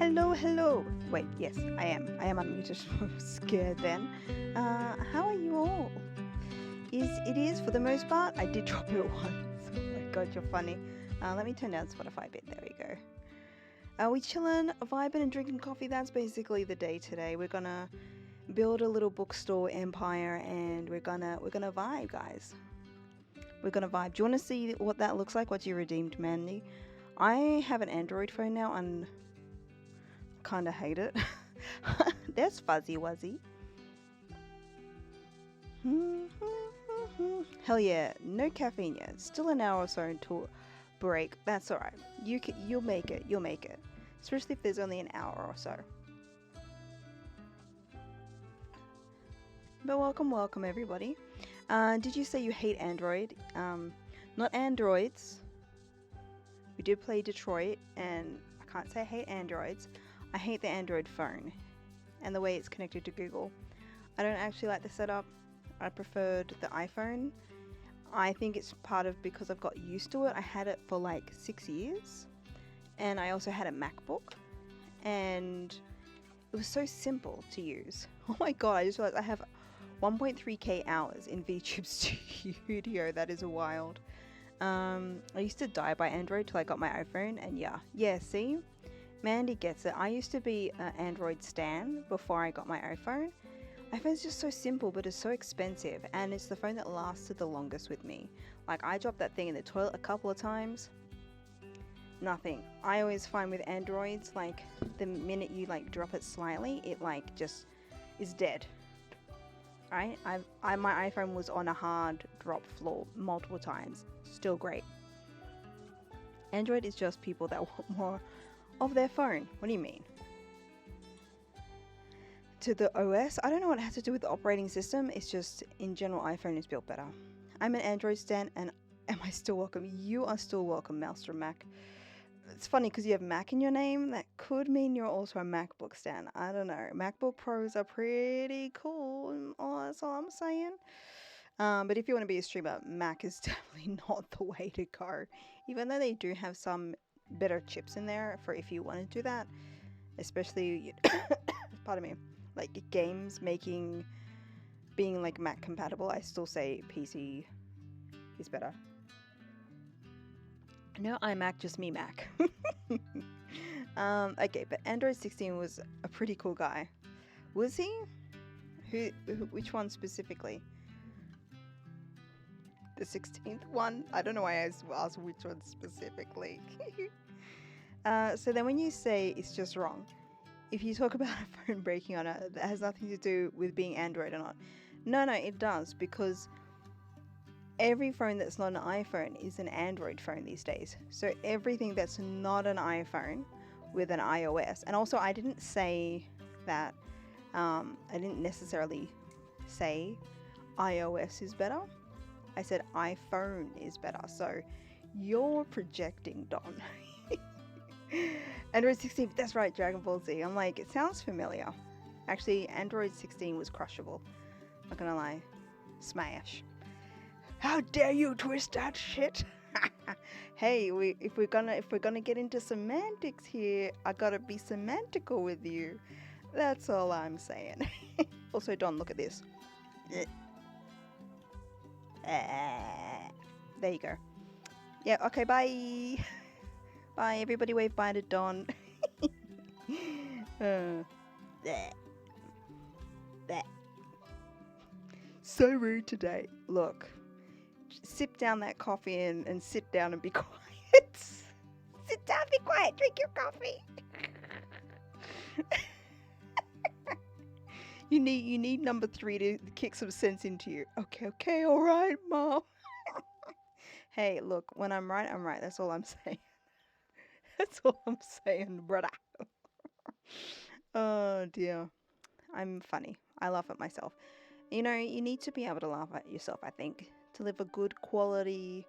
Hello, hello. Wait, yes, I am. I am unmuted. Scared then. How are you all? It is for the most part. I did drop it once. Oh my god, you're funny. Let me turn down Spotify a bit. There we go. Are we chilling, vibing, and drinking coffee? That's basically the day today. We're gonna build a little bookstore empire, and we're gonna vibe, guys. We're gonna vibe. Do you want to see what that looks like? What you redeemed, Mandy? I have an Android phone now, and kind of hate it. There's Fuzzy Wuzzy. Hell yeah, no caffeine yet. Still an hour or so until break. That's alright. You'll make it. You'll make it. Especially if there's only an hour or so. But welcome everybody. Did you say you hate Android? Not androids. We did play Detroit, and I can't say I hate androids. I hate the Android phone and the way it's connected to Google. I don't actually like the setup. I preferred the iPhone. I think it's part of because I've got used to it. I had it for like 6 years, and I also had a MacBook, and it was so simple to use. Oh my god, I just realized I have 1.3k hours in VTube Studio. That is wild. I used to die by Android till I got my iPhone, and yeah, see? Mandy gets it. I used to be an Android stan before I got my iPhone. iPhone's just so simple, but it's so expensive, and it's the phone that lasted the longest with me. Like, I dropped that thing in the toilet a couple of times. Nothing. I always find with Androids, like, the minute you, like, drop it slightly, it, like, just is dead. Right? My iPhone was on a hard drop floor multiple times. Still great. Android is just people that want more of their phone. What do you mean? To the OS, I don't know what it has to do with the operating system. It's just, in general, iPhone is built better. I'm an Android stan, and am I still welcome? You are still welcome, Maelstrom Mac. It's funny because you have Mac in your name. That could mean you're also a MacBook stan. I don't know. MacBook Pros are pretty cool. Oh, that's all I'm saying. But if you want to be a streamer, Mac is definitely not the way to go. Even though they do have some better chips in there for if you want to do that, especially, pardon me, like games being like Mac compatible, I still say PC is better. No iMac, just me Mac. Okay, but Android 16 was a pretty cool guy. Was he? Which one specifically? The 16th one? I don't know why I asked which one specifically. So then when you say it's just wrong, if you talk about a phone breaking on it, that has nothing to do with being Android or not. No, it does, because every phone that's not an iPhone is an Android phone these days. So everything that's not an iPhone with an iOS, and also I didn't say that, I didn't necessarily say iOS is better. I said iPhone is better. So you're projecting, Don. Android 16, that's right, Dragon Ball Z. I'm like, it sounds familiar. Actually, Android 16 was crushable. Not gonna lie. Smash. How dare you twist that shit? Hey, if we're gonna get into semantics here, I gotta be semantical with you. That's all I'm saying. Also, Don, look at this. There you go. Yeah, okay, bye. Bye, everybody wave bye to Don. So rude today. Look, sip down that coffee and sit down and be quiet. Sit down, be quiet, drink your coffee. You need number 3 to kick some sense into you. Okay, all right, Mom. Hey, look, when I'm right, I'm right. That's all I'm saying. That's all I'm saying, brother. Oh dear. I'm funny. I laugh at myself. You know, you need to be able to laugh at yourself, I think, to live a good quality,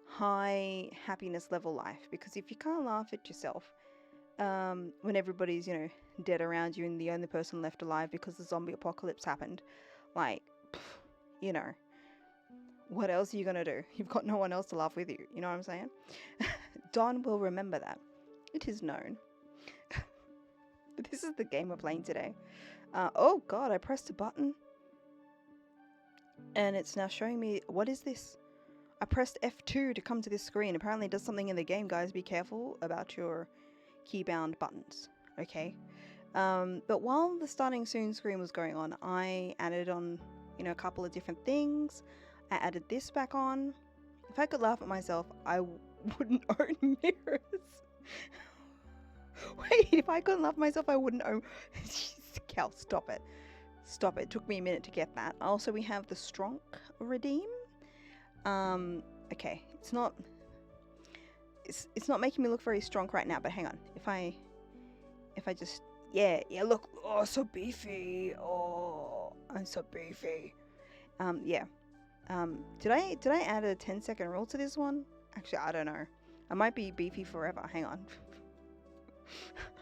high happiness level life. Because if you can't laugh at yourself, when everybody's, dead around you and the only person left alive because the zombie apocalypse happened, like, you know, what else are you gonna do? You've got no one else to laugh with you. You know what I'm saying? Don will remember that. It is known. This is the game we're playing today. Oh god, I pressed a button. And it's now showing me, what is this? I pressed F2 to come to this screen. Apparently it does something in the game, guys. Be careful about your keybound buttons. Okay. But while the starting soon screen was going on, I added on, you know, a couple of different things. I added this back on. If I could laugh at myself, I wouldn't own mirrors. Wait, if I couldn't laugh at myself, I wouldn't own... Cal, stop it. Stop it. It took me a minute to get that. Also, we have the Stronk Redeem. Okay. It's not making me look very strong right now, but hang on. If I just... Yeah, look. Oh, so beefy. Oh, I'm so beefy. Yeah. Did I add a 10-second rule to this one? Actually, I don't know. I might be beefy forever. Hang on.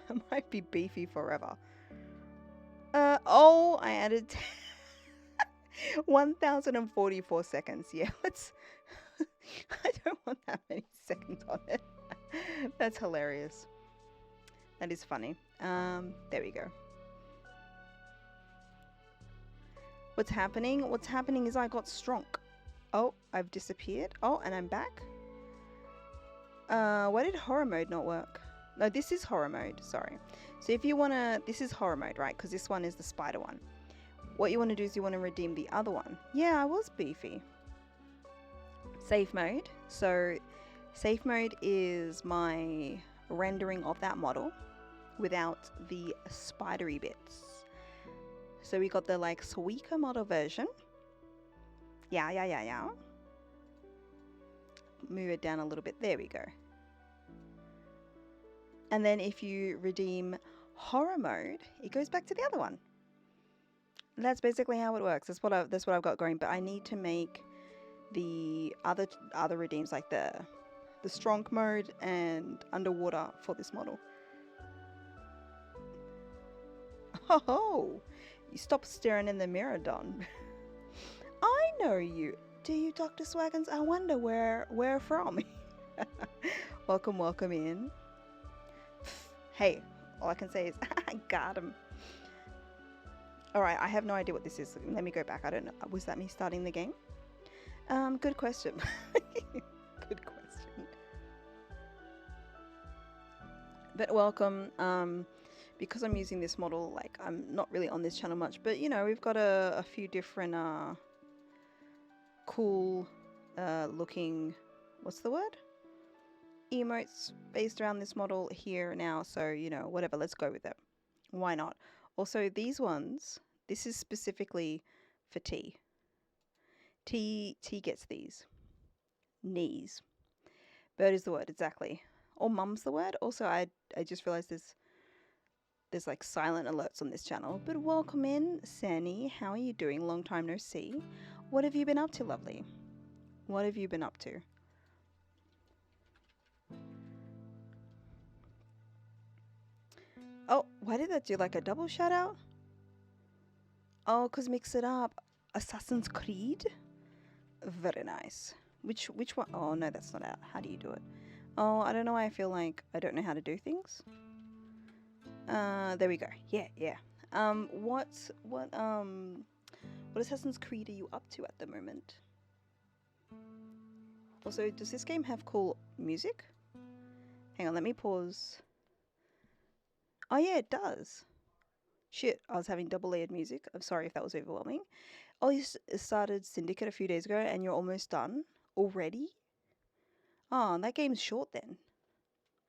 I might be beefy forever. Oh, I added 1044 seconds. Yeah, let's... I don't want that many seconds on it. That's hilarious. That is funny. There we go. What's happening? What's happening is I got Stronk. Oh, I've disappeared. Oh, and I'm back. Why did horror mode not work? No, this is horror mode. Sorry. So if you want to... This is horror mode, right? Because this one is the spider one. What you want to do is you want to redeem the other one. Yeah, I was beefy. Safe mode. So safe mode is my rendering of that model without the spidery bits. So we got the like Suika model version. Yeah. Move it down a little bit. There we go. And then if you redeem horror mode, it goes back to the other one. And that's basically how it works. That's what I've got going. But I need to make the other redeems, like the strong mode and underwater for this model. Oh, you stop staring in the mirror, Don. I know you. Do you, Dr. Swaggins? I wonder where from. Welcome in. Hey, all I can say is I got him. Alright, I have no idea what this is. Let me go back. I don't know. Was that me starting the game? Good question. Good question. But welcome. Because I'm using this model, like, I'm not really on this channel much, but, you know, we've got a few different, cool, looking, what's the word? Emotes based around this model here now, so, you know, whatever, let's go with it. Why not? Also, these ones, this is specifically for T. T gets these. Knees. Bird is the word, exactly. Or mum's the word. Also, I just realized there's like silent alerts on this channel. But welcome in, Sani. How are you doing? Long time no see. What have you been up to, lovely? What have you been up to? Oh, why did that do like a double shout out? Oh, because mix it up. Assassin's Creed? Very nice. Which one? Oh, no, that's not out. How do you do it? Oh, I don't know why I feel like I don't know how to do things. There we go. Yeah. What Assassin's Creed are you up to at the moment? Also, does this game have cool music? Hang on, let me pause. Oh yeah, it does. Shit, I was having double layered music. I'm sorry if that was overwhelming. Oh, you started Syndicate a few days ago and you're almost done already? Oh, that game's short then.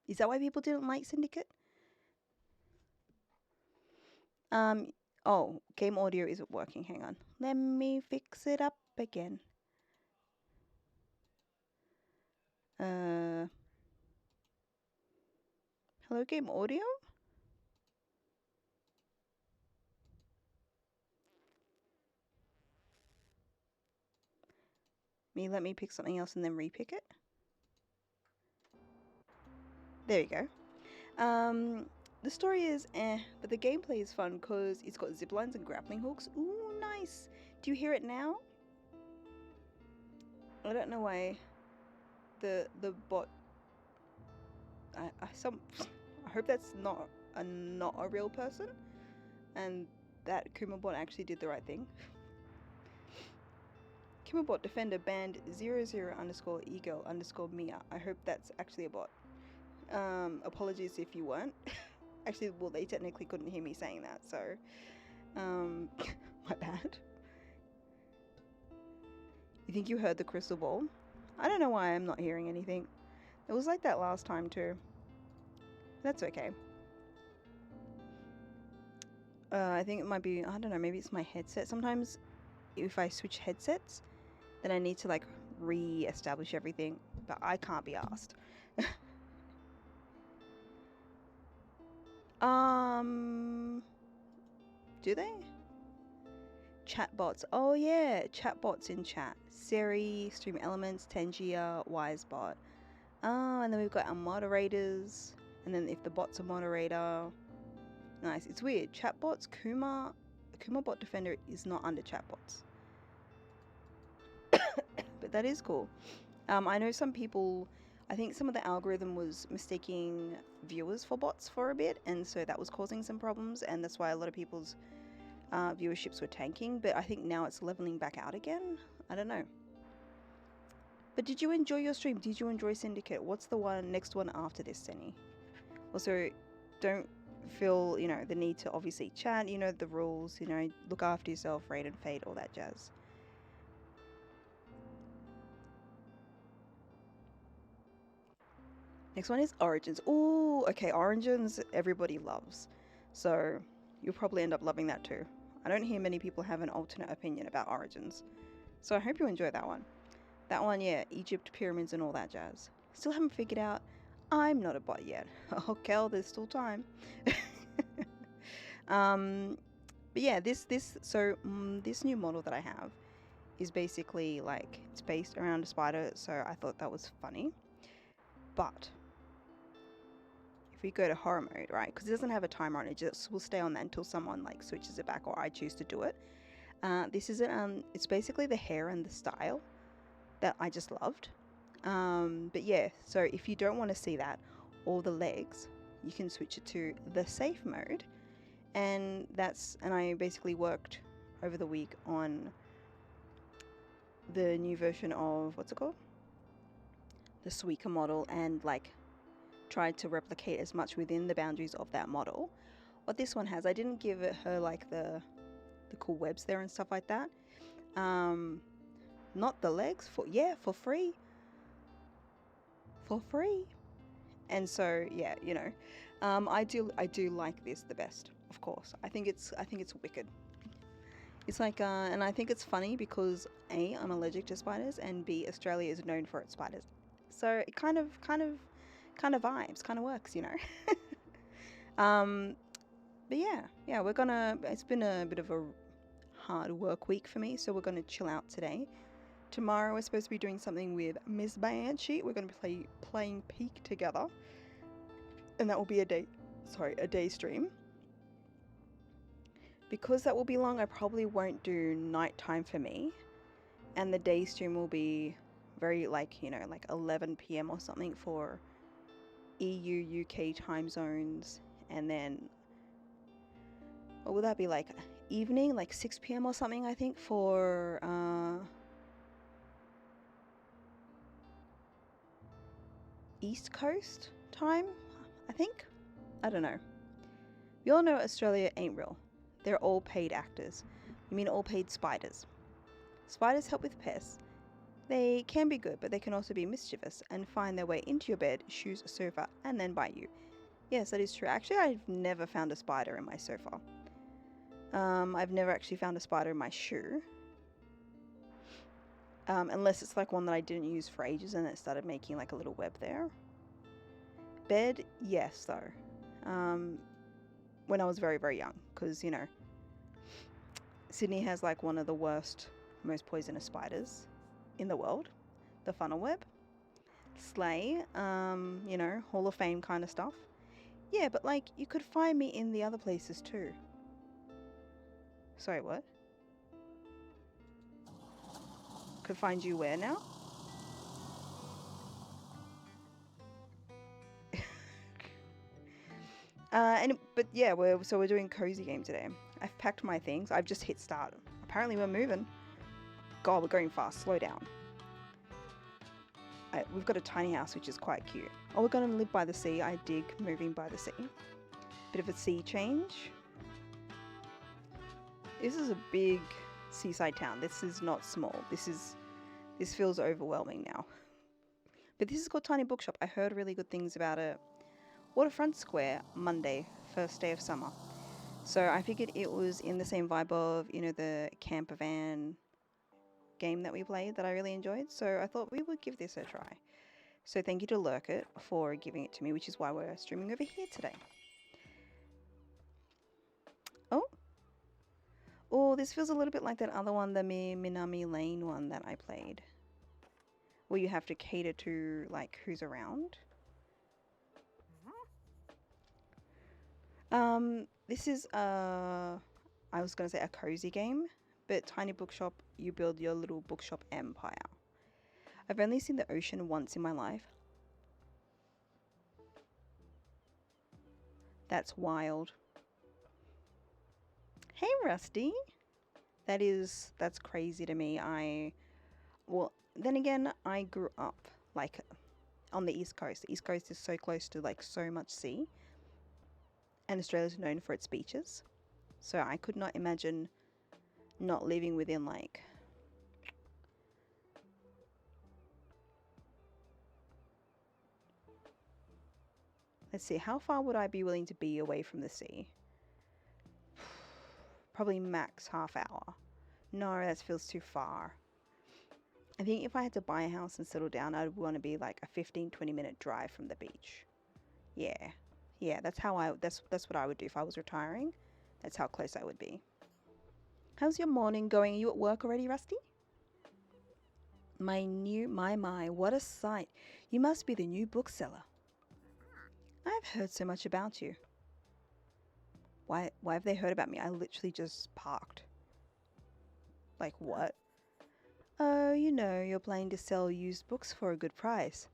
Is that why people didn't like Syndicate? Oh, game audio isn't working. Hang on. Let me fix it up again. Hello, game audio? Let me pick something else and then repick it. There you go. The story is but the gameplay is fun because it's got zip lines and grappling hooks. Ooh, nice. Do you hear it now? I don't know why the bot... I hope that's not are not a real person, and that Kumabot actually did the right thing. Kumabot Defender banned 00 underscore egirl underscore Mia. I hope that's actually a bot. Apologies if you weren't. Actually, well, they technically couldn't hear me saying that, so my bad. You think you heard the crystal ball? I don't know why I'm not hearing anything. It was like that last time too. That's okay. I think it might be, I don't know, maybe it's my headset. Sometimes if I switch headsets, then I need to like re-establish everything, but I can't be asked. Do they? Chatbots. Oh yeah, chatbots in chat. Seri, Stream Elements, Tangia, Wisebot. Oh, and then we've got our moderators. And then if the bot's a moderator. Nice. It's weird. Chatbots, Kumabot Defender is not under chatbots. But that is cool. I know some people, I think some of the algorithm was mistaking viewers for bots for a bit, and so that was causing some problems, and that's why a lot of people's viewerships were tanking, but I think now it's leveling back out again. I don't know. But did you enjoy your stream? Did you enjoy Syndicate? What's the next one after this, Senny? Also, don't feel, the need to obviously chat, the rules, look after yourself, raid and fade, all that jazz. Next one is Origins. Ooh, okay, Origins everybody loves. So you'll probably end up loving that too. I don't hear many people have an alternate opinion about Origins. So I hope you enjoy that one. That one, yeah, Egypt, pyramids and all that jazz. Still haven't figured out I'm not a bot yet. Oh, Kel, there's still time. But yeah, this new model that I have is basically like, it's based around a spider, so I thought that was funny. But if we go to horror mode, right, because it doesn't have a timer on it, just will stay on that until someone like switches it back or I choose to do it. This is it's basically the hair and the style that I just loved. But yeah, so if you don't want to see that or the legs, you can switch it to the safe mode, and I basically worked over the week on the new version of what's it called, the Suika model, and like tried to replicate as much within the boundaries of that model. What this one has, I didn't give it her like the cool webs there and stuff like that. Not the legs, for free. For free. And so yeah, I do like this the best, of course. I think it's wicked. It's like and I think it's funny because A, I'm allergic to spiders, and B, Australia is known for its spiders. So it kind of vibes, kind of works, But yeah, it's been a bit of a hard work week for me, so we're gonna chill out today. Tomorrow we're supposed to be doing something with Miss Banshee. We're gonna be playing Peak together, and that will be a day stream. Because that will be long, I probably won't do nighttime for me, and the day stream will be very like 11 p.m. or something for EU UK time zones, and then what would that be, like evening, like 6 p.m. or something, I think, for East Coast time, I think. I don't know. We all know Australia ain't real. They're all paid actors. You mean all paid spiders. Spiders help with pests. They can be good, but they can also be mischievous and find their way into your bed, shoes, sofa, and then bite you. Yes, that is true. Actually, I've never found a spider in my sofa. I've never actually found a spider in my shoe. Unless it's like one that I didn't use for ages and it started making like a little web there. Bed, yes, though. When I was very, very young, because, Sydney has like one of the worst, most poisonous spiders in the world, the funnel web. Slay, Hall of Fame kind of stuff. Yeah, but like, you could find me in the other places too. Sorry, what? Could find you where now? But yeah, we're doing cozy game today. I've packed my things. I've just hit start. Apparently we're moving. God, we're going fast. Slow down. We've got a tiny house, which is quite cute. Oh, we're gonna live by the sea. I dig moving by the sea. Bit of a sea change. This is a big seaside town. This is not small. This feels overwhelming now. But this is called Tiny Bookshop. I heard really good things about it. Waterfront Square, Monday, first day of summer. So I figured it was in the same vibe of, the camper van game that we played that I really enjoyed. So I thought we would give this a try. So thank you to Lurkit for giving it to me, which is why we're streaming over here today. Oh, this feels a little bit like that other one, the Minami Lane one that I played. Where you have to cater to, like, who's around. This is, I was going to say a cozy game, but Tiny Bookshop, you build your little bookshop empire. I've only seen the ocean once in my life. That's wild. Hey, Rusty. That's crazy to me. Well, then again, I grew up, like, on the East Coast. The East Coast is so close to, like, so much sea. And Australia's known for its beaches. So I could not imagine not living within, like, let's see, how far would I be willing to be away from the sea? Probably max half hour. No, that feels too far. I think if I had to buy a house and settle down, I'd want to be like a 15-20 minute drive from the beach. Yeah, that's what I would do if I was retiring. That's how close I would be. How's your morning going? Are you at work already, Rusty? My, what a sight. You must be the new bookseller. I've heard so much about you. Why have they heard about me? I literally just parked. Like, what? Oh, you're planning to sell used books for a good price.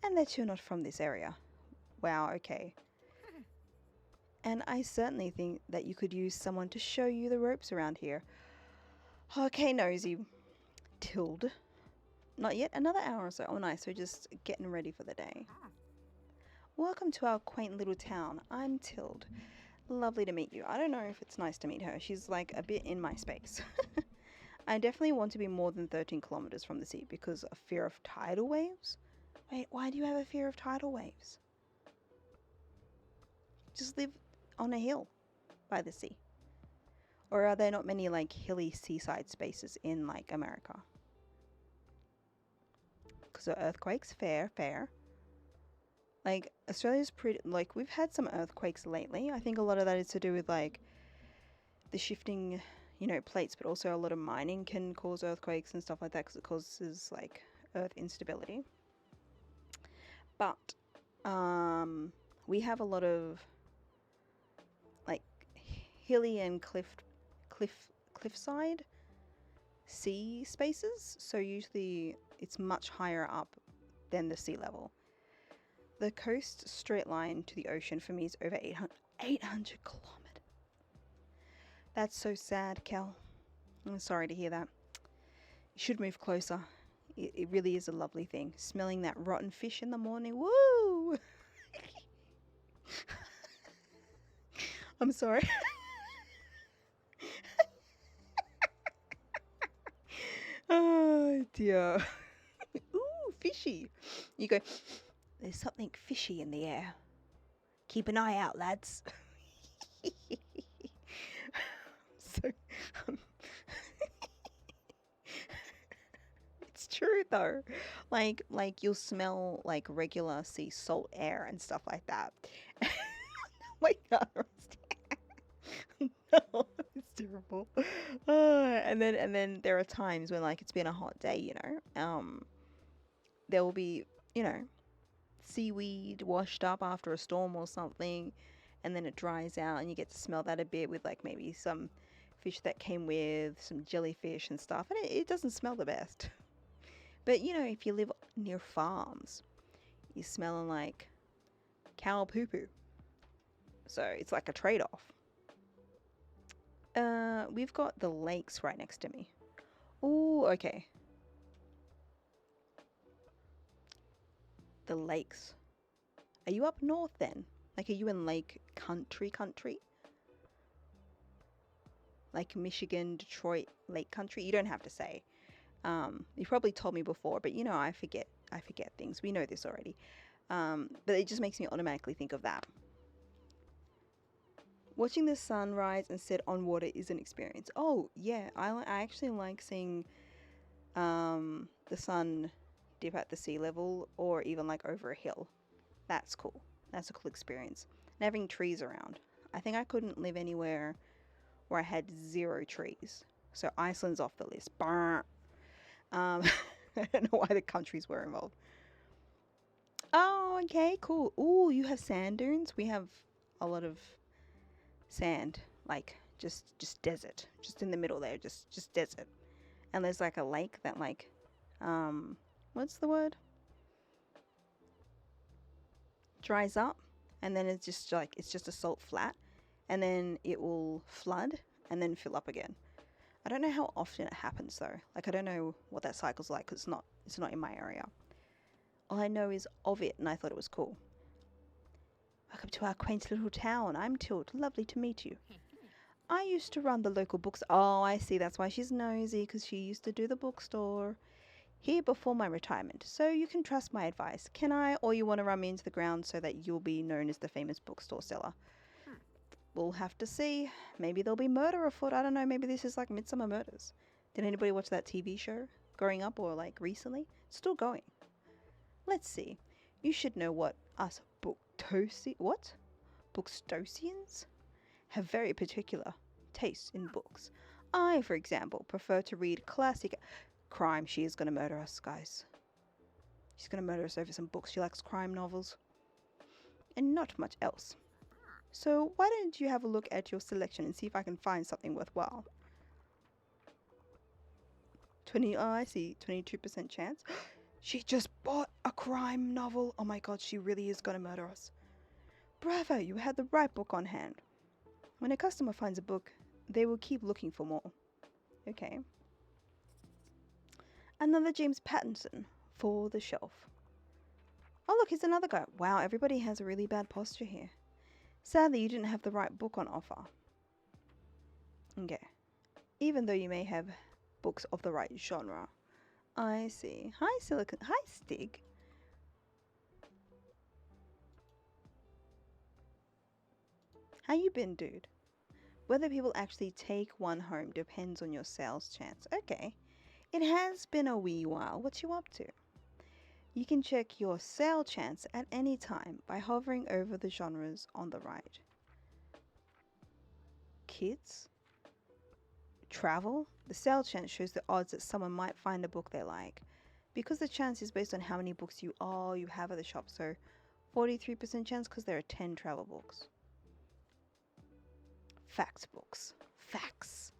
And that you're not from this area. Wow, okay. And I certainly think that you could use someone to show you the ropes around here. Okay, nosy. Tilde. Not yet, another hour or so. Oh, nice, we're just getting ready for the day. Welcome to our quaint little town. I'm Tilde. Lovely to meet you. I don't know if it's nice to meet her. She's like a bit in my space. I definitely want to be more than 13 kilometers from the sea because of fear of tidal waves. Wait, why do you have a fear of tidal waves? Just live on a hill by the sea. Or are there not many like hilly seaside spaces in like America? Because of earthquakes, fair. Like Australia's pretty, like we've had some earthquakes lately. I think a lot of that is to do with like the shifting, plates, but also a lot of mining can cause earthquakes and stuff like that because it causes like earth instability. But we have a lot of like hilly and cliffside sea spaces, so usually it's much higher up than the sea level. The coast straight line to the ocean for me is over 800 kilometers. That's so sad, Kel. I'm sorry to hear that. You should move closer. It really is a lovely thing. Smelling that rotten fish in the morning. Woo! I'm sorry. Oh dear. Ooh, fishy. You go, there's something fishy in the air. Keep an eye out, lads. So, it's true though. Like you'll smell like regular sea salt air and stuff like that. My God, no, it's terrible. And then there are times when like it's been a hot day, there will be, seaweed washed up after a storm or something, and then it dries out and you get to smell that a bit with like maybe some fish that came with some jellyfish and stuff, and it doesn't smell the best. But if you live near farms, you're smelling like cow poo poo. So it's like a trade-off. We've got the lakes right next to me. Oh, okay. The lakes. Are you up north then? Like, are you in lake country? Like Michigan, Detroit, lake country? You don't have to say. You probably told me before, but you know, I forget things. We know this already. But it just makes me automatically think of that. Watching the sun rise and set on water is an experience. Oh, yeah. I actually like seeing the sun dip at the sea level or even like over a hill. That's cool. That's a cool experience. And having trees around. I think I couldn't live anywhere where I had 0 trees. So Iceland's off the list. Brr. I don't know why the countries were involved. Oh, okay, cool. Ooh, you have sand dunes. We have a lot of sand, like just desert, just in the middle there, just desert. And there's like a lake that like, what's the word? Dries up, and then it's just a salt flat, and then it will flood and then fill up again. I don't know how often it happens though. Like I don't know what that cycle's like because it's not in my area. All I know is of it, and I thought it was cool. Welcome to our quaint little town. I'm Tilt. Lovely to meet you. I used to run the local books. Oh, I see. That's why she's nosy, because she used to do the bookstore here before my retirement. So you can trust my advice. Can I, or you want to run me into the ground so that you'll be known as the famous bookstore seller? We'll have to see. Maybe there'll be murder afoot. I don't know. Maybe this is like Midsummer Murders. Did anybody watch that TV show growing up or like recently? It's still going. Let's see. You should know what us Bookstosians have very particular tastes in books. I, for example, prefer to read classic crime. She is going to murder us, guys. She's going to murder us over some books. She likes crime novels and not much else. So why don't you have a look at your selection and see if I can find something worthwhile. I see, 22% chance. She just bought a crime novel. Oh my god, she really is going to murder us. Bravo, you had the right book on hand. When a customer finds a book, they will keep looking for more. Okay. Another James Patterson for the shelf. Oh look, here's another guy. Wow, everybody has a really bad posture here. Sadly, you didn't have the right book on offer. Okay. Even though you may have books of the right genre. I see. Hi, Silicon. Hi, Stig. How you been, dude? Whether people actually take one home depends on your sales chance. Okay. It has been a wee while. What you up to? You can check your sale chance at any time by hovering over the genres on the right. Kids? Travel? The sale chance shows the odds that someone might find a book they like. Because the chance is based on how many books you have at the shop, so 43% chance because there are 10 travel books. Facts books. Facts.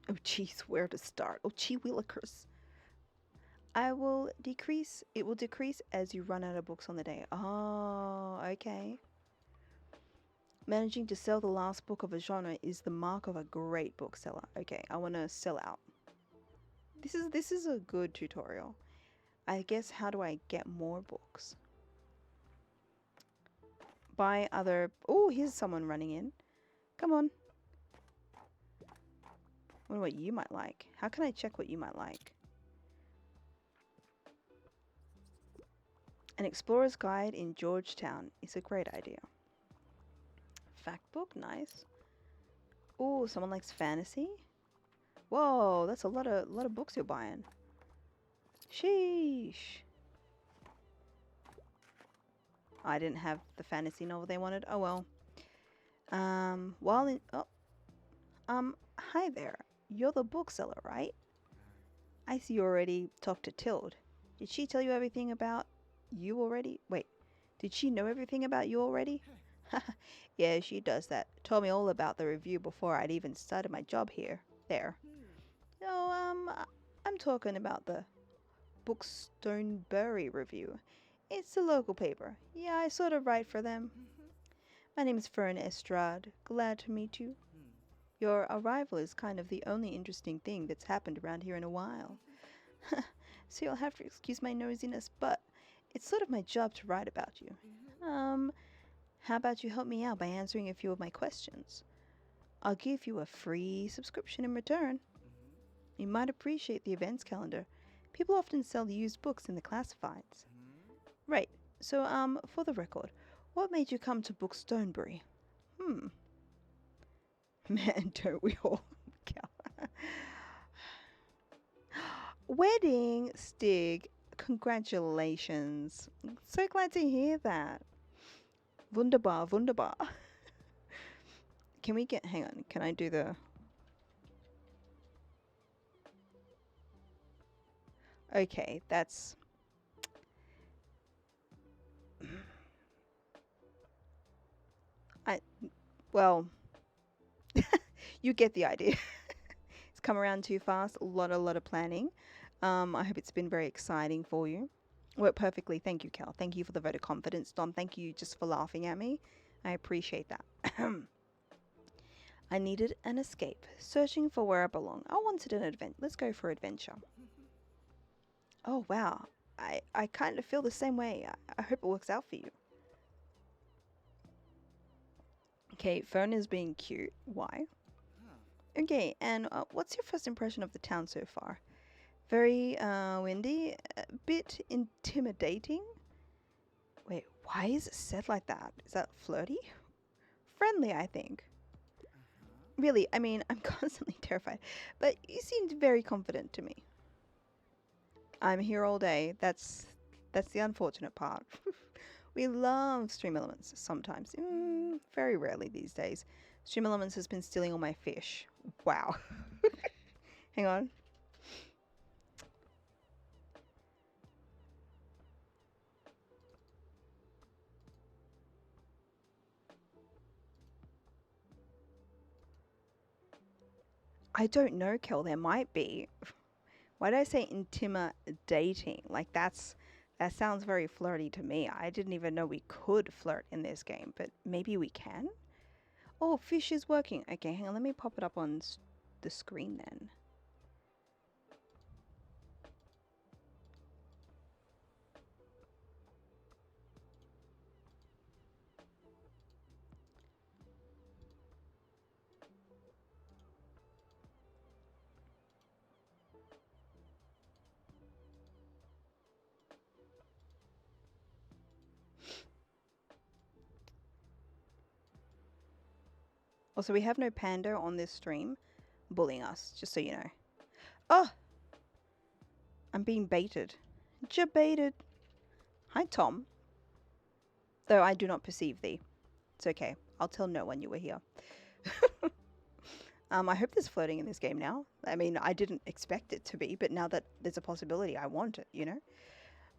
Oh jeez, where to start? Oh gee willikers. It will decrease as you run out of books on the day. Oh, okay. Managing to sell the last book of a genre is the mark of a great bookseller. Okay, I want to sell out. This is a good tutorial. I guess, how do I get more books? Buy other... Oh, here's someone running in. Come on. I wonder what you might like. How can I check what you might like? An Explorer's Guide in Georgetown is a great idea. Fact book, nice. Oh, someone likes fantasy. Whoa, that's a lot of books you're buying. Sheesh. I didn't have the fantasy novel they wanted. Oh well. Hi there. You're the bookseller, right? I see you already talked to Tilde. Did she tell you everything about you already? Wait, did she know everything about you already? Yeah, she does that. Told me all about the review before I'd even started my job here. There. No, I'm talking about the Bookstoneberry review. It's a local paper. Yeah, I sort of write for them. My name is Fern Estrade. Glad to meet you. Your arrival is kind of the only interesting thing that's happened around here in a while. So you'll have to excuse my nosiness, but it's sort of my job to write about you. How about you help me out by answering a few of my questions? I'll give you a free subscription in return. You might appreciate the events calendar. People often sell used books in the classifieds. Right. So, for the record, what made you come to Book Stonebury? Man, don't we all? Wedding, Stig. Congratulations. So glad to hear that. Wunderbar, wunderbar. Can we get, hang on, can I do the... Okay, that's... well, you get the idea. It's come around too fast, a lot of planning. I hope it's been very exciting for you. Worked perfectly, thank you, Cal. Thank you for the vote of confidence, Don. Thank you just for laughing at me. I appreciate that. I needed an escape, searching for where I belong. I wanted an adventure. Let's go for adventure. Oh, wow. I kind of feel the same way. I hope it works out for you. Okay, Fern is being cute. Why? Okay, and what's your first impression of the town so far? Very windy, a bit intimidating. Wait, why is it said like that? Is that flirty? Friendly, I think. Really, I mean, I'm constantly terrified, but you seemed very confident to me. I'm here all day. That's the unfortunate part. We love Stream Elements sometimes. Very rarely these days. Stream Elements has been stealing all my fish. Wow. Hang on. I don't know, Kel. There might be. Why did I say intimidating? Like that sounds very flirty to me. I didn't even know we could flirt in this game, but maybe we can? Oh, fish is working. Okay, hang on. Let me pop it up on the screen then. Also, we have no panda on this stream bullying us, just so you know. Oh! I'm being baited. Jabaited. Hi, Tom. Though I do not perceive thee. It's okay. I'll tell no one you were here. I hope there's flirting in this game now. I mean, I didn't expect it to be, but now that there's a possibility, I want it, you know?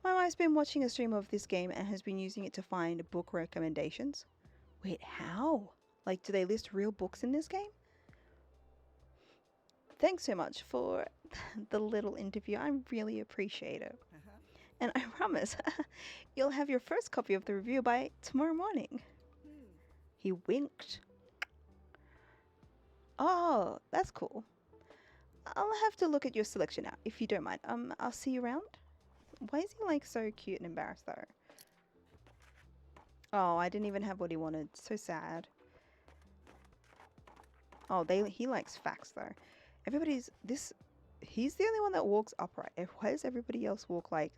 My wife's been watching a stream of this game and has been using it to find book recommendations. Wait, how? Like, do they list real books in this game? Thanks so much for the little interview. I really appreciate it. And I promise you'll have your first copy of the review by tomorrow morning. He winked. Oh, that's cool. I'll have to look at your selection now, if you don't mind. I'll see you around. Why is he like so cute and embarrassed though? Oh, I didn't even have what he wanted. So sad. Oh, he likes facts though. He's the only one that walks upright. Why does everybody else walk like,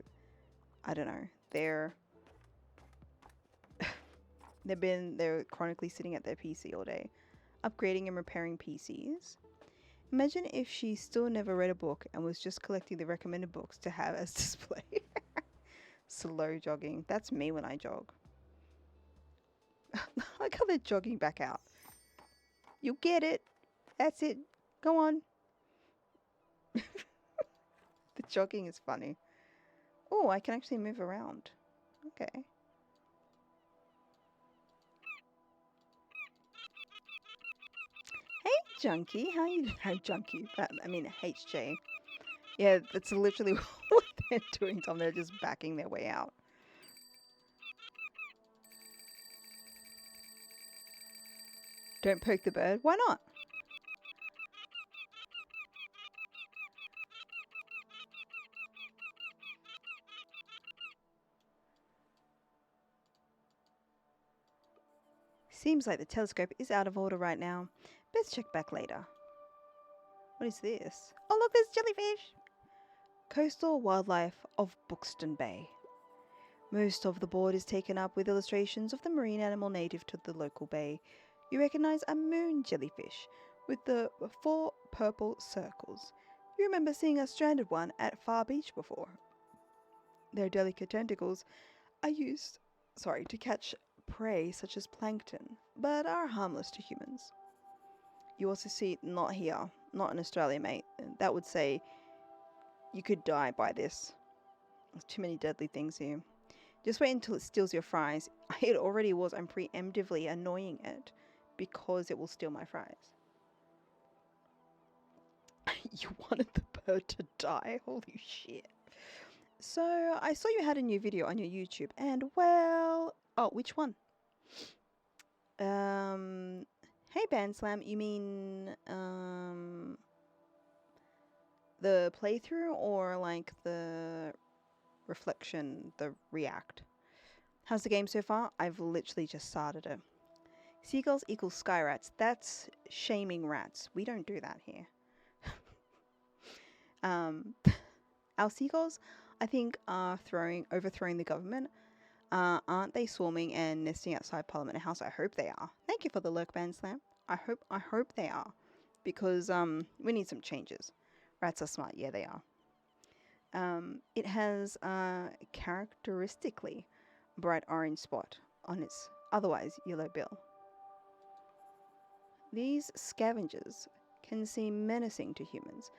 I don't know, they're chronically sitting at their PC all day, upgrading and repairing PCs. Imagine if she still never read a book and was just collecting the recommended books to have as display. Slow jogging. That's me when I jog. Look how they're jogging back out. You get it. That's it. Go on. The jogging is funny. Oh, I can actually move around. Okay. Hey, Junkie. How you doing? Hey, Junkie. I mean, HJ. Yeah, that's literally what they're doing, Tom. They're just backing their way out. Don't poke the bird. Why not? Seems like the telescope is out of order right now. Best check back later. What is this? Oh look, there's jellyfish! Coastal wildlife of Buxton Bay. Most of the board is taken up with illustrations of the marine animal native to the local bay. You recognize a moon jellyfish with the 4 purple circles. You remember seeing a stranded one at Far Beach before. Their delicate tentacles are used, to catch prey such as plankton, but are harmless to humans. You also see, not here, not in Australia, mate. That would say you could die by this. There's too many deadly things here. Just wait until it steals your fries. It already was. I'm preemptively annoying it because it will steal my fries. You wanted the bird to die? Holy shit. So, I saw you had a new video on your YouTube, and well... Oh, which one? Hey Bandslam, you mean, the playthrough or like the reflection, the react? How's the game so far? I've literally just started it. Seagulls equals sky rats. That's shaming rats. We don't do that here. Our seagulls, I think, are overthrowing the government. Aren't they swarming and nesting outside Parliament House? I hope they are. Thank you for the lurk, Bandslam. I hope they are, because we need some changes. Rats are smart. Yeah, they are. It has a characteristically bright orange spot on its otherwise yellow bill. These scavengers can seem menacing to humans,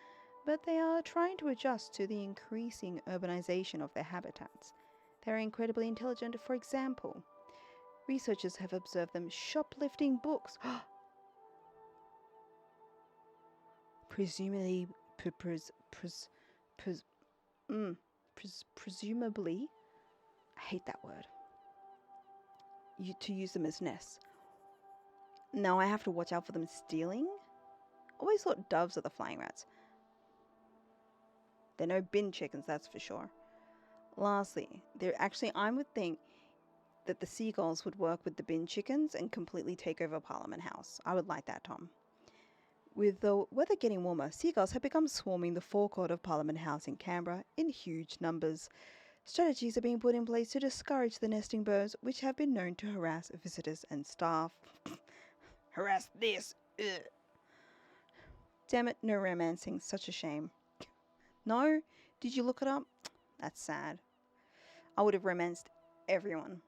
but they are trying to adjust to the increasing urbanization of their habitats. They are incredibly intelligent. For example, researchers have observed them shoplifting books. Presumably, presumably, I hate that word. To use them as nests. Now I have to watch out for them stealing? Always thought doves are the flying rats. They're no bin chickens, that's for sure. Lastly, I would think that the seagulls would work with the bin chickens and completely take over Parliament House. I would like that, Tom. With the weather getting warmer, seagulls have become swarming the forecourt of Parliament House in Canberra in huge numbers. Strategies are being put in place to discourage the nesting birds, which have been known to harass visitors and staff. Harass this! Ugh. Damn it, no romancing. Such a shame. No? Did you look it up? That's sad. I would have romanced everyone.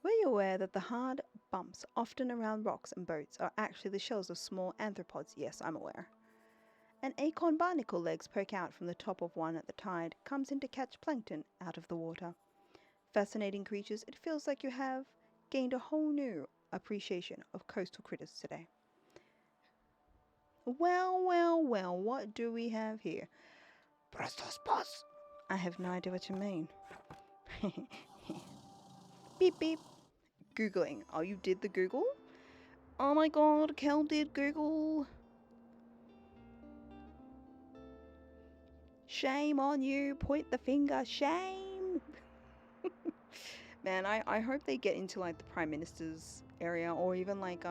Were you aware that the hard bumps often around rocks and boats are actually the shells of small arthropods? Yes, I'm aware. An acorn barnacle legs poke out from the top of one at the tide, comes in to catch plankton out of the water. Fascinating creatures, it feels like you have gained a whole new appreciation of coastal critters today. Well, what do we have here? Prostospas. I have no idea what you mean. Beep beep. Googling. Oh, you did the Google? Oh my god, Kel did Google. Shame on you. Point the finger. Shame. Man, I hope they get into like the Prime Minister's area, or even like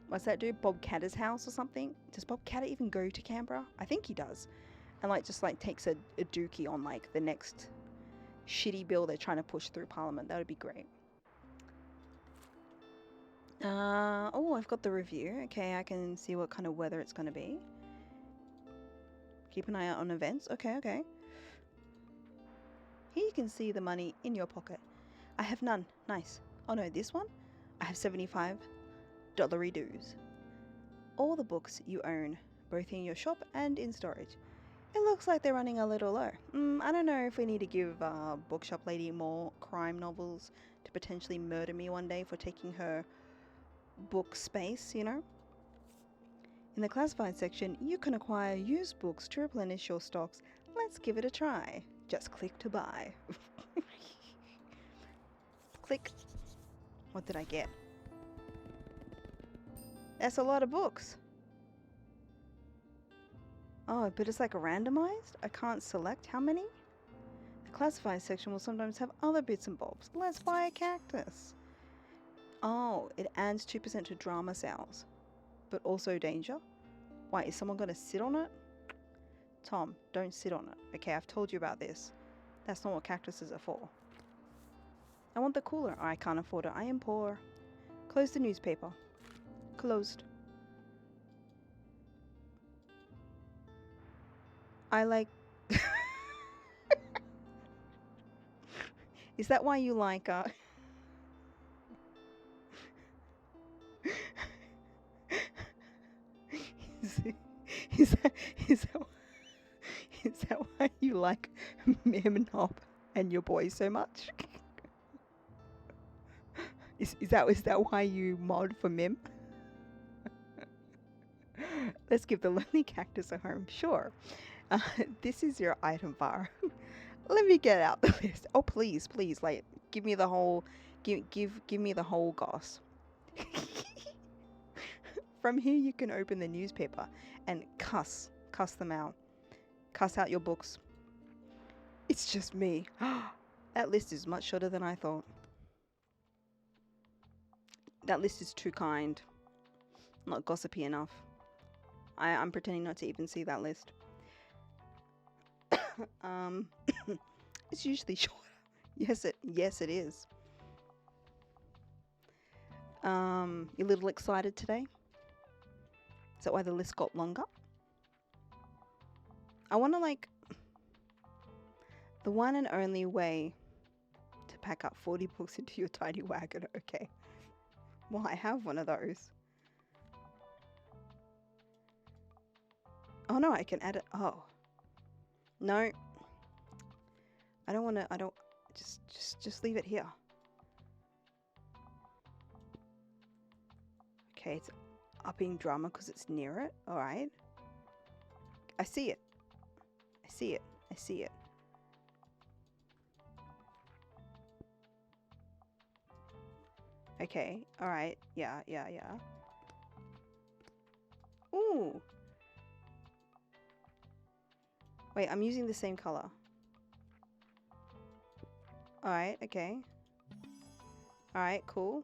what's that dude? Bob Katter's house or something? Does Bob Katter even go to Canberra? I think he does. And like just like takes a dookie on like the next shitty bill they're trying to push through Parliament. That would be great. Oh, I've got the review. Okay, I can see what kind of weather it's going to be. Keep an eye out on events. Okay. Here you can see the money in your pocket. I have none. Nice. Oh no, this one? I have $75 dues. All the books you own, both in your shop and in storage. It looks like they're running a little low. I don't know if we need to give bookshop lady more crime novels to potentially murder me one day for taking her book space, you know? In the classified section, you can acquire used books to replenish your stocks. Let's give it a try. Just click to buy. Click. What did I get? That's a lot of books. Oh, but it's like randomized? I can't select how many? The classified section will sometimes have other bits and bobs. Let's buy a cactus. Oh, it adds 2% to drama sales, but also danger. Why, is someone going to sit on it? Tom, don't sit on it. Okay, I've told you about this. That's not what cactuses are for. I want the cooler. I can't afford it. I am poor. Close the newspaper. Closed. I like... Is that why you like... is that, is that, is that why you like Mim Knob and your boys so much? Is that why you mod for Mim? Let's give the lonely cactus a home. Sure. This is your item bar. Let me get out the list. Oh, please, like, give me the whole, give me the whole goss. From here, you can open the newspaper and cuss them out. Cuss out your books. It's just me. That list is much shorter than I thought. That list is too kind. Not gossipy enough. I'm pretending not to even see that list. It's usually shorter. Yes, it is. You're a little excited today? Is that why the list got longer? I want to, like, the one and only way to pack up 40 books into your tiny wagon. Okay. Well, I have one of those. Oh no, I can add it. Oh. No. I don't want to, just leave it here. Okay, it's upping drama because it's near it. Alright. I see it. I see it. I see it. Okay, alright. Yeah. Ooh. Wait, I'm using the same color. Alright, okay. Alright, cool.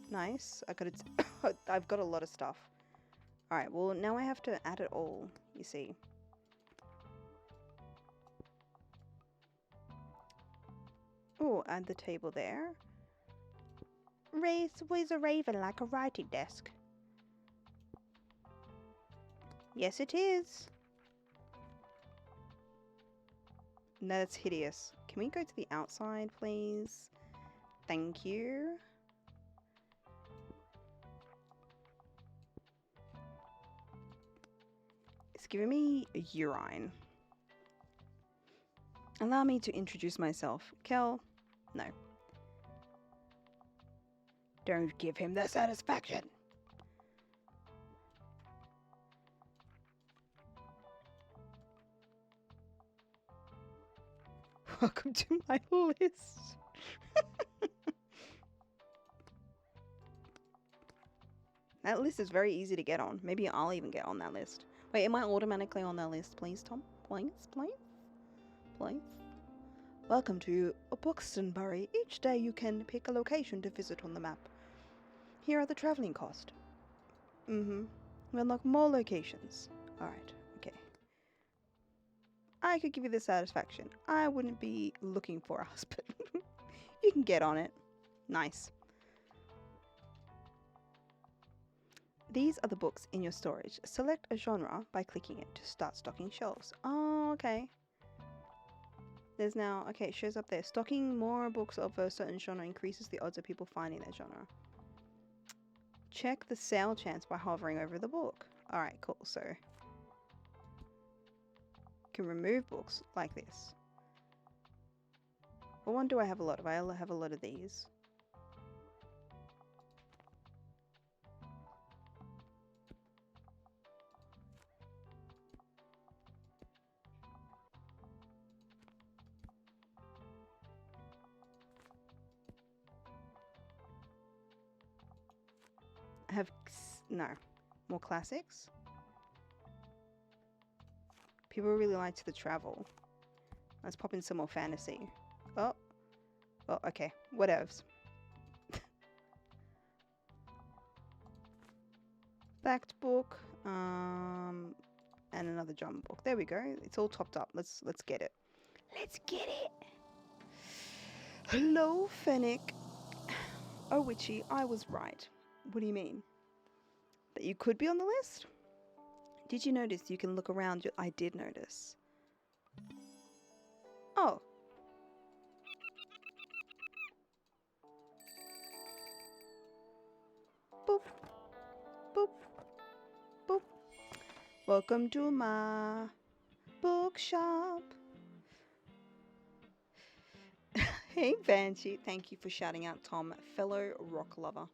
Nice. I've got a lot of stuff. Alright, well, now I have to add it all, you see. Oh, add the table there. Raise was a raven like a writing desk. Yes, it is. No, that's hideous. Can we go to the outside, please? Thank you. It's giving me a urine. Allow me to introduce myself. Kel? No. Don't give him the satisfaction. Welcome to my list. That list is very easy to get on. Maybe I'll even get on that list. Wait, am I automatically on that list, please, Tom? Please? Welcome to Buxtonbury. Each day you can pick a location to visit on the map. Here are the travelling cost. We unlock more locations. Alright, okay. I could give you the satisfaction. I wouldn't be looking for a husband. You can get on it. Nice. These are the books in your storage. Select a genre by clicking it to start stocking shelves. Oh, okay. There's now, okay, it shows up there. Stocking more books of a certain genre increases the odds of people finding that genre. Check the sale chance by hovering over the book. Alright, cool. So, can remove books like this. What one do I have a lot of? I have a lot of these. I have, no. More classics. People really like the travel. Let's pop in some more fantasy. Oh. Oh, okay. Whatevs. Backed book. And another drum book. There we go. It's all topped up. Let's get it. Let's get it. Hello, Fennec. Oh, Witchy, I was right. What do you mean? That you could be on the list? Did you notice you can look around? I did notice. Oh. Boop. Boop. Boop. Welcome to my bookshop. Hey, Banshee. Thank you for shouting out Tom, fellow rock lover.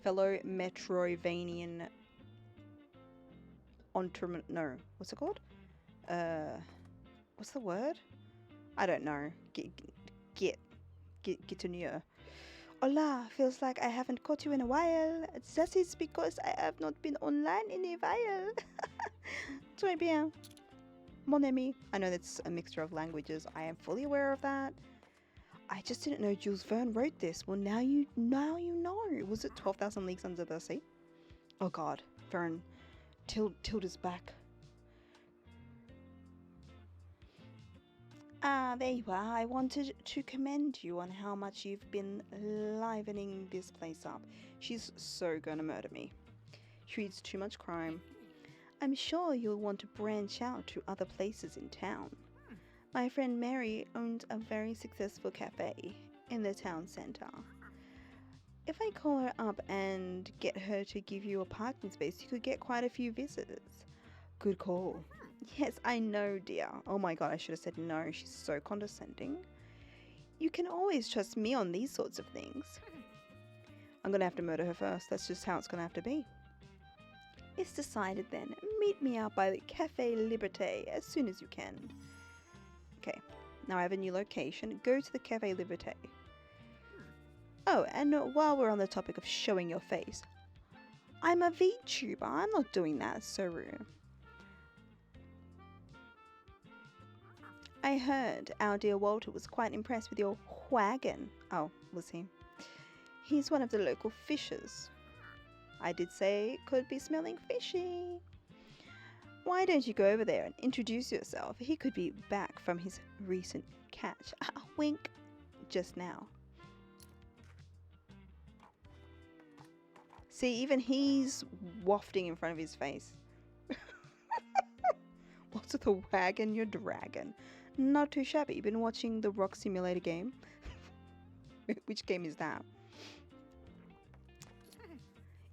Fellow Metroidvanian no, what's it called? What's the word? I don't know. Get to near. Hola, feels like I haven't caught you in a while. That is because I have not been online in a while. Très bien. Mon ami. I know that's a mixture of languages. I am fully aware of that. I just didn't know Jules Verne wrote this. Well, now you know. Was it 12,000 Leagues Under the Sea? Oh God, Verne. Tilda's back. Ah, there you are. I wanted to commend you on how much you've been livening this place up. She's so gonna murder me. She reads too much crime. I'm sure you'll want to branch out to other places in town. My friend Mary owns a very successful cafe in the town centre. If I call her up and get her to give you a parking space, you could get quite a few visitors. Good call. Yes, I know, dear. Oh my God, I should have said no. She's so condescending. You can always trust me on these sorts of things. I'm going to have to murder her first. That's just how it's going to have to be. It's decided then. Meet me out by the Cafe Liberté as soon as you can. Okay, now I have a new location. Go to the Cafe Liberté. Oh, and while we're on the topic of showing your face, I'm a VTuber. I'm not doing that. It's so rude. I heard our dear Walter was quite impressed with your wagon. Oh, was he? He's one of the local fishers. I did say it could be smelling fishy. Why don't you go over there and introduce yourself? He could be back from his recent catch. Wink. Just now. See, even he's wafting in front of his face. What's with the wagon? Your dragon. Not too shabby. Been watching the Rock Simulator game? Which game is that?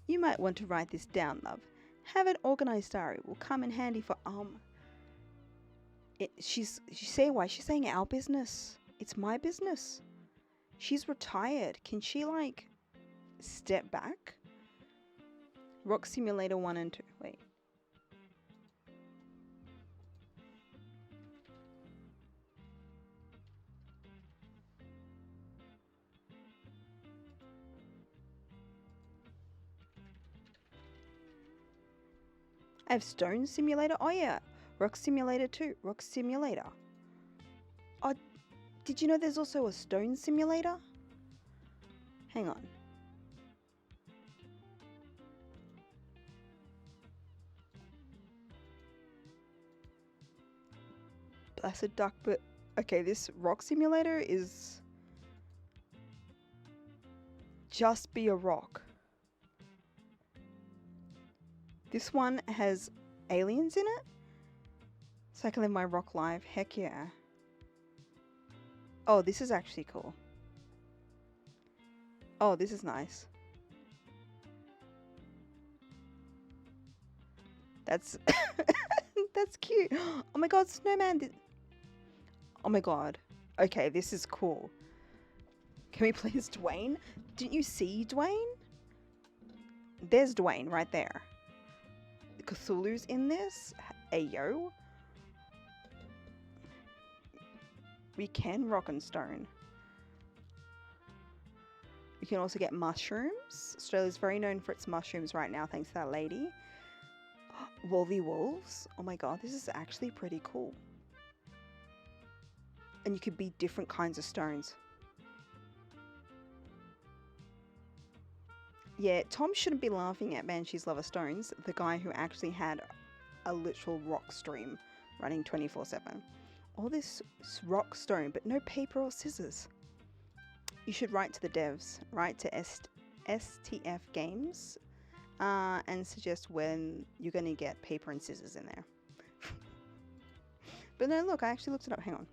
You might want to write this down, love. Have an organized diary. Will come in handy for she's saying why? She's saying our business. It's my business. She's retired. Can she like step back? Rock Simulator 1 and 2. Wait. I have Stone Simulator. Oh yeah. Rock Simulator 2. Rock Simulator. Oh, did you know there's also a Stone Simulator? Hang on. Blessed Duck, but okay, this Rock Simulator is just be a rock. This one has aliens in it, so I can live my rock life. Heck yeah. Oh, this is actually cool. Oh, this is nice. That's that's cute. Oh my God, Snowman. Oh my God. Okay, this is cool. Can we please Dwayne? Didn't you see Dwayne? There's Dwayne right there. Cthulhu's in this. Ayo. We can rock and stone. can also get mushrooms. Australia's very known for its mushrooms right now, thanks to that lady. Wolvie wolves. Oh my god, this is actually pretty cool. And you could be different kinds of stones. Yeah, Tom shouldn't be laughing at Banshee's Love of Stones, the guy who actually had a literal rock stream running 24/7. All this rock stone, but no paper or scissors. You should write to the devs, write to STF Games, and suggest when you're going to get paper and scissors in there. But no, look, I actually looked it up. Hang on.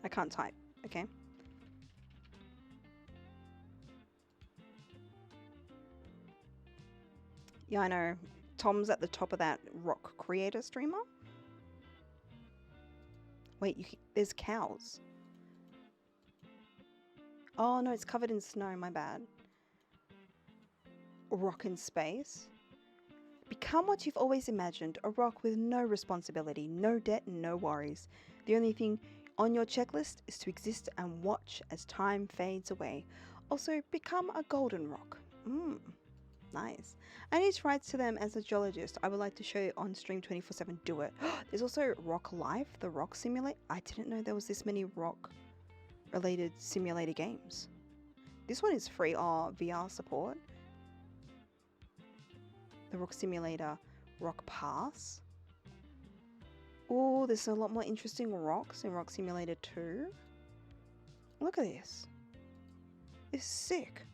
I can't type, okay? Yeah, I know. Tom's at the top of that rock creator streamer. Wait, there's cows. Oh no, it's covered in snow, my bad. Rock in space. Become what you've always imagined, a rock with no responsibility, no debt, and no worries. The only thing on your checklist is to exist and watch as time fades away. Also, become a golden rock. Nice. I need to write to them as a geologist. I would like to show you on stream 24/7. Do it. There's also Rock Life, the rock simulator. I didn't know there was this many rock related simulator games. This one is free. Oh, VR support. The Rock Simulator Rock Pass. Oh, there's a lot more interesting rocks in Rock Simulator 2. Look at this. It's sick.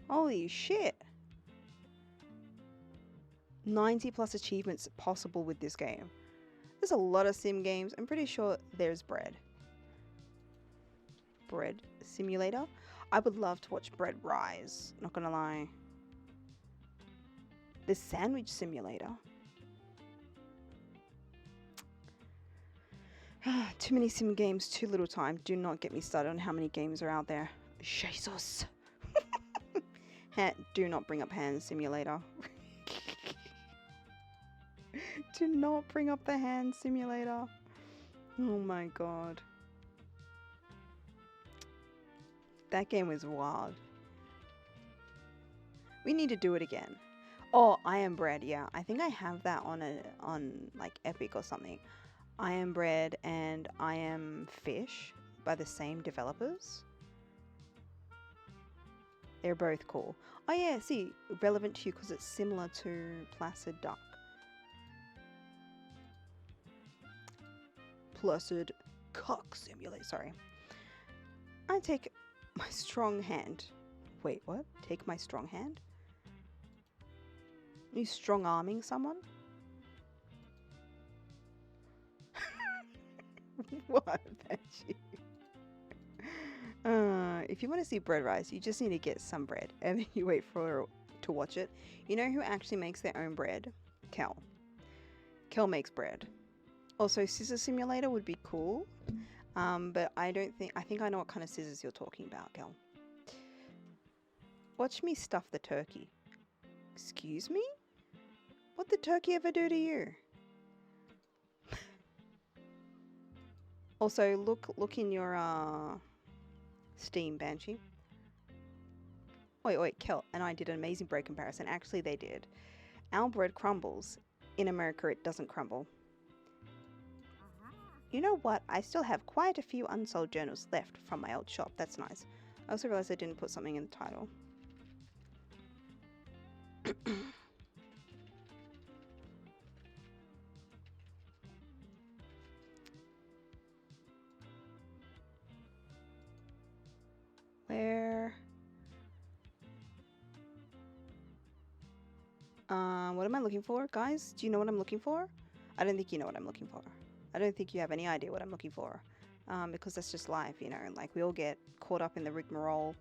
Holy shit. 90 plus achievements possible with this game. There's a lot of sim games. I'm pretty sure there's Bread. Bread Simulator. I would love to watch Bread rise. Not gonna lie. The Sandwich Simulator. Too many sim games, too little time. Do not get me started on how many games are out there. Jesus. Do not bring up Hand Simulator. Do not bring up the Hand Simulator. Oh my god. That game was wild. We need to do it again. Oh, I Am Bread. Yeah, I think I have that on like Epic or something. I Am Bread and I Am Fish by the same developers. They're both cool. Oh yeah, see, relevant to you because it's similar to Placid Duck. Placid Cock Simulator. Sorry. I take my strong hand. Wait, what? Take my strong hand? Are you strong arming someone? What? If you want to see Bread rise, you just need to get some bread and then you wait for to watch it. You know who actually makes their own bread? Kel. Kel makes bread. Also, Scissor Simulator would be cool. But I think I know what kind of scissors you're talking about, Kel. Watch me stuff the turkey. Excuse me? What'd the turkey ever do to you? Also, look in your Steam, Banshee. Wait, Kel and I did an amazing bread comparison. Actually, they did. Our bread crumbles. In America, it doesn't crumble. You know what? I still have quite a few unsold journals left from my old shop. That's nice. I also realized I didn't put something in the title. Where? What am I looking for, guys? Do you know what I'm looking for? I don't think you know what I'm looking for. I don't think you have any idea what I'm looking for. Because that's just life, you know. Like, we all get caught up in the rigmarole,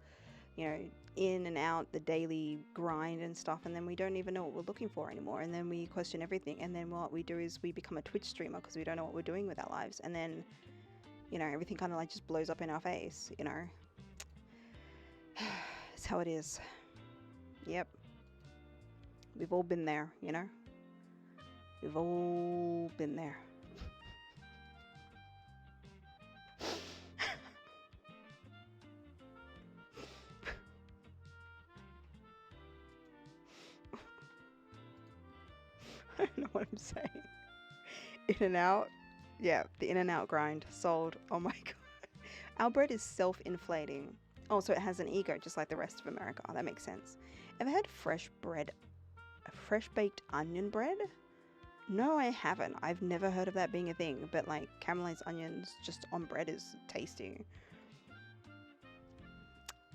you know, in and out, the daily grind and stuff, and then we don't even know what we're looking for anymore. And then we question everything. And then what we do is we become a Twitch streamer because we don't know what we're doing with our lives. And then, you know, everything kind of like just blows up in our face, you know. It's how it is. Yep. We've all been there, you know. We've all been there. I don't know what I'm saying. In and out. Yeah, the in and out grind. Sold. Oh my god. Our bread is self-inflating. Oh, so it has an ego, just like the rest of America. Oh, that makes sense. Ever had fresh bread, fresh baked onion bread? No, I haven't. I've never heard of that being a thing, but like caramelized onions just on bread is tasty.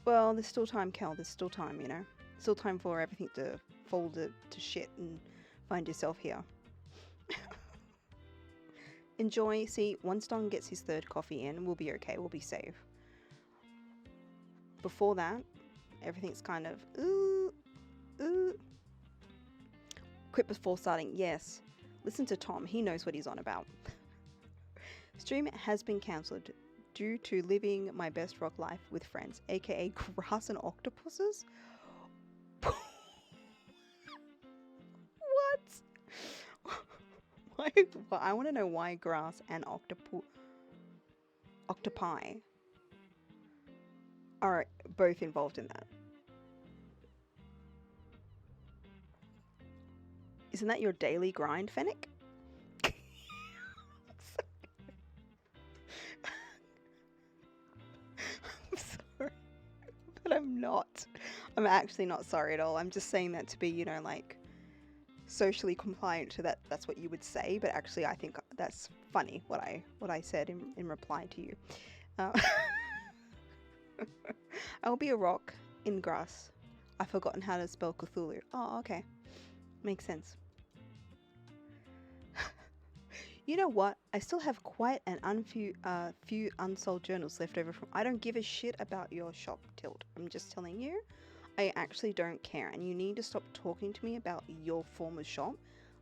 Well, there's still time, Kel. There's still time, you know? Still time for everything to fall to shit and find yourself here. Enjoy. See, once Don gets his third coffee in, we'll be okay. We'll be safe. Before that, everything's kind of ooh. Quit before starting. Yes. Listen to Tom. He knows what he's on about. Stream has been cancelled due to living my best rock life with friends, aka grass and octopuses. What? Why? Well, I want to know why grass and octopi are both involved in that. Isn't that your daily grind, Fennec? I'm sorry, but I'm not. I'm actually not sorry at all. I'm just saying that to be, you know, like socially compliant to that. That's what you would say, but actually, I think that's funny what I said in reply to you. I'll be a rock in grass. I've forgotten how to spell Cthulhu. Oh, okay, makes sense. You know what? I still have quite an few unsold journals left over from. I don't give a shit about your shop, Tilt. I'm just telling you, I actually don't care, and you need to stop talking to me about your former shop.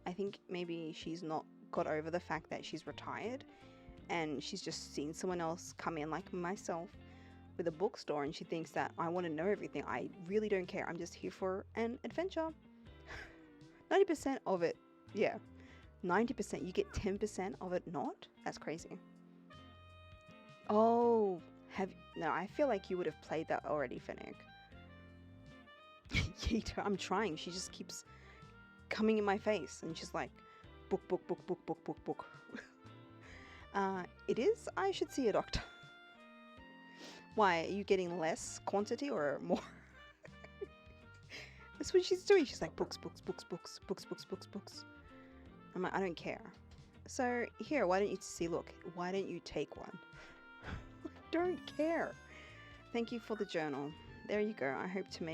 I think maybe she's not got over the fact that she's retired, and she's just seen someone else come in like myself with a bookstore, and she thinks that I want to know everything. I really don't care. I'm just here for an adventure. 90% of it, yeah. 90%, you get 10% of it not? That's crazy. Oh, no, I feel like you would have played that already, Fennec. Yeeter, I'm trying. She just keeps coming in my face and she's like, book. It is? I should see a doctor. Why, are you getting less quantity or more? That's what she's doing. She's like, books. I'm like, I don't care. So here, why don't you see? Look, why don't you take one? I don't care. Thank you for the journal. There you go. I hope you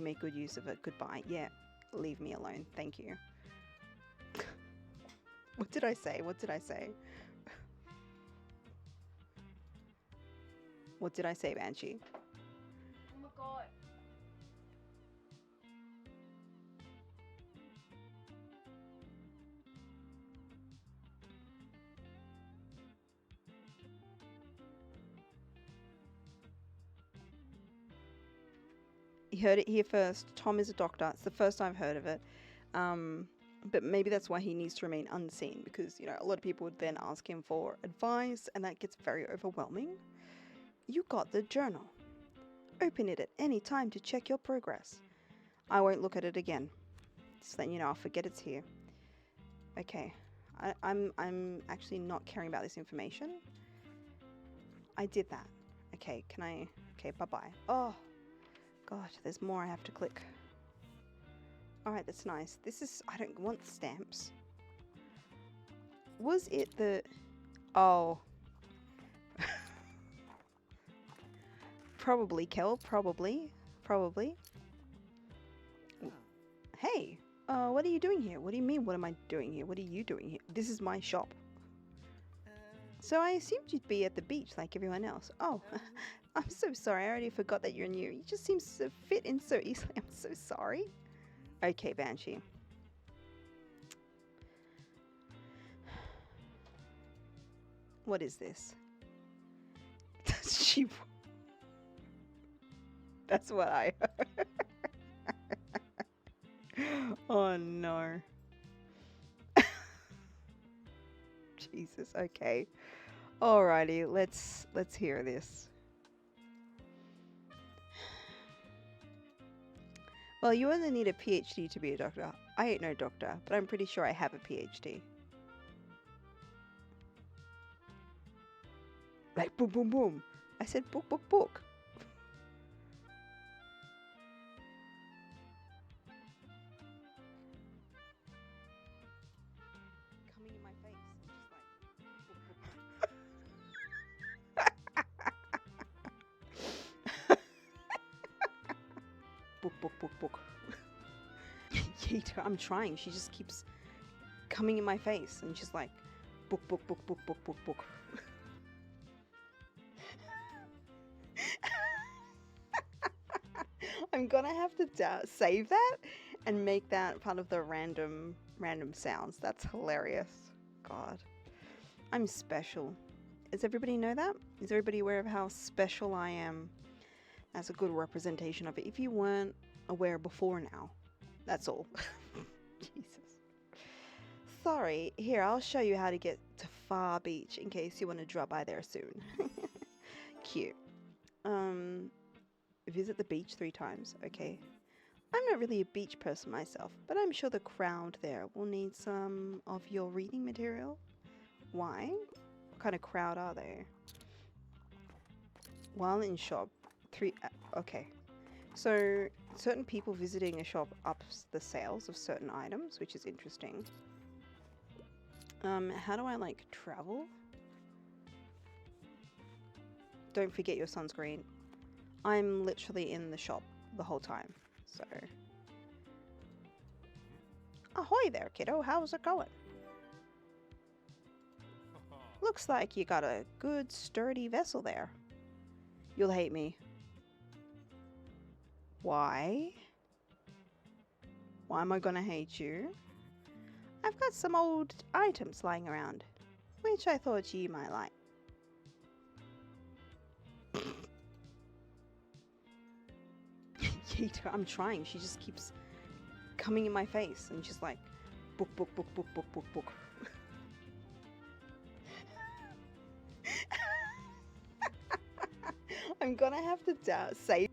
make good use of it. Goodbye. Yeah, leave me alone. Thank you. What did I say? What did I say? What did I say, Banshee? Oh my god. You heard it here first. Tom is a doctor. It's the first I've heard of it. But maybe that's why he needs to remain unseen, because, you know, a lot of people would then ask him for advice, and that gets very overwhelming. You got the journal. Open it at any time to check your progress. I won't look at it again. Just letting you know, I'll forget it's here. Okay. I'm actually not caring about this information. I did that. Okay, can I... Okay, bye-bye. Oh, God, there's more I have to click. Alright, that's nice. This is... I don't want stamps. Was it the... Oh. Probably, Kel. Probably. Hey, what are you doing here? What do you mean, what am I doing here? What are you doing here? This is my shop. So I assumed you'd be at the beach like everyone else. Oh, I'm so sorry. I already forgot that you're new. You just seem to fit in so easily. I'm so sorry. Okay, Banshee. What is this? She... That's what I heard. Oh no. Jesus, okay. Alrighty, let's hear this. Well, you only need a PhD to be a doctor. I ain't no doctor, but I'm pretty sure I have a PhD. Like boom, boom, boom. I said book, book, book. Coming in my face. Just like book, book, book, book. Yeet, I'm trying. She just keeps coming in my face and she's like book, book, book, book, book, book, book. I'm gonna have to save that and make that part of the random sounds. That's hilarious. God, I'm special. Does everybody know that? Is everybody aware of how special I am? That's a good representation of it. If you weren't aware before now, that's all. Jesus. Sorry. Here, I'll show you how to get to Far Beach in case you want to drop by there soon. Cute. Visit the beach 3 times. Okay. I'm not really a beach person myself, but I'm sure the crowd there will need some of your reading material. Why? What kind of crowd are they? While in shop, 3... okay. So, certain people visiting a shop ups the sales of certain items, which is interesting. How do I, like, travel? Don't forget your sunscreen. I'm literally in the shop the whole time, so... Ahoy there, kiddo. How's it going? Looks like you got a good, sturdy vessel there. You'll hate me. Why? Why am I gonna hate you? I've got some old items lying around, which I thought you might like. Yeet, I'm trying. She just keeps coming in my face and she's like, book, book, book, book, book, book, book. I'm gonna have to save.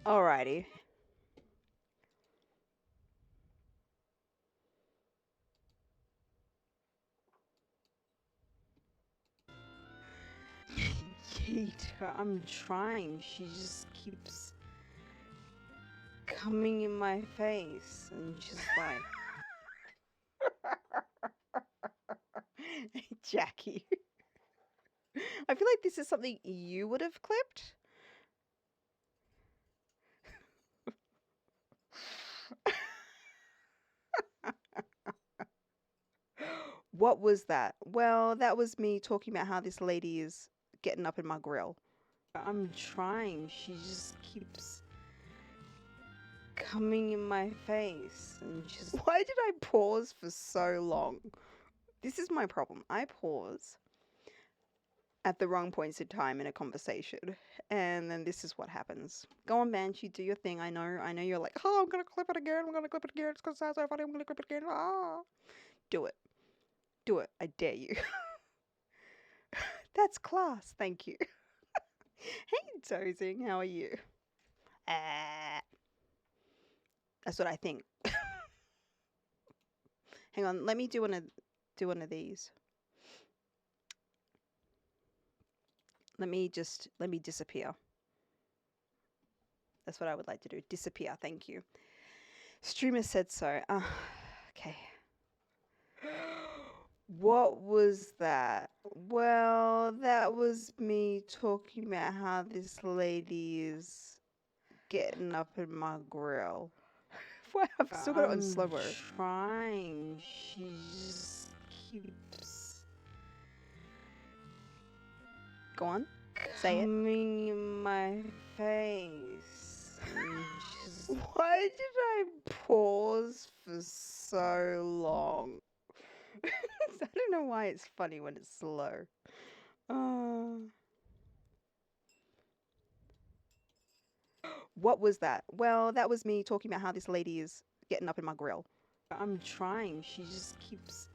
Alrighty. Yeet, I'm trying. She just keeps coming in my face and she's like... Jackie. I feel like this is something you would have clipped. What was that? Well, that was me talking about how this lady is getting up in my grill. I'm trying. She just keeps coming in my face and she's... Why did I pause for so long? This is my problem. I pause at the wrong points in time in a conversation, and then this is what happens. Go on, Banshee, do your thing. I know you're like, oh, I'm gonna clip it again, it's gonna sound so funny, I'm gonna clip it again. Ah. Do it. Do it. I dare you. That's class, thank you. Hey, Dozing, how are you? That's what I think. Hang on, let me do one of these. Let me disappear. That's what I would like to do. Disappear, thank you. Streamer said so. Okay. What was that? Well, that was me talking about how this lady is getting up in my grill. Why I've still got it on slow-mo. Trying. She just keeps... Go on. Say it. Coming in my face. Why did I pause for so long? I don't know why it's funny when it's slow. What was that? Well, that was me talking about how this lady is getting up in my grill. I'm trying. She just keeps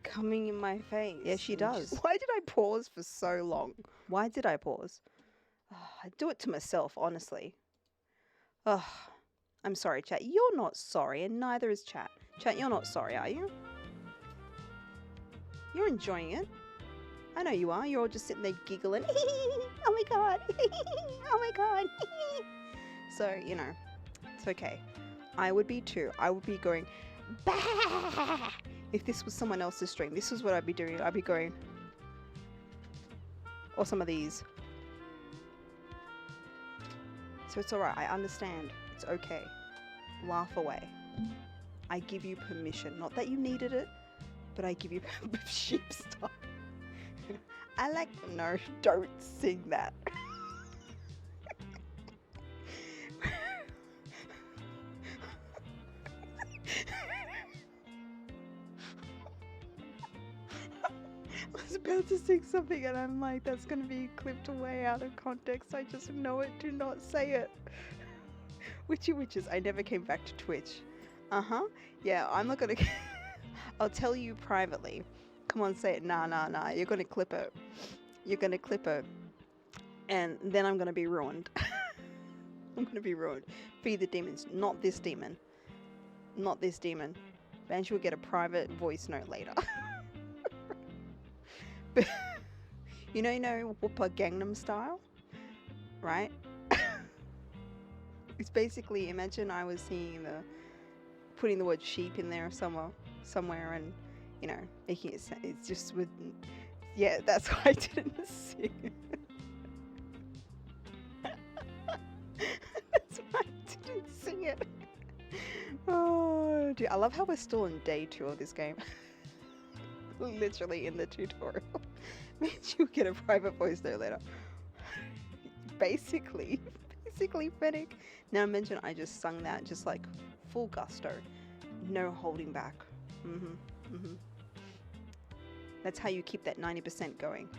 coming in my face. Yeah, she does. Why did I pause for so long? Why did I pause? I do it to myself, honestly. Ugh. I'm sorry, chat. You're not sorry, and neither is chat. Chat, you're not sorry, are you? You're enjoying it. I know you are. You're all just sitting there giggling. Oh my god. Oh my god. So, you know, it's okay. I would be too. I would be going, bah! If this was someone else's stream, this is what I'd be doing. I'd be going, or some of these. So it's alright. I understand. It's okay. Laugh away. I give you permission. Not that you needed it, but I give you sheep stuff. I like, no, don't sing that. I was about to sing something and I'm like, that's going to be clipped away out of context. I just know it. Do not say it. Witchy witches. I never came back to Twitch. Yeah, I'm not going to... I'll tell you privately. Come on, say it. Nah. You're going to clip it. You're going to clip it. And then I'm going to be ruined. I'm going to be ruined. Feed the demons. Not this demon. Not this demon. Banshee will get a private voice note later. But, you know Whoopa Gangnam Style? Right? It's basically, imagine I was seeing putting the word sheep in there somewhere and, you know, making it sound, it's just with, yeah, that's why I didn't sing it. That's why I didn't sing it. Oh, dear. I love how we're still in day 2 of this game. Literally in the tutorial. Maybe you'll get a private voice note later. Basically Fennec. Now mention I just sung that just like full gusto. No holding back. That's how you keep that 90% going.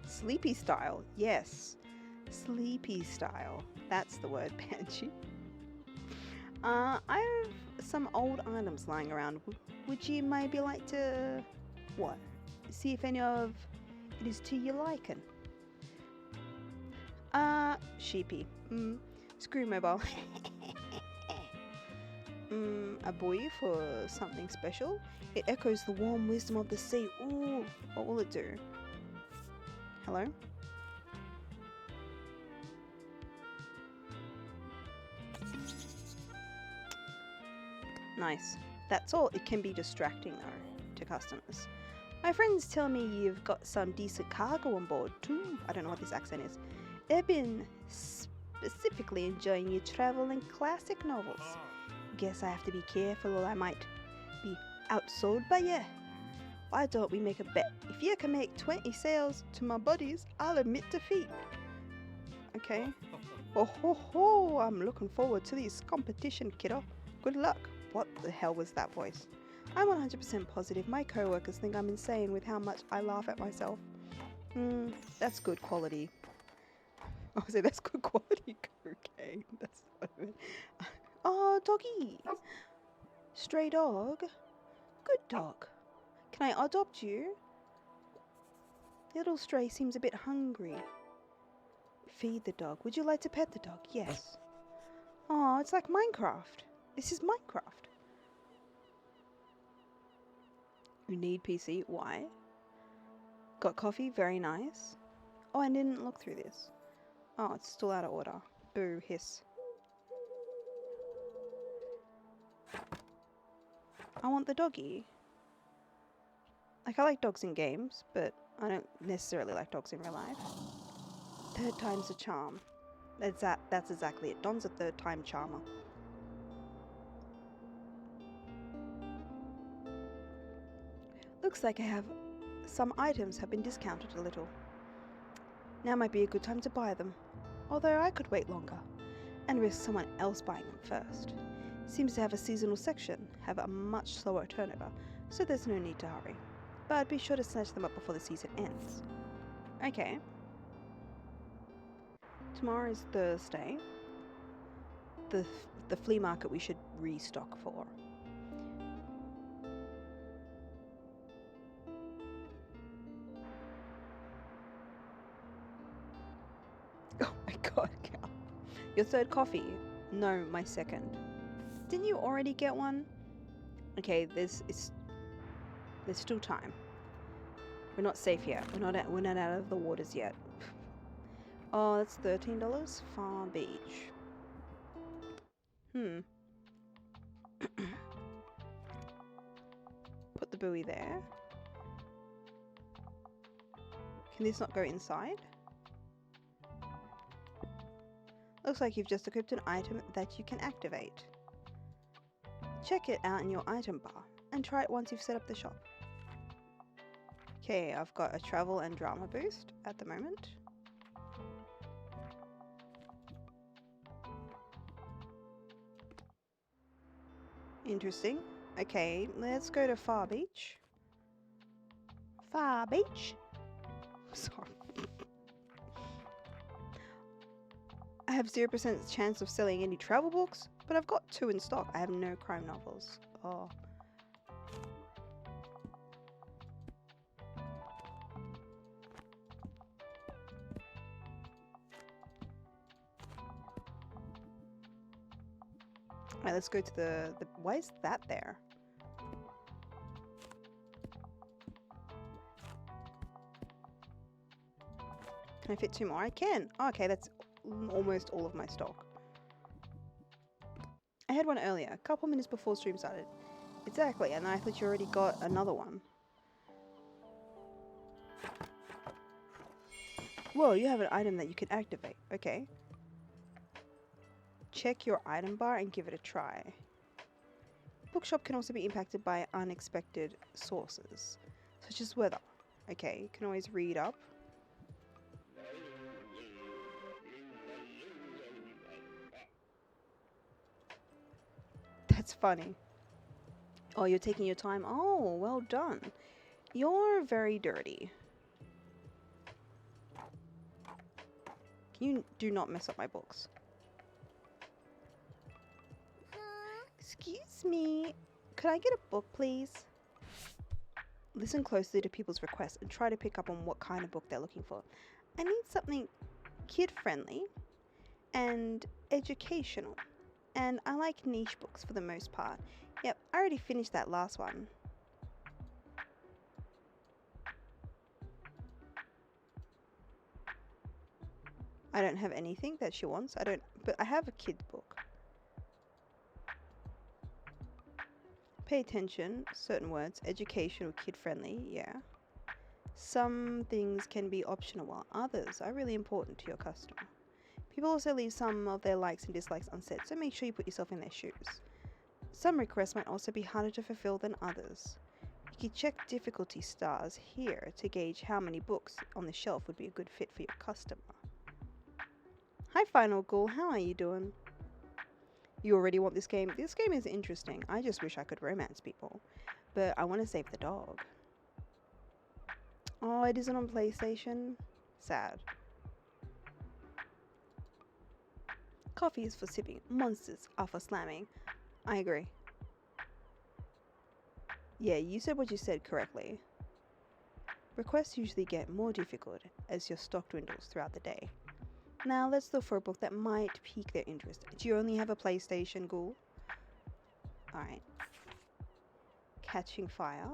Sleepy style. Yes. Sleepy style. That's the word, Banshee. I have some old items lying around. Would you maybe like to, what? See if any of it is to your liking? Sheepy. Screw mobile. A buoy for something special. It echoes the warm wisdom of the sea. Ooh, what will it do? Hello? Nice. That's all. It can be distracting though to customers. My friends tell me you've got some decent cargo on board too. I don't know what this accent is. They've been specifically enjoying your travel and classic novels. Guess I have to be careful or I might be outsold by you. Why don't we make a bet? If you can make 20 sales to my buddies, I'll admit defeat. Okay. Oh ho ho! I'm looking forward to this competition, kiddo. Good luck. What the hell was that voice? I'm 100% positive my co-workers think I'm insane with how much I laugh at myself. That's good quality. I was say that's good quality cocaine. That's what I meant. Oh, doggy. Stray dog. Good dog. Can I adopt you? Little stray seems a bit hungry. Feed the dog. Would you like to pet the dog? Yes. Oh, it's like Minecraft. This is Minecraft. You need PC. Why? Got coffee? Very nice. Oh, I didn't look through this. Oh, it's still out of order. Boo, hiss. I want the doggy. Like, I like dogs in games, but I don't necessarily like dogs in real life. 3rd time's a charm. That's exactly it. Don's a 3rd time charmer. Looks like some items have been discounted a little. Now might be a good time to buy them. Although I could wait longer and risk someone else buying them first. Seems to have a seasonal section, have a much slower turnover, so there's no need to hurry. But be sure to snatch them up before the season ends. Okay. Tomorrow is Thursday. The flea market we should restock for. Your third coffee. No, my second. Didn't you already get one? Okay, there's still time. We're not safe yet. We're not out of the waters yet. Oh, that's $13. Far Beach. Put the buoy there. Can this not go inside? Looks like you've just equipped an item that you can activate. Check it out in your item bar and try it once you've set up the shop. Okay, I've got a travel and drama boost at the moment. Interesting. Okay, let's go to Far Beach. Far Beach? Sorry. I have 0% chance of selling any travel books, but I've got 2 in stock. I have no crime novels. Oh. Alright, let's go to the... Why is that there? Can I fit 2 more? I can! Oh, okay, that's almost all of my stock. I had one earlier, a couple minutes before stream started. Exactly, and I thought you already got another one. Whoa, you have an item that you can activate. Okay. Check your item bar and give it a try. Bookshop can also be impacted by unexpected sources, such as weather. Okay, you can always read up. That's funny. Oh, you're taking your time. Oh, well done. You're very dirty. You do not mess up my books. Excuse me. Could I get a book, please? Listen closely to people's requests and try to pick up on what kind of book they're looking for. I need something kid-friendly and educational. And I like niche books for the most part. Yep, I already finished that last one. I don't have anything that she wants. But I have a kid's book. Pay attention, certain words, educational, kid-friendly, yeah. Some things can be optional while others are really important to your customer. People also leave some of their likes and dislikes unsaid, so make sure you put yourself in their shoes. Some requests might also be harder to fulfill than others. You can check difficulty stars here to gauge how many books on the shelf would be a good fit for your customer. Hi Final Ghoul, how are you doing? You already want this game? This game is interesting. I just wish I could romance people. But I want to save the dog. Oh, it isn't on PlayStation? Sad. Coffee is for sipping. Monsters are for slamming. I agree. Yeah, you said what you said correctly. Requests usually get more difficult as your stock dwindles throughout the day. Now let's look for a book that might pique their interest. Do you only have a PlayStation, Ghoul? Alright. Catching Fire.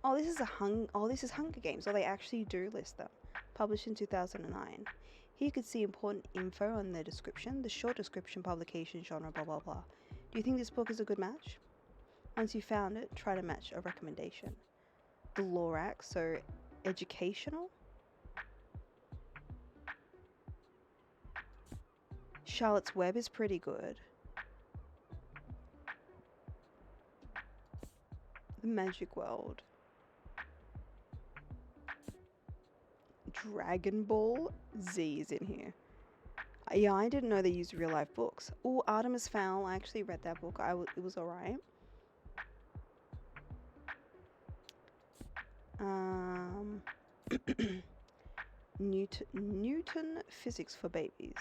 Oh, this is Hunger Games. Oh, they actually do list them. Published in 2009. Here you could see important info on the description, the short description, publication, genre, blah blah blah. Do you think this book is a good match? Once you found it, try to match a recommendation. The Lorax, so educational? Charlotte's Web is pretty good. The Magic World. Dragon Ball Z is in here. Yeah, I didn't know they used real life books. Oh, Artemis Fowl. I actually read that book. It was alright. Newton Physics for Babies.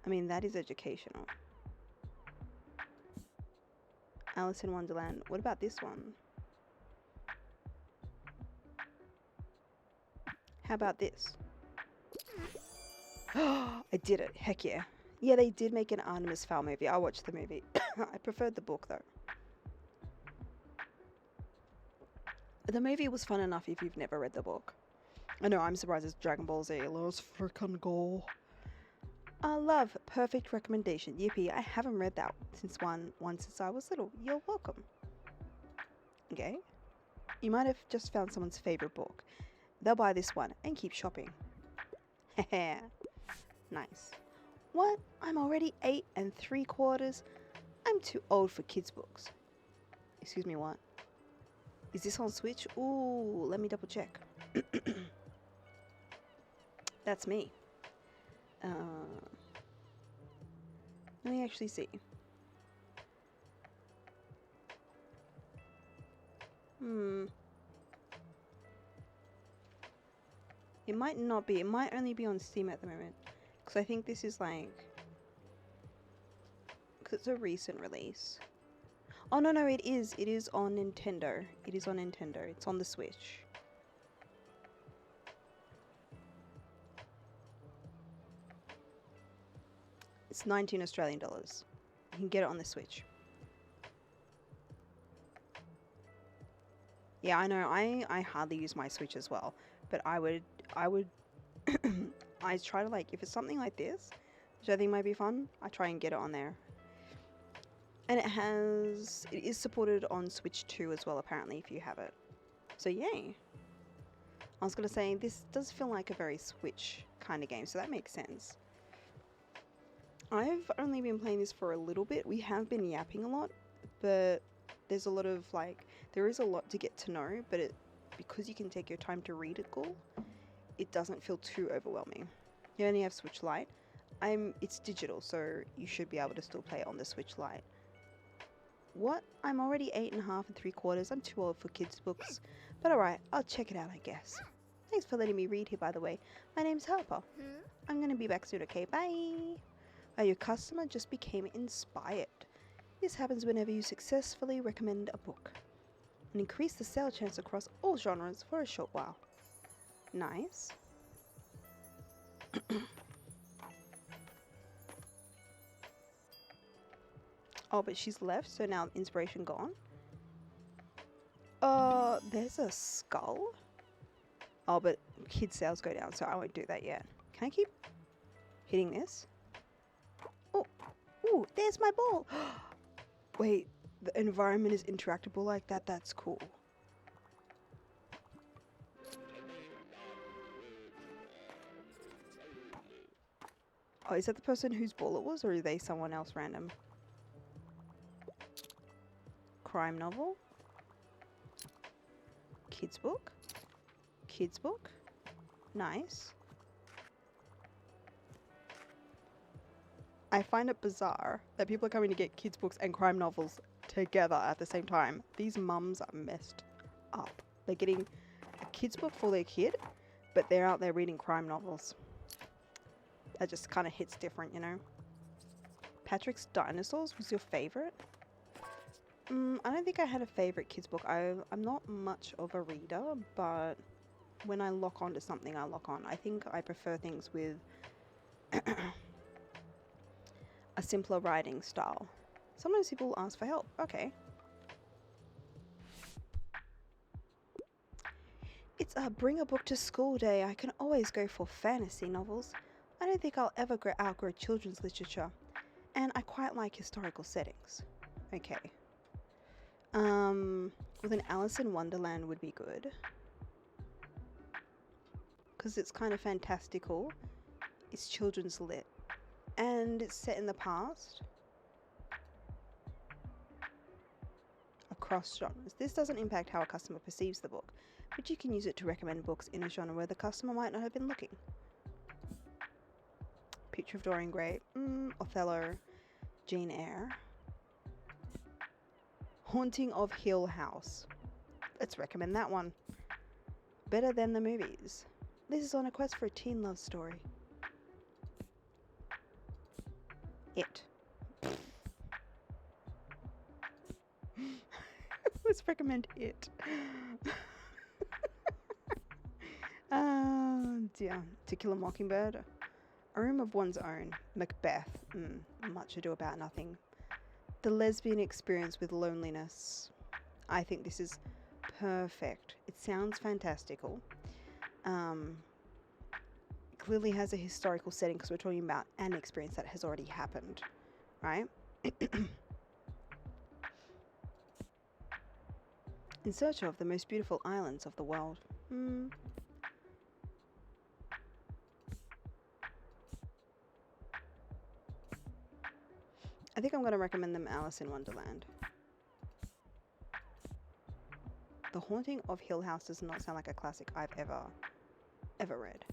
I mean, that is educational. Alice in Wonderland. What about this one? How about this? I did it. Heck yeah. Yeah, they did make an Artemis Fowl movie. I watched the movie. I preferred the book though. The movie was fun enough if you've never read the book. I know, I'm surprised it's Dragon Ball Z. Let's frickin' go. Love, perfect recommendation. Yippee, I haven't read that one since I was little. You're welcome. Okay. You might have just found someone's favorite book. They'll buy this one and keep shopping. Heh. Nice. What? I'm already 8 3/4. I'm too old for kids' books. Excuse me, what? Is this on Switch? Ooh, let me double check. That's me. Let me actually see. It might not be. It might only be on Steam at the moment. Because I think this is like... Because it's a recent release. Oh, no, no, it is. It is on Nintendo. It is on Nintendo. It's on the Switch. It's 19 Australian dollars. You can get it on the Switch. Yeah, I know. I hardly use my Switch as well. But I would I try to, like, if it's something like this, which I think might be fun, I try and get it on there. And it is supported on Switch 2 as well, apparently, if you have it. So yay. I was going to say, this does feel like a very Switch kind of game, so that makes sense. I've only been playing this for a little bit. We have been yapping a lot, but there's a lot of, like, there is a lot to get to know, but because you can take your time to read it all, it doesn't feel too overwhelming. You only have Switch Lite. It's digital, so you should be able to still play it on the Switch Lite. What? I'm already 8 3/4. I'm too old for kids' books. But alright, I'll check it out, I guess. Thanks for letting me read here, by the way. My name's Harper. I'm gonna be back soon, okay? Bye! Your customer just became inspired. This happens whenever you successfully recommend a book and increase the sale chance across all genres for a short while. Nice. Oh, but she's left, so now inspiration gone. There's a skull. Oh, but kids' sales go down, so I won't do that yet. Can I keep hitting this? Oh, ooh, there's my ball. Wait, the environment is interactable like that? That's cool. Oh, is that the person whose ball it was, or are they someone else random? Crime novel? Kids book? Kids book? Nice. I find it bizarre that people are coming to get kids books and crime novels together at the same time. These mums are messed up. They're getting a kids book for their kid, but they're out there reading crime novels. That just kind of hits different, you know? Patrick's Dinosaurs was your favorite? I don't think I had a favorite kids book. I'm not much of a reader, but when I lock onto something, I lock on. I think I prefer things with a simpler writing style. Sometimes people ask for help. Okay. It's a bring a book to school day. I can always go for fantasy novels. I don't think I'll ever outgrow children's literature. And I quite like historical settings. Okay. With an Alice in Wonderland would be good. Because it's kind of fantastical. It's children's lit. And it's set in the past. Across genres. This doesn't impact how a customer perceives the book, but you can use it to recommend books in a genre where the customer might not have been looking. Picture of Dorian Gray. Othello. Jane Eyre. Haunting of Hill House. Let's recommend that one. Better than the movies. This is on a quest for a teen love story. It. Let's recommend it. Dear. To Kill a Mockingbird. A Room of One's Own. Macbeth. Much Ado About Nothing. The lesbian experience with loneliness. I think this is perfect. It sounds fantastical. Clearly has a historical setting because we're talking about an experience that has already happened, right? In search of the most beautiful islands of the world. I think I'm going to recommend them Alice in Wonderland. The Haunting of Hill House does not sound like a classic I've ever read.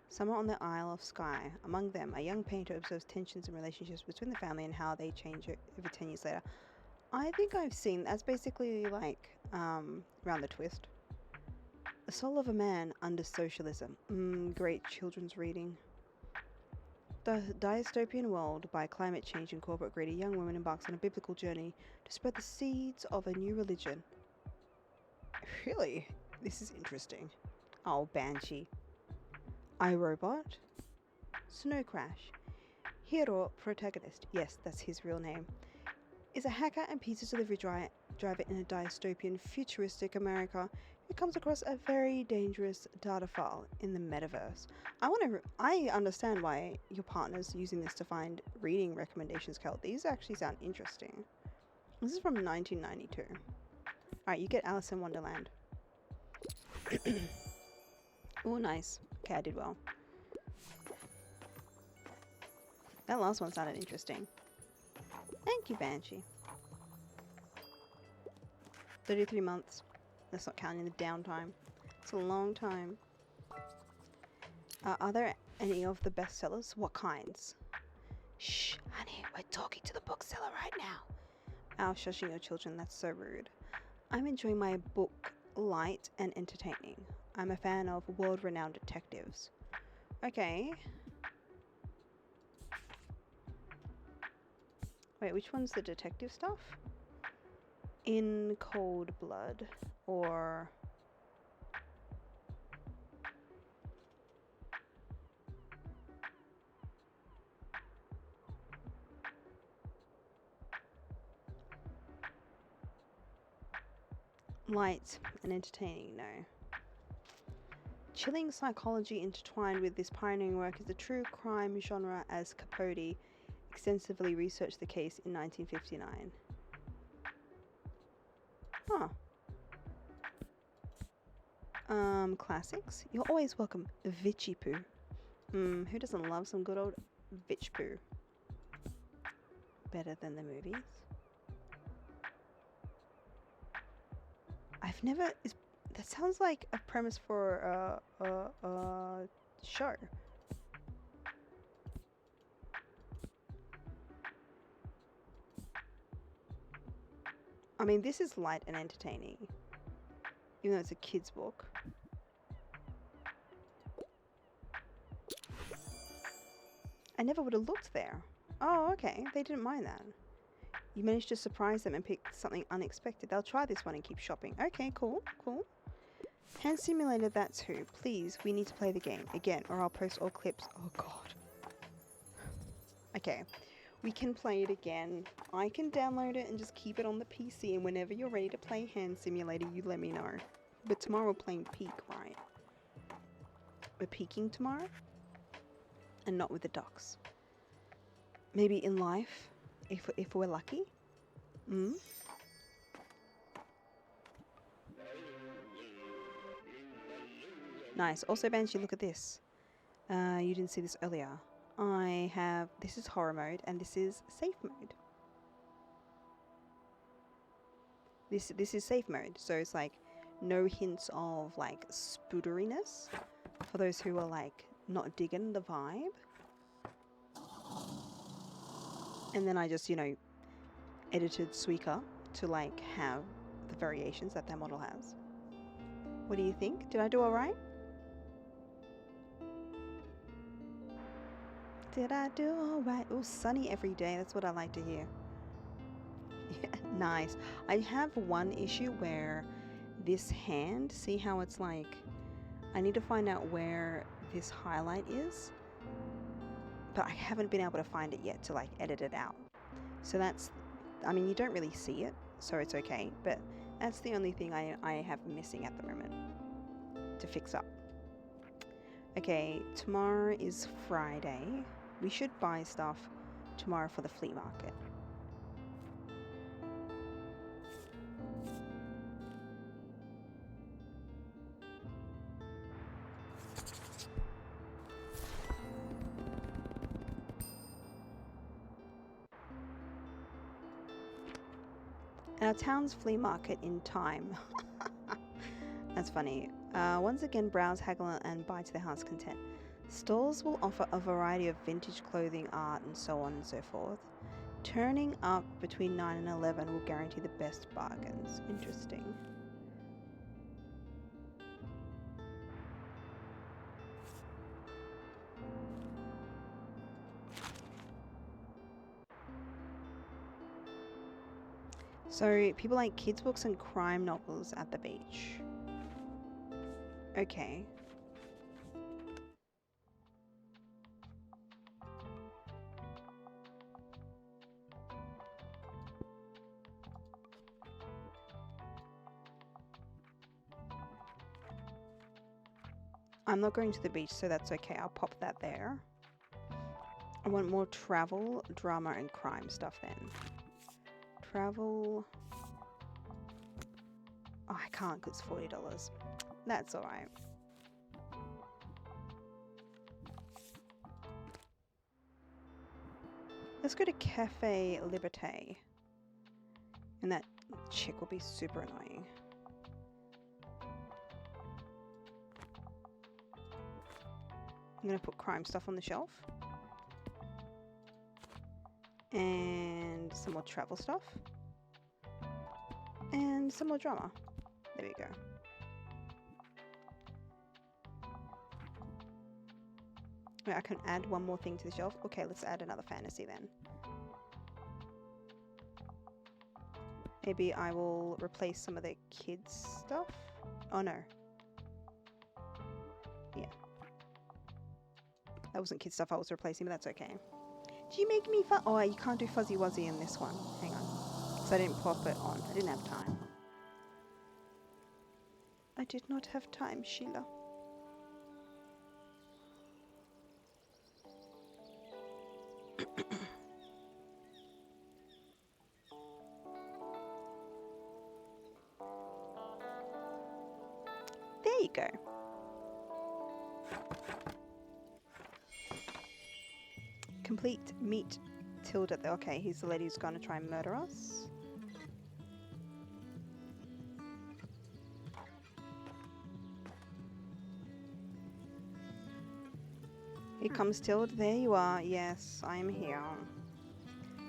Summer on the Isle of Skye. Among them, a young painter observes tensions and relationships between the family and how they change over 10 years later. I think I've seen, that's basically like Round the Twist. The Soul of a Man Under Socialism. Great children's reading. The dystopian world by climate change and corporate greed, a young woman embarks on a biblical journey to spread the seeds of a new religion. Really? This is interesting. Oh, Banshee. iRobot. Snow Crash. Hero protagonist, yes, that's his real name, is a hacker and pizza delivery driver in a dystopian futuristic America who comes across a very dangerous data file in the metaverse. I understand why your partner's using this to find reading recommendations, Kel. These actually sound interesting. This is from 1992. Alright, you get Alice in Wonderland. Oh, nice. Okay, I did well. That last one sounded interesting. Thank you, Banshee. 33 months. That's not counting the downtime. It's a long time. Are there any of the bestsellers? What kinds? Shh, honey, we're talking to the bookseller right now. Ow, shushing your children, that's so rude. I'm enjoying my book light and entertaining. I'm a fan of world-renowned detectives. Okay. Wait, which one's the detective stuff? In Cold Blood, or... light and entertaining, no. Chilling psychology intertwined with this pioneering work is the true crime genre as Capote extensively researched the case in 1959. Huh. Classics? You're always welcome. Vitchy Poo. Who doesn't love some good old Vitch Poo? Better than the movies. I've never... that sounds like a premise for a show. I mean, this is light and entertaining, even though it's a kid's book. I never would have looked there. Oh, okay. They didn't mind that. You managed to surprise them and pick something unexpected. They'll try this one and keep shopping. Okay, cool, cool. Hand Simulator, that's who. Please, we need to play the game again, or I'll post all clips. Oh, God. Okay. We can play it again. I can download it and just keep it on the PC, and whenever you're ready to play Hand Simulator, you let me know. But tomorrow we're playing Peak, right? We're peaking tomorrow? And not with the ducks. Maybe in life, if we're lucky? Nice. Also, Banshee, look at this. You didn't see this earlier. I have... this is horror mode, and this is safe mode. This is safe mode, so it's like no hints of like spooteriness for those who are like not digging the vibe. And then I just, you know, edited Suica to like have the variations that model has. What do you think? Did I do alright? Did I do alright? Oh, sunny every day. That's what I like to hear. Yeah, nice. I have one issue where this hand, see how it's like, I need to find out where this highlight is, but I haven't been able to find it yet to like edit it out. So that's, I mean, you don't really see it, so it's okay, but that's the only thing I have missing at the moment to fix up. Okay, tomorrow is Friday. We should buy stuff tomorrow for the flea market. Our town's flea market in time. That's funny. Once again, browse, haggle, and buy to the heart's content. Stalls will offer a variety of vintage clothing, art, and so on and so forth. Turning up between 9 and 11 will guarantee the best bargains. Interesting. So, people like kids' books and crime novels at the beach. Okay. I'm not going to the beach, so that's okay. I'll pop that there. I want more travel, drama, and crime stuff then. Travel. Oh, I can't because it's $40. That's alright. Let's go to Cafe Liberté. And that chick will be super annoying. I'm going to put crime stuff on the shelf. And some more travel stuff. And some more drama. There we go. Wait, I can add one more thing to the shelf. Okay, let's add another fantasy then. Maybe I will replace some of the kids' stuff. Oh no. Yeah. That wasn't kids' stuff I was replacing, but that's okay. Do you make me oh, you can't do Fuzzy Wuzzy in this one. Hang on. Because I didn't pop it on. I didn't have time. I did not have time, Sheila. There you go. Complete meet Tilda. Okay, he's the lady who's going to try and murder us. Here comes Tilda. There you are. Yes, I am here.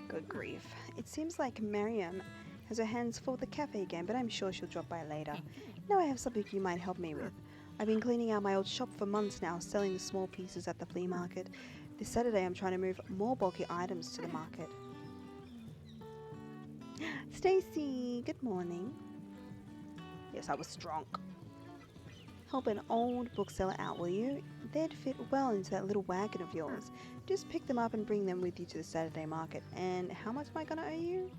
Good grief. It seems like Miriam has her hands full with the cafe again, but I'm sure she'll drop by later. Now I have something you might help me with. I've been cleaning out my old shop for months now, selling the small pieces at the flea market. This Saturday I'm trying to move more bulky items to the market. Stacy, good morning. Yes, I was drunk. Help an old bookseller out, will you? They'd fit well into that little wagon of yours. Just pick them up and bring them with you to the Saturday market. And how much am I going to owe you?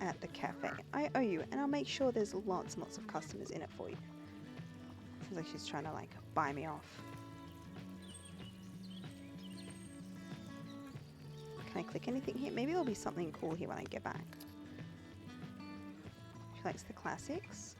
At the cafe. I owe you, and I'll make sure there's lots and lots of customers in it for you. Seems like she's trying to like buy me off. Can I click anything here? Maybe there'll be something cool here when I get back. She likes the classics.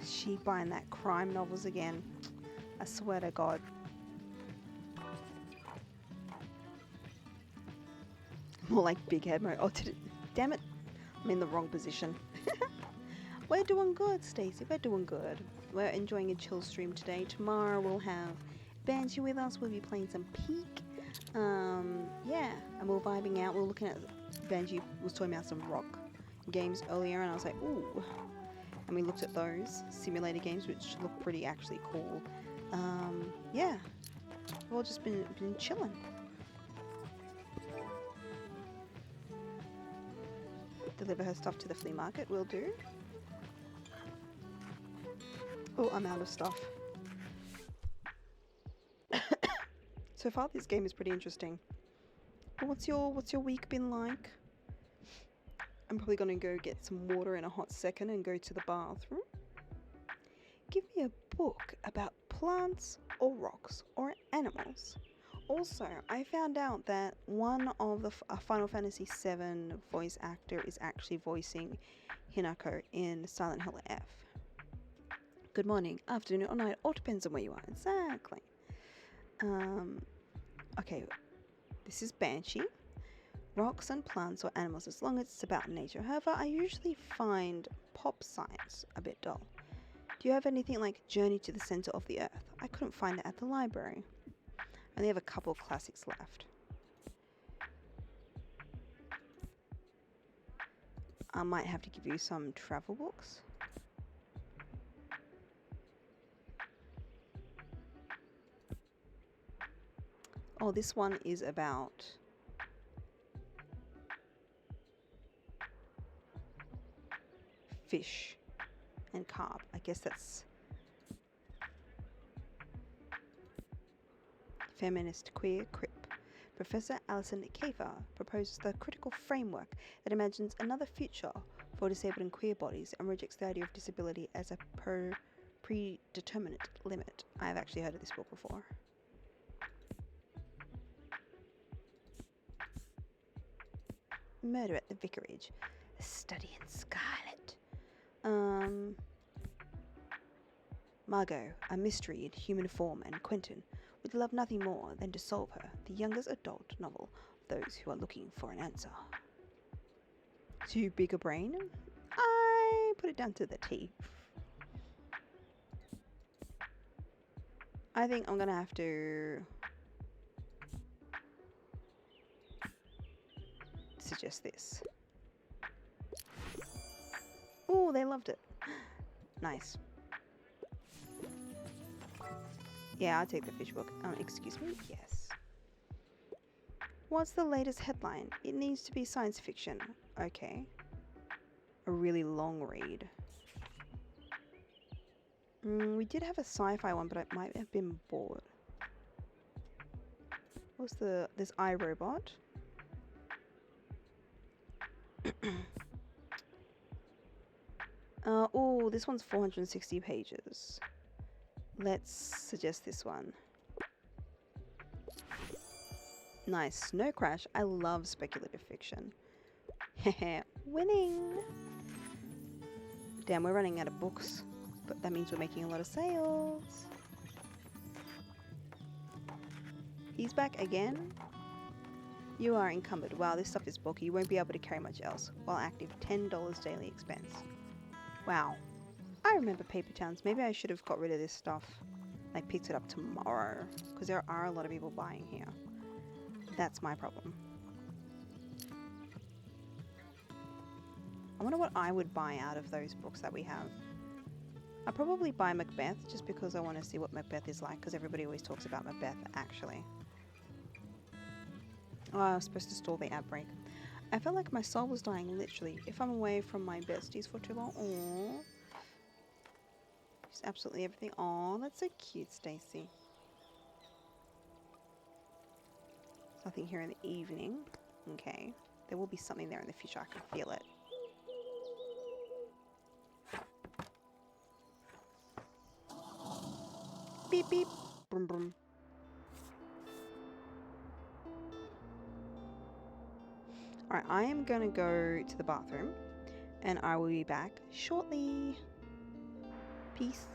Is she buying that crime novels again? I swear to God. More like big head mode. Oh, damn it. I'm in the wrong position. We're doing good, Stacey. We're doing good. We're enjoying a chill stream today. Tomorrow we'll have Banshee with us. We'll be playing some Peak. Yeah, and we're vibing out. We're looking at Banshee was talking about some rock games earlier, and I was like, ooh. And we looked at those simulator games, which look pretty actually cool. Yeah, we've all just been chilling. Deliver her stuff to the flea market, will do. Oh, I'm out of stuff. So far, this game is pretty interesting. But what's your week been like? I'm probably gonna go get some water in a hot second and go to the bathroom. Give me a book about plants or rocks or animals. Also, I found out that one of the Final Fantasy VII voice actor is actually voicing Hinako in Silent Hill F. Good morning, afternoon, or night, all depends on where you are. Exactly. Okay, this is Banshee. Rocks and plants or animals as long as it's about nature. However, I usually find pop science a bit dull. Do you have anything like Journey to the Center of the Earth? I couldn't find it at the library. I only have a couple of classics left. I might have to give you some travel books. Oh, this one is about fish and carp. I guess that's feminist queer crip. Professor Alison Kafer proposes the critical framework that imagines another future for disabled and queer bodies and rejects the idea of disability as a predeterminate limit. I have actually heard of this book before. Murder at the Vicarage. A Study in Scarlet. Margot, a mystery in human form, and Quentin would love nothing more than to solve her, the youngest adult novel of those who are looking for an answer. Too big a brain? I put it down to the T. I think I'm gonna have to suggest this. Oh, they loved it. Nice. Yeah, I'll take the fish book. Excuse me? Yes. What's the latest headline? It needs to be science fiction. Okay. A really long read. We did have a sci-fi one, but I might have been bored. What's this iRobot? Oh, this one's 460 pages. Let's suggest this one. Nice. Snow Crash. I love speculative fiction. Heh, winning! Damn, we're running out of books. But that means we're making a lot of sales. He's back again. You are encumbered. Wow, this stuff is bulky. You won't be able to carry much else. While active, $10 daily expense. Wow. I remember Paper Towns. Maybe I should have got rid of this stuff. I picked it up tomorrow. Because there are a lot of people buying here. That's my problem. I wonder what I would buy out of those books that we have. I'll probably buy Macbeth just because I want to see what Macbeth is like, because everybody always talks about Macbeth, actually. Oh, I was supposed to stall the outbreak. I felt like my soul was dying, literally. If I'm away from my besties for too long, aww. Just absolutely everything. Aw, that's so cute, Stacy. Nothing here in the evening. Okay. There will be something there in the future. I can feel it. Beep, beep. Boom, boom. Alright, I am going to go to the bathroom. And I will be back shortly. Peace.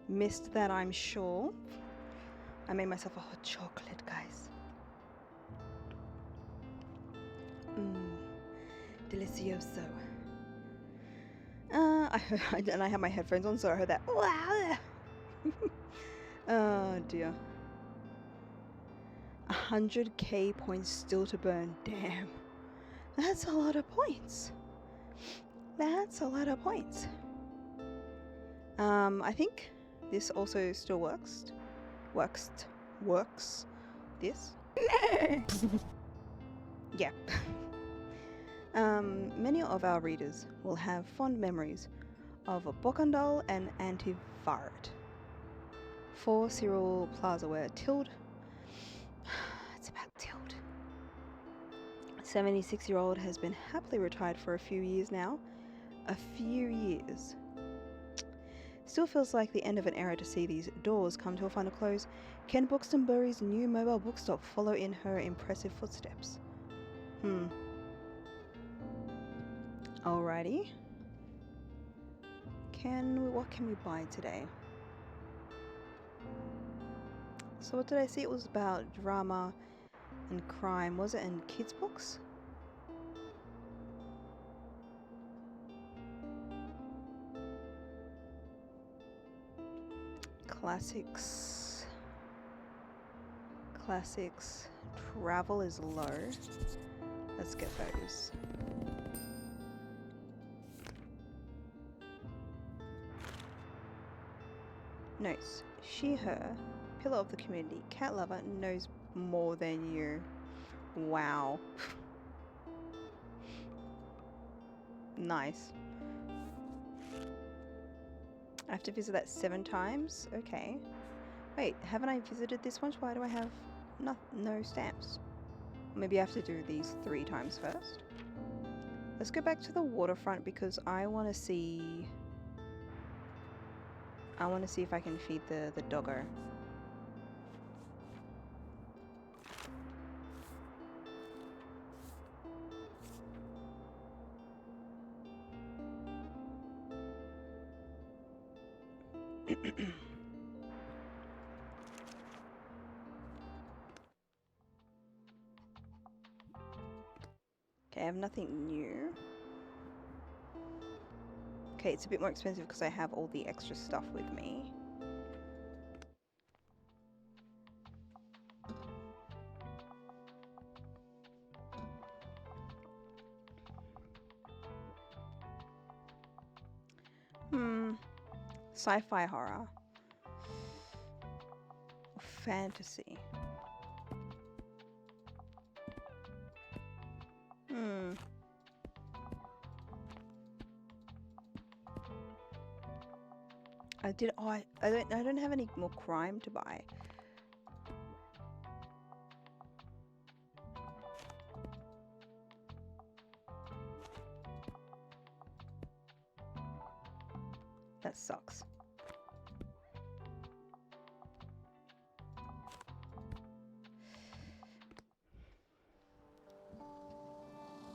Missed that, I'm sure. I made myself a hot chocolate, guys. Delicioso. And I have my headphones on, so I heard that. Wow. Oh dear. 100k points still to burn. Damn. That's a lot of points. That's a lot of points. I think this also still works. Works. This? Yeah. Many of our readers will have fond memories of Bokandal and Antivaret. 4 Cyril Plaza, where Tild. It's about Tild. 76-year-old has been happily retired for a few years now. A few years. Still feels like the end of an era to see these doors come to a final close. Can Buxtonbury's new mobile bookstop follow in her impressive footsteps? Alrighty. What can we buy today? So what did I see? It was about drama and crime. Was it in kids' books? Classics. Travel is low. Let's get those. Notes. She, her, pillar of the community, cat lover, knows more than you. Wow. Nice. I have to visit that 7 times? Okay. Wait, haven't I visited this once? Why do I have no stamps? Maybe I have to do these 3 times first. Let's go back to the waterfront because I want to see if I can feed the doggo. Okay, I have nothing new. Okay, it's a bit more expensive because I have all the extra stuff with me. Sci-fi horror. Fantasy. I don't have any more crime to buy. That sucks.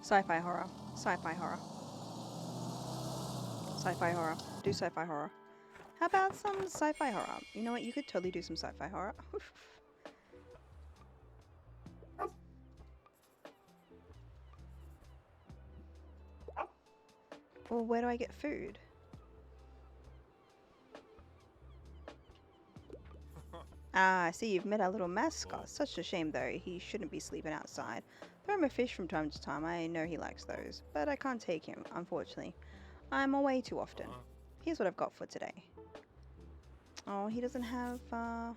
Sci-fi horror. Sci-fi horror. Sci-fi horror. Do sci-fi horror. How about some sci-fi horror? You know what? You could totally do some sci-fi horror. Well, where do I get food? Ah, I see you've met our little mascot. Such a shame, though. He shouldn't be sleeping outside. Throw him a fish from time to time. I know he likes those. But I can't take him, unfortunately. I'm away too often. Here's what I've got for today. Oh, he doesn't have, a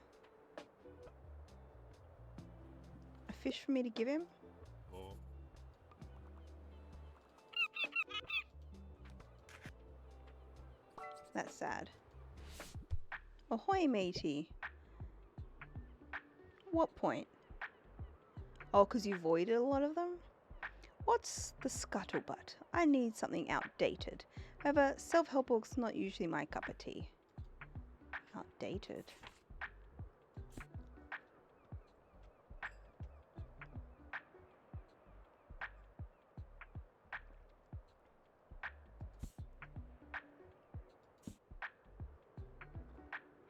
fish for me to give him? That's sad. Ahoy, matey. What point? Oh, 'cause you voided a lot of them? What's the scuttlebutt? I need something outdated. However, self-help books not usually my cup of tea. Outdated.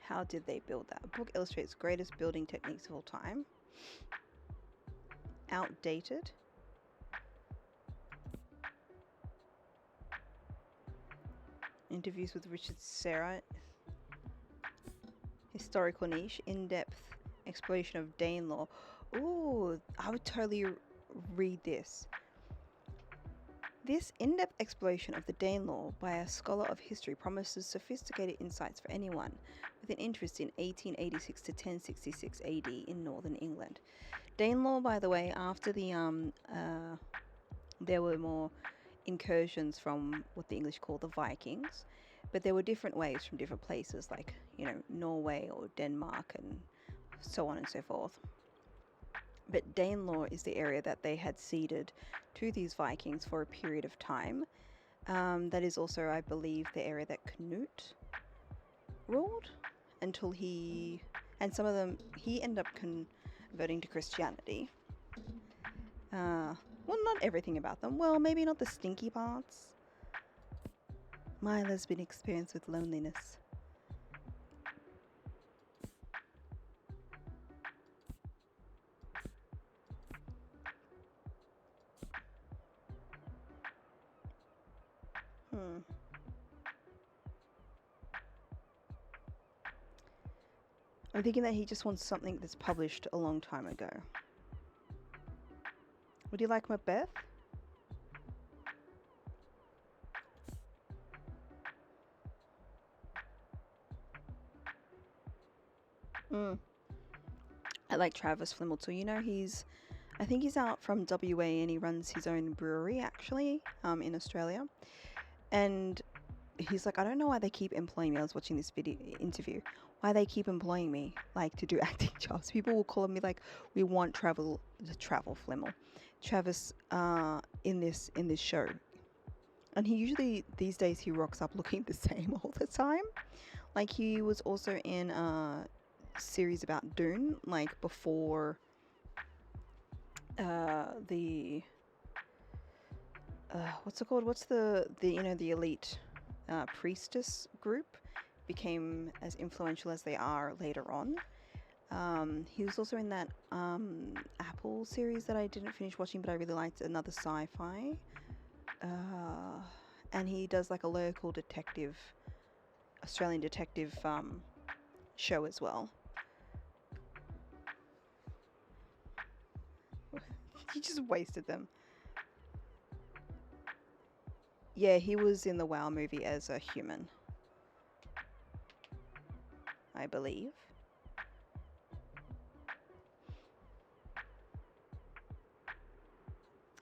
How did they build that? Book illustrates greatest building techniques of all time. Outdated. Interviews with Richard Serra. Historical niche. In-depth exploration of Danelaw. Ooh, I would totally read this. This in-depth exploration of the Danelaw by a scholar of history promises sophisticated insights for anyone with an interest in 1886 to 1066 AD in northern England. Danelaw, by the way, after the there were more incursions from what the English call the Vikings, but there were different waves from different places, like, you know, Norway or Denmark and so on and so forth. But Danelaw is the area that they had ceded to these Vikings for a period of time. That is also, I believe, the area that Canute ruled until he, and some of them, he ended up converting to Christianity. Well, not everything about them. Well, maybe not the stinky parts. My lesbian experience with loneliness. I'm thinking that he just wants something that's published a long time ago. Would you like Macbeth? I like Travis Flimmel too. You know, I think he's out from WA and he runs his own brewery actually, in Australia. And he's like, I don't know why they keep employing me. I was watching this interview. Why they keep employing me, like, to do acting jobs. People will call me like, we want Travis in this show. And he usually, these days, he rocks up looking the same all the time. Like, he was also in a series about Dune, like, before what's it called? What's the elite priestess group became as influential as they are later on. He was also in that Apple series that I didn't finish watching, but I really liked, another sci-fi. And he does like a local Australian detective show as well. He just wasted them. Yeah, he was in the WoW movie as a human, I believe.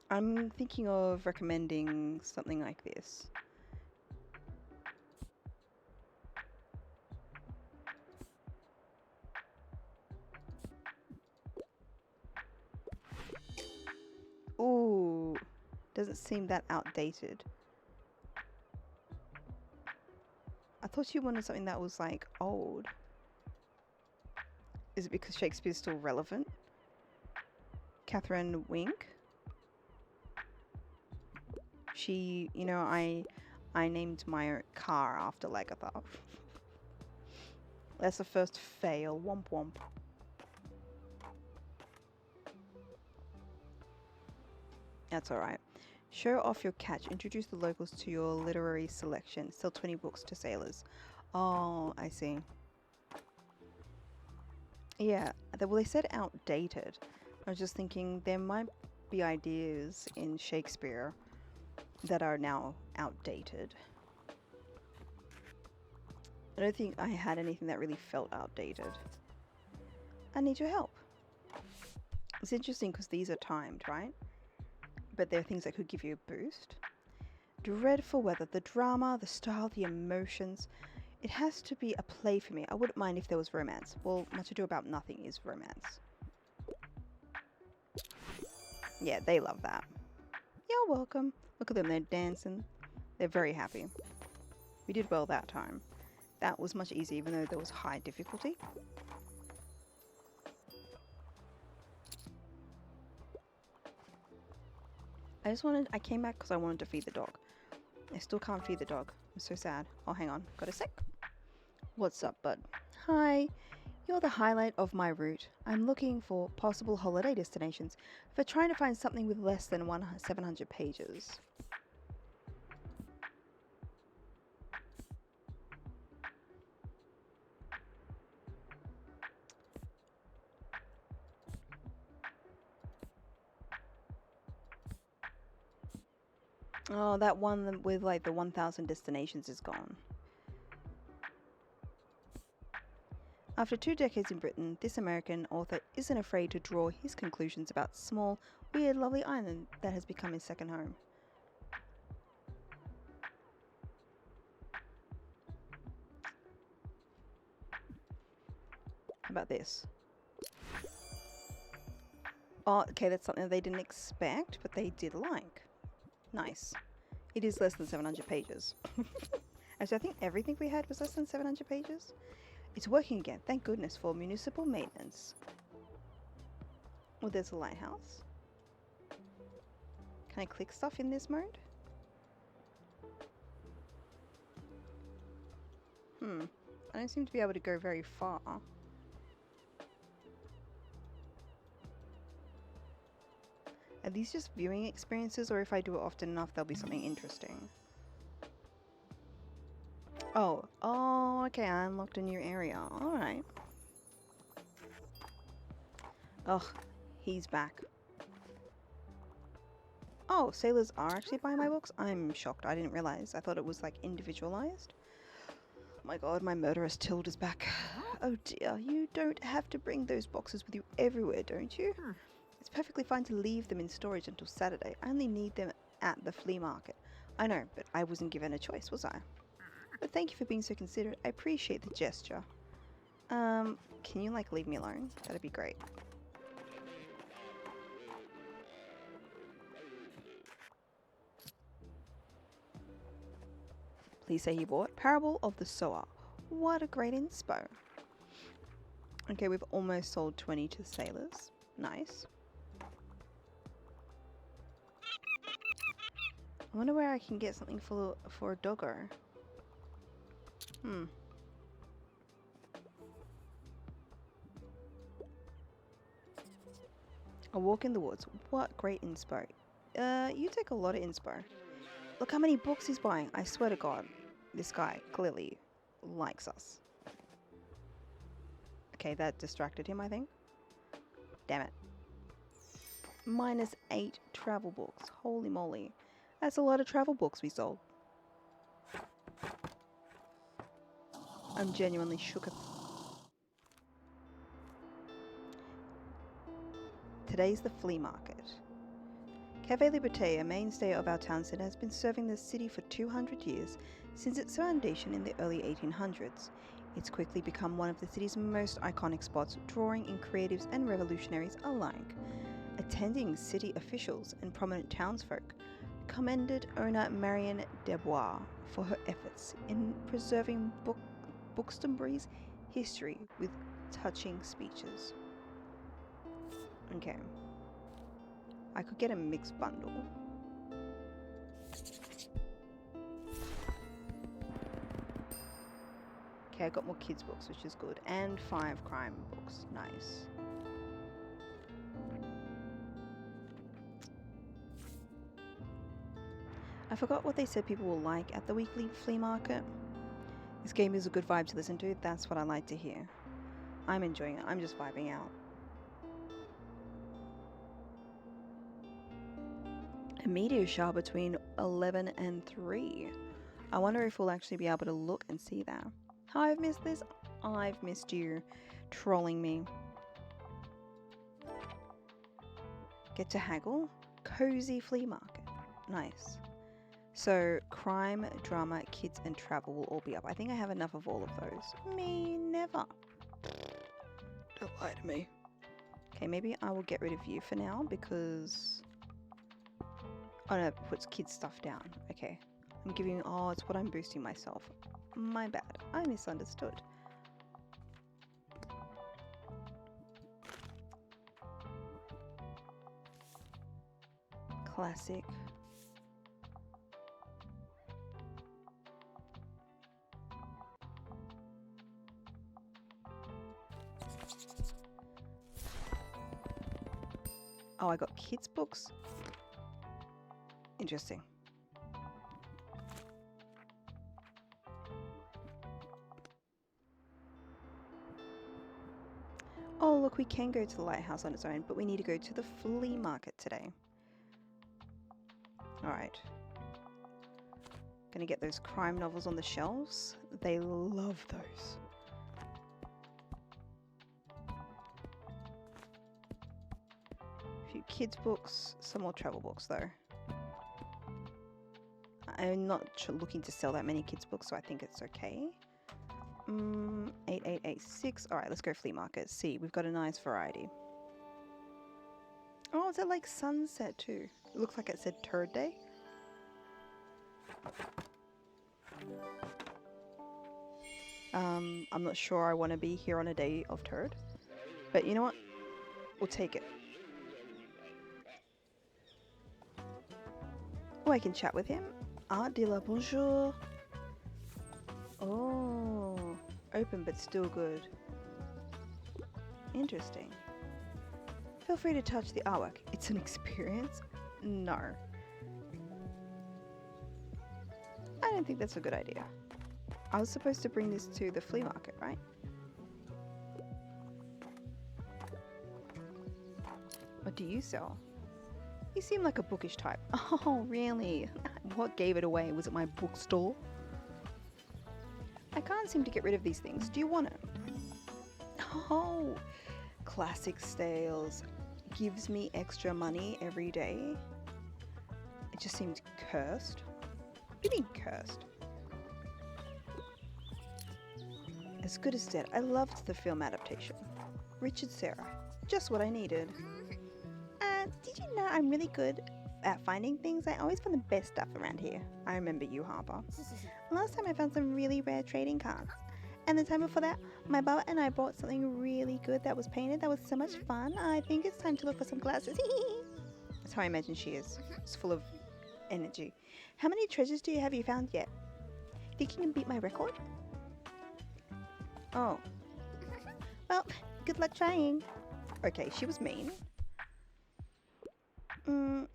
I'm thinking of recommending something like this. Ooh, doesn't seem that outdated. I thought you wanted something that was like old. Is it because Shakespeare's still relevant? Catherine Wink? She, I named my car after Lagatha. That's the first fail. Womp womp. That's alright. Show off your catch. Introduce the locals to your literary selection. Sell 20 books to sailors. Oh, I see. Yeah, well, they said outdated. I was just thinking there might be ideas in Shakespeare that are now outdated. I don't think I had anything that really felt outdated. I need your help. It's interesting because these are timed, right? But there are things that could give you a boost. Dreadful weather, the drama, the style, the emotions. It has to be a play for me. I wouldn't mind if there was romance. Well, Much Ado About Nothing is romance. Yeah, they love that. You're welcome. Look at them, they're dancing. They're very happy. We did well that time. That was much easier, even though there was high difficulty. I came back because I wanted to feed the dog. I still can't feed the dog. I'm so sad. Oh, hang on. Got a sec. What's up, bud? Hi. You're the highlight of my route. I'm looking for possible holiday destinations. For trying to find something with less than 700 pages. Oh, that one with like the 1000 destinations is gone. After 2 decades in Britain, this American author isn't afraid to draw his conclusions about small, weird, lovely island that has become his second home. How about this? Oh, okay, that's something they didn't expect, but they did like. Nice. It is less than 700 pages. Actually, I think everything we had was less than 700 pages. It's working again. Thank goodness for municipal maintenance. Oh, there's a lighthouse. Can I click stuff in this mode? I don't seem to be able to go very far. Are these just viewing experiences, or if I do it often enough, there'll be something interesting? Oh, okay, I unlocked a new area. Alright. Ugh, he's back. Oh, sailors are actually buying my books? I'm shocked. I didn't realize. I thought it was like individualized. Oh my god, my murderous Tilde is back. Oh dear, you don't have to bring those boxes with you everywhere, don't you? It's perfectly fine to leave them in storage until Saturday. I only need them at the flea market. I know, but I wasn't given a choice, was I? But thank you for being so considerate. I appreciate the gesture. Can you like leave me alone? That'd be great. Please say you bought Parable of the Sower. What a great inspo. Okay, we've almost sold 20 to sailors. Nice. I wonder where I can get something for a doggo. A walk in the woods. What great inspo. You take a lot of inspo. Look how many books he's buying. I swear to God, this guy clearly likes us. Okay, that distracted him, I think. Damn it. -8 travel books. Holy moly. That's a lot of travel books we sold. I'm genuinely shook. Today's the flea market. Cafe Liberté, a mainstay of our town centre, has been serving the city for 200 years, since its foundation in the early 1800s. It's quickly become one of the city's most iconic spots, drawing in creatives and revolutionaries alike. Attending city officials and prominent townsfolk commended owner Marion Desbois for her efforts in preserving Buxtonbury's history with touching speeches. Okay. I could get a mixed bundle. Okay, I got more kids books, which is good. And 5 crime books. Nice. I forgot what they said people will like at the weekly flea market. This game is a good vibe to listen to. That's what I like to hear. I'm enjoying it. I'm just vibing out. A meteor shower between 11 and 3. I wonder if we'll actually be able to look and see that. How I've missed this? I've missed you trolling me. Get to haggle? Cozy flea market. Nice. So, crime, drama, kids, and travel will all be up. I think I have enough of all of those. Me never. Don't lie to me. Okay, maybe I will get rid of you for now because... Oh no, it puts kids stuff down. Okay. I'm giving... Oh, it's what I'm boosting myself. My bad. I misunderstood. Classic. Oh, I got kids' books? Interesting. Oh, look, we can go to the lighthouse on its own, but we need to go to the flea market today. Alright. Gonna get those crime novels on the shelves. They love those. A few kids' books, some more travel books though. I'm not looking to sell that many kids' books, so I think it's okay. 8886. Alright, let's go flea market. See, we've got a nice variety. Oh, is it like sunset too? It looks like it said Turd Day. I'm not sure I want to be here on a day of turd. But you know what? We'll take it. Oh, I can chat with him. Art dealer, bonjour. Oh, open but still good. Interesting. Feel free to touch the artwork. It's an experience? No. I don't think that's a good idea. I was supposed to bring this to the flea market, right? What do you sell? You seem like a bookish type. Oh, really? What gave it away? Was it my bookstore? I can't seem to get rid of these things. Do you want it? Oh, classic sales. Gives me extra money every day. It just seems cursed. What do you mean cursed? As good as dead. I loved the film adaptation. Richard Serra. Just what I needed. Did you know I'm really good at finding things? I always find the best stuff around here. I remember you, Harper. Last time I found some really rare trading cards. And the time before that, my brother and I bought something really good that was painted. That was so much fun. I think it's time to look for some glasses. That's how I imagine she is. It's full of energy. How many treasures do you have found yet? Think you can beat my record? Oh. Well, good luck trying. Okay, she was mean.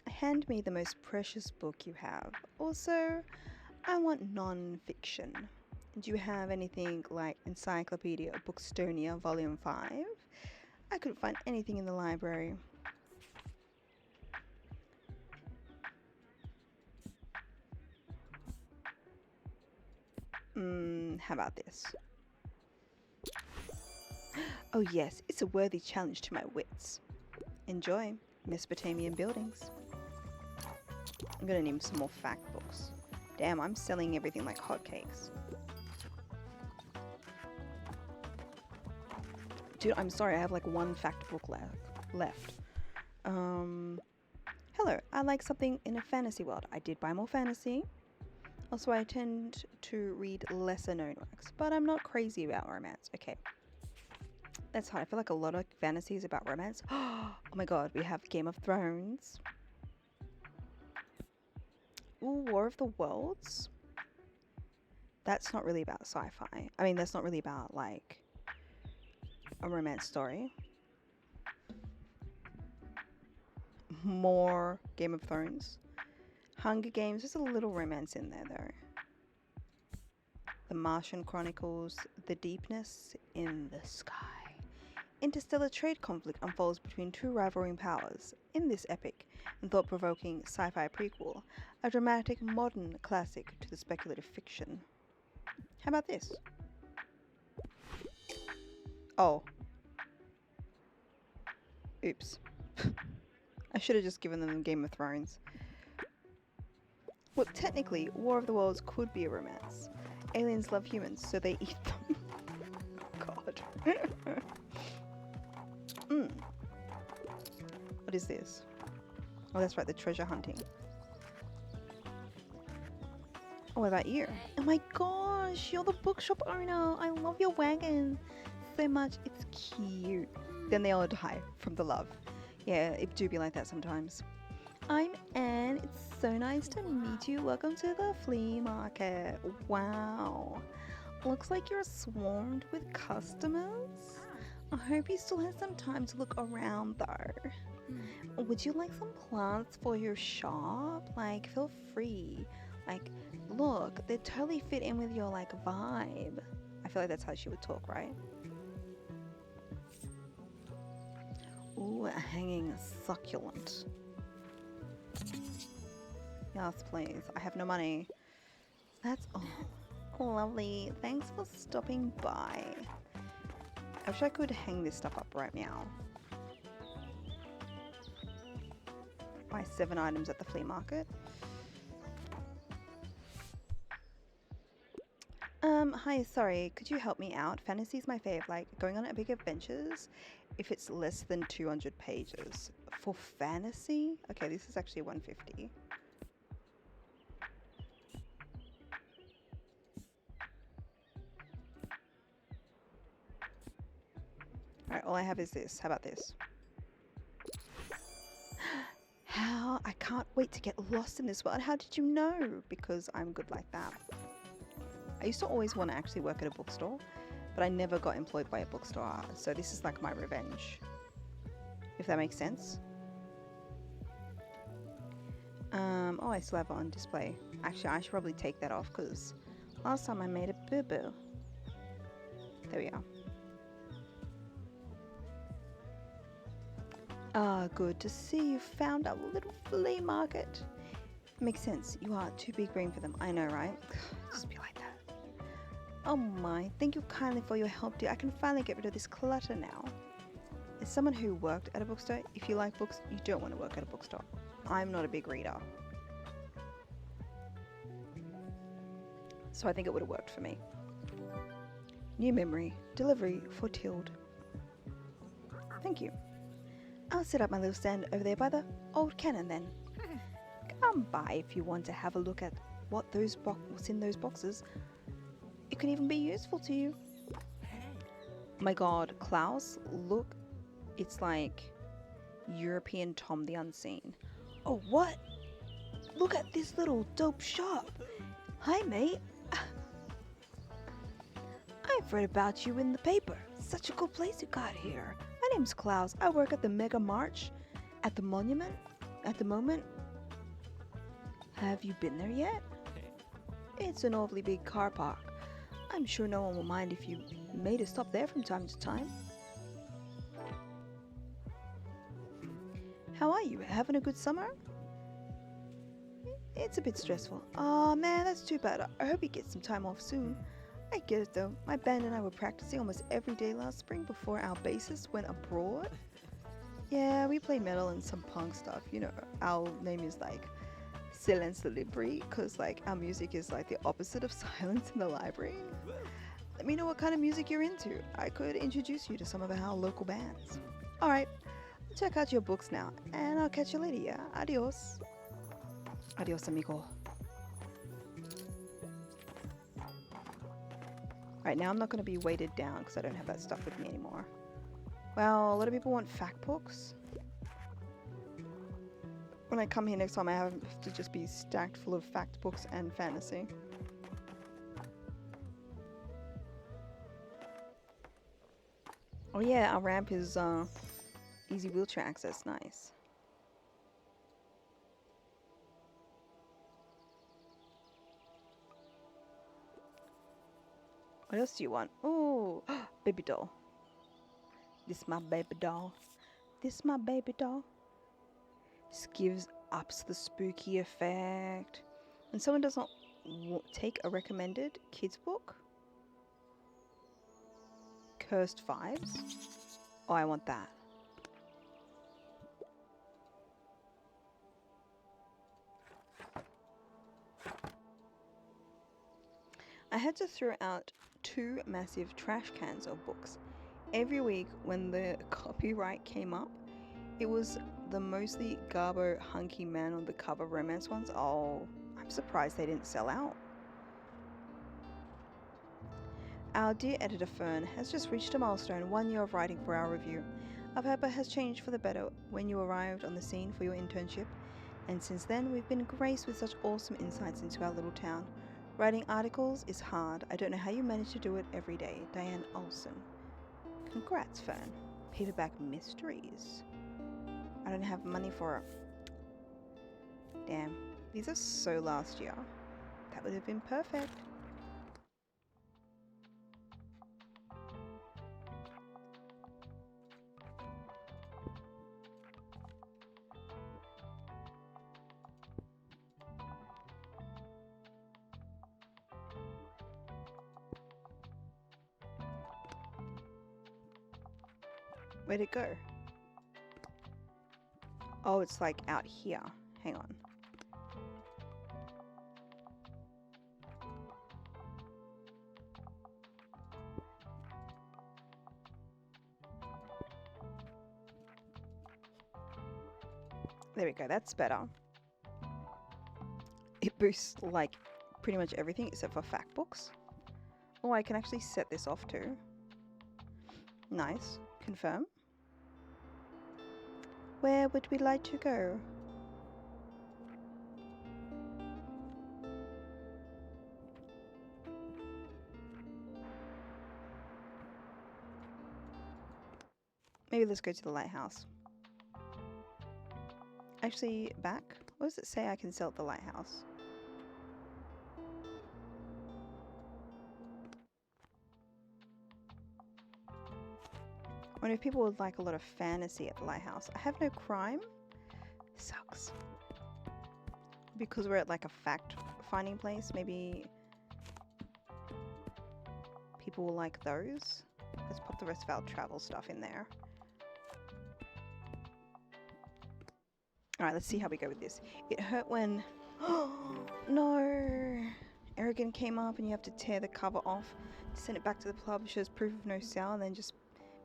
Hand me the most precious book you have. Also, I want non-fiction. Do you have anything like Encyclopedia Bookstonia Volume 5? I couldn't find anything in the library. How about this? Oh yes, it's a worthy challenge to my wits. Enjoy. Mesopotamian buildings. I'm gonna need some more fact books. Damn, I'm selling everything like hotcakes. Dude, I'm sorry, I have like one fact book left. Hello, I like something in a fantasy world. I did buy more fantasy. Also, I tend to read lesser known works, but I'm not crazy about romance. Okay. That's hard. I feel like a lot of fantasy is about romance. Oh my god, we have Game of Thrones. Ooh, War of the Worlds? That's not really about sci-fi. I mean, that's not really about, like, a romance story. More Game of Thrones. Hunger Games, there's a little romance in there, though. The Martian Chronicles, The Deepness in the Sky. Interstellar trade conflict unfolds between two rivaling powers. In this epic and thought-provoking sci-fi prequel, a dramatic modern classic to the speculative fiction. How about this? Oh. Oops. I should have just given them Game of Thrones. Well, technically, War of the Worlds could be a romance. Aliens love humans, so they eat them. God. What is this? Oh, that's right, the treasure hunting. Oh, what about you? Oh my gosh, you're the bookshop owner. I love your wagon so much. It's cute. Then they all die from the love. Yeah, it do be like that sometimes. I'm Anne. It's so nice to meet you. Welcome to the flea market. Wow. Looks like you're swarmed with customers. I hope you still have some time to look around though. Would you like some plants for your shop? Like, feel free. Like, look, they totally fit in with your, like, vibe. I feel like that's how she would talk, right? Ooh, a hanging succulent. Yes, please. I have no money. That's all. Oh, lovely. Thanks for stopping by. I wish I could hang this stuff up right now. Buy 7 items at the flea market. Hi, sorry, could you help me out? Fantasy's my fave, like going on big adventures if it's less than 200 pages. For fantasy? Okay, this is actually 150. Alright, all I have is this. How about this? How? I can't wait to get lost in this world. How did you know? Because I'm good like that. I used to always want to actually work at a bookstore, but I never got employed by a bookstore, so this is like my revenge. If that makes sense. Oh, I still have it on display. Actually, I should probably take that off because last time I made a boo-boo. There we are. Ah, good to see you found our little flea market. Makes sense. You are too big brain for them. I know, right? Just be like that. Oh my, thank you kindly for your help, dear. I can finally get rid of this clutter now. As someone who worked at a bookstore, if you like books, you don't want to work at a bookstore. I'm not a big reader. So I think it would have worked for me. New memory. Delivery for Tilde. Thank you. I'll set up my little stand over there by the old cannon then. Come by if you want to have a look at what's in those boxes. It could even be useful to you. My god, Klaus, look. It's like European Tom the Unseen. Oh, what? Look at this little dope shop. Hi, mate. I've read about you in the paper. Such a cool place you got here. My name's Klaus. I work at the Mega March at the Monument at the moment. Have you been there yet? It's an awfully big car park. I'm sure no one will mind if you made a stop there from time to time. How are you? Having a good summer? It's a bit stressful. Aw, man, that's too bad. I hope you get some time off soon. I get it though. My band and I were practicing almost every day last spring before our bassist went abroad. Yeah, we play metal and some punk stuff. You know, our name is like Silence the Library, because like our music is like the opposite of silence in the library. Let me know what kind of music you're into. I could introduce you to some of our local bands. Alright, check out your books now, and I'll catch you later, yeah? Adios. Adios, amigo. Right, now I'm not going to be weighted down because I don't have that stuff with me anymore. Well, a lot of people want fact books. What When I come here next time, I have to just be stacked full of fact books and fantasy. Oh yeah, our ramp is easy wheelchair access. Nice. What else do you want? Oh, baby doll. This my baby doll. This my baby doll. This gives ups the spooky effect. When someone does not take a recommended kids book. Cursed Vibes. Oh, I want that. I had to throw out 2 massive trash cans of books. Every week when the copyright came up, it was the mostly Garbo hunky man on the cover romance ones. Oh, I'm surprised they didn't sell out. Our dear editor Fern has just reached a milestone, 1 year of writing for our review. Our paper has changed for the better when you arrived on the scene for your internship, and since then we've been graced with such awesome insights into our little town. Writing articles is hard. I don't know how you manage to do it every day. Diane Olson. Congrats, Fern. Paperback Mysteries. I don't have money for it. Damn, these are so last year. That would have been perfect. Where'd it go? Oh, it's like out here. Hang on. There we go, that's better. It boosts like pretty much everything except for fact books. Oh, I can actually set this off too. Nice. Confirm. Where would we like to go? Maybe let's go to the lighthouse. Actually, back. What does it say I can sell at the lighthouse? I wonder if people would like a lot of fantasy at the lighthouse. I have no crime. Sucks. Because we're at like a fact finding place, maybe people will like those. Let's put the rest of our travel stuff in there. Alright, let's see how we go with this. It hurt when... No! Arrogant came up and you have to tear the cover off to send it back to the publisher as proof of no sale and then just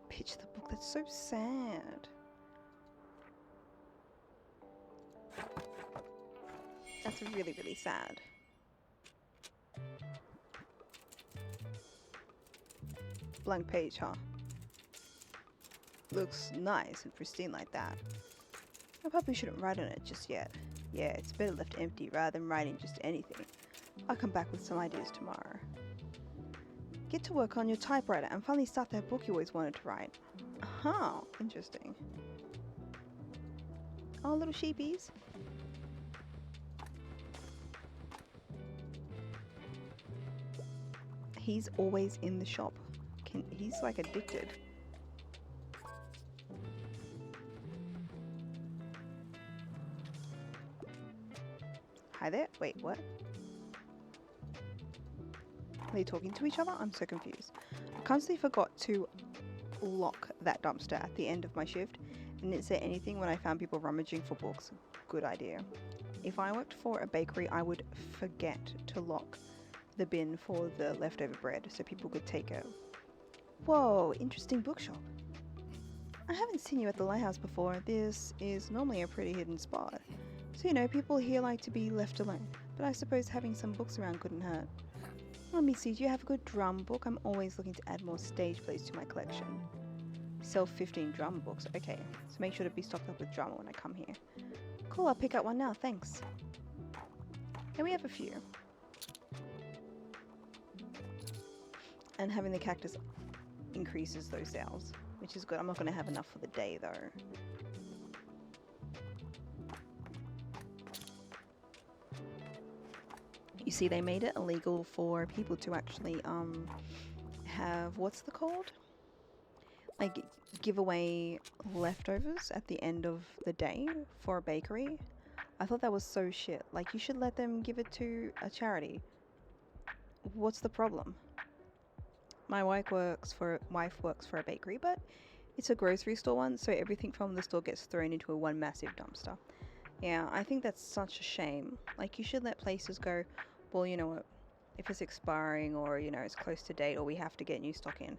pitch the book. That's so sad. That's really, really sad. Blank page, huh? Looks nice and pristine like that. I probably shouldn't write on it just yet. Yeah, it's better left empty rather than writing just anything. I'll come back with some ideas tomorrow. Get to work on your typewriter and finally start that book you always wanted to write. Aha, interesting. Oh, little sheepies. He's always in the shop. He's like addicted. Hi there. Wait, what? Are they talking to each other? I'm so confused. I constantly forgot to lock that dumpster at the end of my shift and didn't say anything when I found people rummaging for books. Good idea. If I worked for a bakery, I would forget to lock the bin for the leftover bread so people could take it. Whoa, interesting bookshop. I haven't seen you at the lighthouse before. This is normally a pretty hidden spot. So, you know, people here like to be left alone, but I suppose having some books around couldn't hurt. Let me see, do you have a good drum book? I'm always looking to add more stage plays to my collection. Sell 15 drum books, okay. So make sure to be stocked up with drama when I come here. Cool, I'll pick up one now, thanks. And we have a few. And having the cactus increases those sales, which is good. I'm not going to have enough for the day though. You see, they made it illegal for people to actually have, what's the called? Like give away leftovers at the end of the day for a bakery. I thought that was so shit. Like, you should let them give it to a charity. What's the problem? My wife works for a bakery, but it's a grocery store one, so everything from the store gets thrown into one massive dumpster. Yeah, I think that's such a shame. Like, you should let places go, well, you know what, if it's expiring or, you know, it's close to date or we have to get new stock in,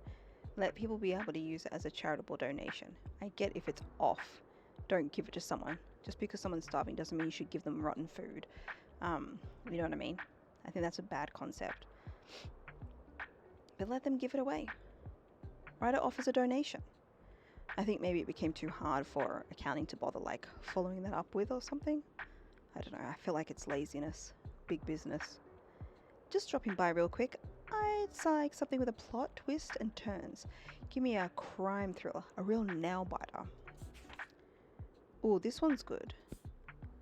let people be able to use it as a charitable donation. I get if it's off, don't give it to someone. Just because someone's starving doesn't mean you should give them rotten food. You know what I mean? I think that's a bad concept. But let them give it away. Write it off as a donation. I think maybe it became too hard for accounting to bother like following that up with or something. I don't know, I feel like it's laziness. Big business. Just dropping by real quick. It's like something with a plot, twist and turns. Give me a crime thriller, a real nail biter. Oh, this one's good.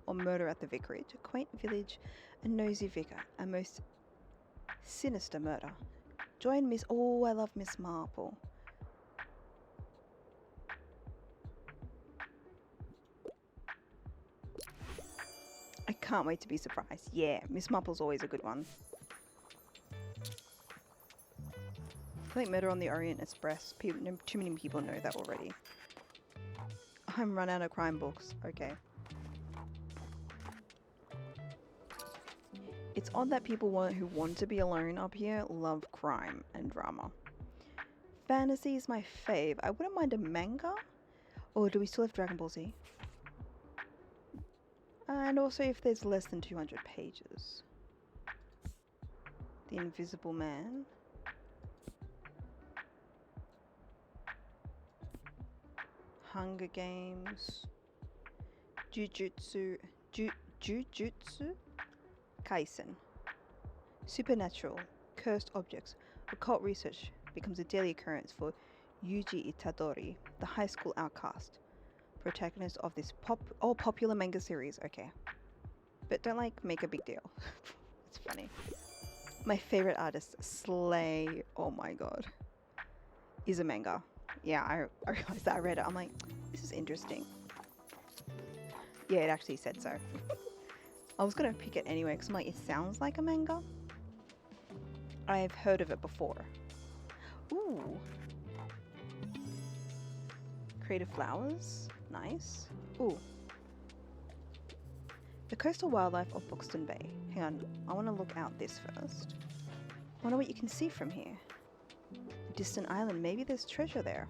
Or Murder at the Vicarage, a quaint village, a nosy vicar, a most sinister murder. Join Miss... Oh, I love Miss Marple. I can't wait to be surprised. Yeah, Miss Marple's always a good one. I think Murder on the Orient Express. Too many people know that already. I'm run out of crime books. Okay. It's odd that people who want to be alone up here love crime and drama. Fantasy is my fave. I wouldn't mind a manga. Or do we still have Dragon Ball Z? And also if there's less than 200 pages. The Invisible Man. Hunger Games. Jujutsu Kaisen. Supernatural. Cursed objects. Occult research becomes a daily occurrence for Yuji Itadori, the high school outcast. Protagonist of this popular manga series. Okay. But don't like make a big deal. It's funny. My favorite artist, Slay, oh my god, is a manga. Yeah, I realized that. I read it. I'm like, this is interesting. Yeah, it actually said so. I was gonna pick it anyway because I'm like, it sounds like a manga. I've heard of it before. Ooh. Creative Flowers. Nice. Ooh. The coastal wildlife of Buxton Bay. Hang on, I want to look out this first. I wonder what you can see from here. A distant island, maybe there's treasure there.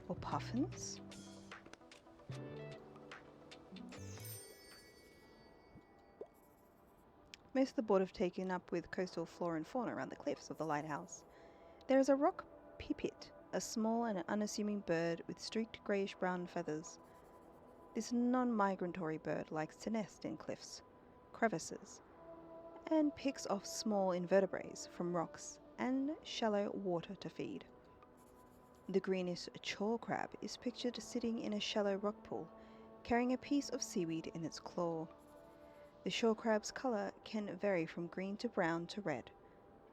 Or puffins? Most of the board have taken up with coastal flora and fauna around the cliffs of the lighthouse. There is a rock pipit, a small and unassuming bird with streaked greyish-brown feathers. This non-migratory bird likes to nest in cliffs, crevices, and picks off small invertebrates from rocks and shallow water to feed. The greenish chore crab is pictured sitting in a shallow rock pool, carrying a piece of seaweed in its claw. The shore crab's colour can vary from green to brown to red,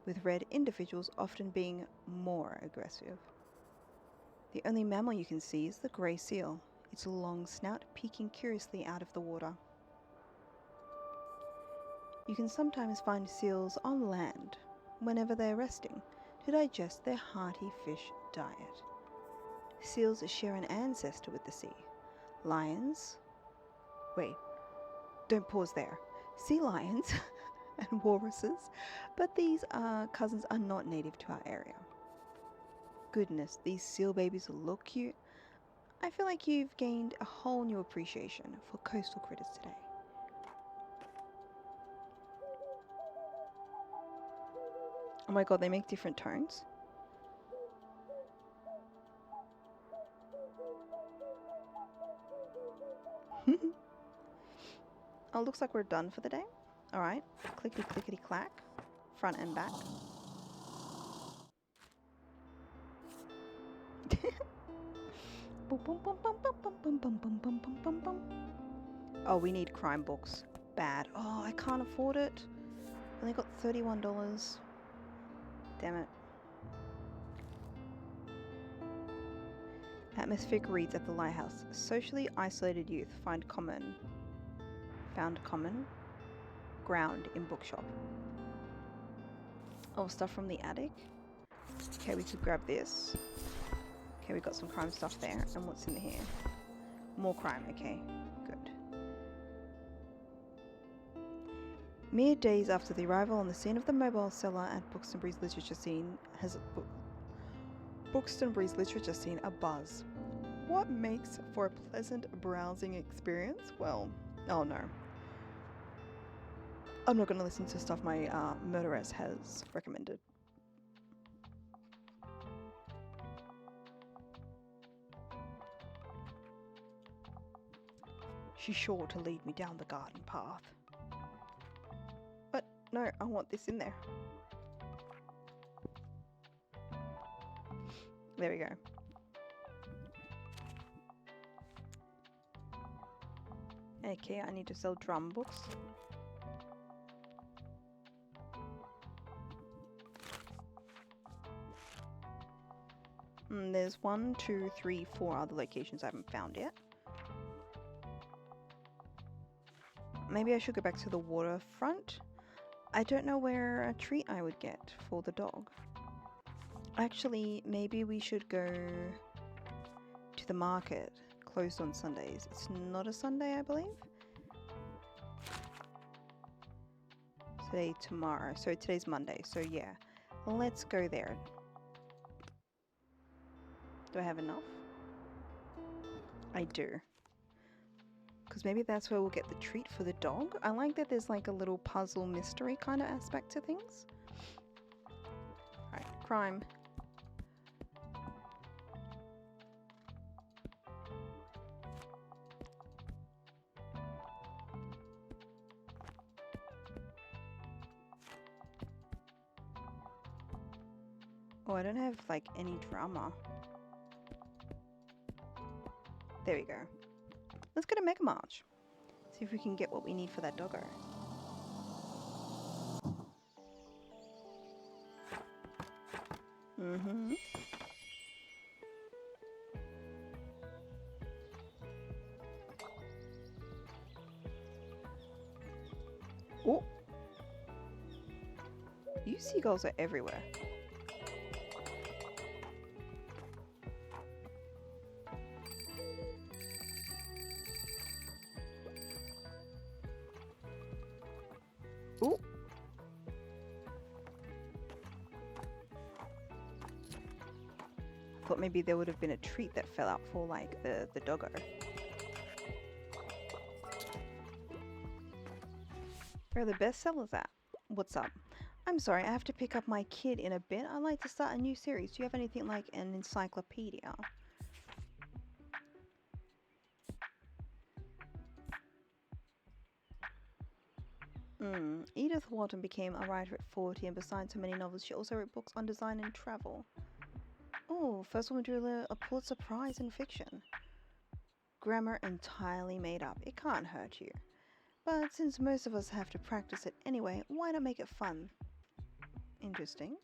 with red individuals often being more aggressive. The only mammal you can see is the grey seal, its long snout peeking curiously out of the water. You can sometimes find seals on land whenever they are resting to digest their hearty fish diet. Seals share an ancestor with the sea. Lions... Wait, don't pause there. Sea lions and walruses, but these cousins are not native to our area. Goodness, these seal babies look cute. I feel like you've gained a whole new appreciation for coastal critters today. Oh my god, they make different tones. Oh, looks like we're done for the day. All right. Clickety clickety clack. Front and back. Oh, we need crime books. Bad. Oh, I can't afford it. Only got $31. Damn it. Atmospheric reads at the lighthouse. Socially isolated youth found common ground in bookshop. Oh, stuff from the attic. Okay, we could grab this. Okay, we got some crime stuff there. And what's in here? More crime. Okay, good. Mere days after the arrival on the scene of the mobile cellar at Buxtonbury's literature scene has Buxtonbury's literature scene a buzz. What makes for a pleasant browsing experience? Well, oh no. I'm not going to listen to stuff my murderess has recommended. She's sure to lead me down the garden path. But no, I want this in there. There we go. Okay, I need to sell drum books. There's 1, 2, 3, 4 other locations I haven't found yet. Maybe I should go back to the waterfront. I don't know where a treat I would get for the dog. Actually, maybe we should go to the market, closed on Sundays. It's not a Sunday, I believe. Today, tomorrow. So today's Monday. So yeah, let's go there. Do I have enough? I do. Because maybe that's where we'll get the treat for the dog. I like that there's like a little puzzle mystery kind of aspect to things. Alright, crime. Oh, I don't have like any drama. There we go. Let's go to Mega March. See if we can get what we need for that doggo. Mm-hmm. Oh! You seagulls are everywhere. Ooh. Thought maybe there would have been a treat that fell out for like the doggo. Where are the best sellers at? What's up? I'm sorry, I have to pick up my kid in a bit. I'd like to start a new series. Do you have anything like an encyclopedia? Edith Wharton became a writer at 40, and besides her many novels, she also wrote books on design and travel. Oh, first woman to win a Pulitzer Prize in fiction. Grammar entirely made up. It can't hurt you. But since most of us have to practice it anyway, why not make it fun? Interesting.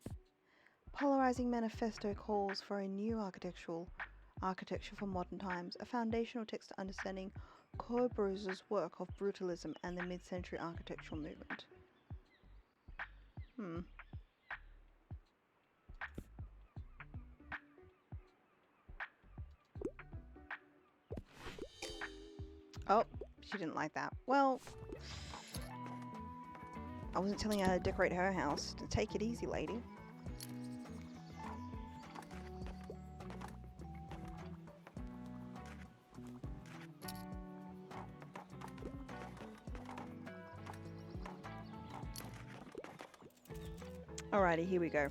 Polarizing Manifesto calls for a new architecture for modern times, a foundational text to understanding Corbusier's work of brutalism and the mid-century architectural movement. Oh, she didn't like that. Well, I wasn't telling her how to decorate her house. To take it easy, lady. Alrighty, here we go.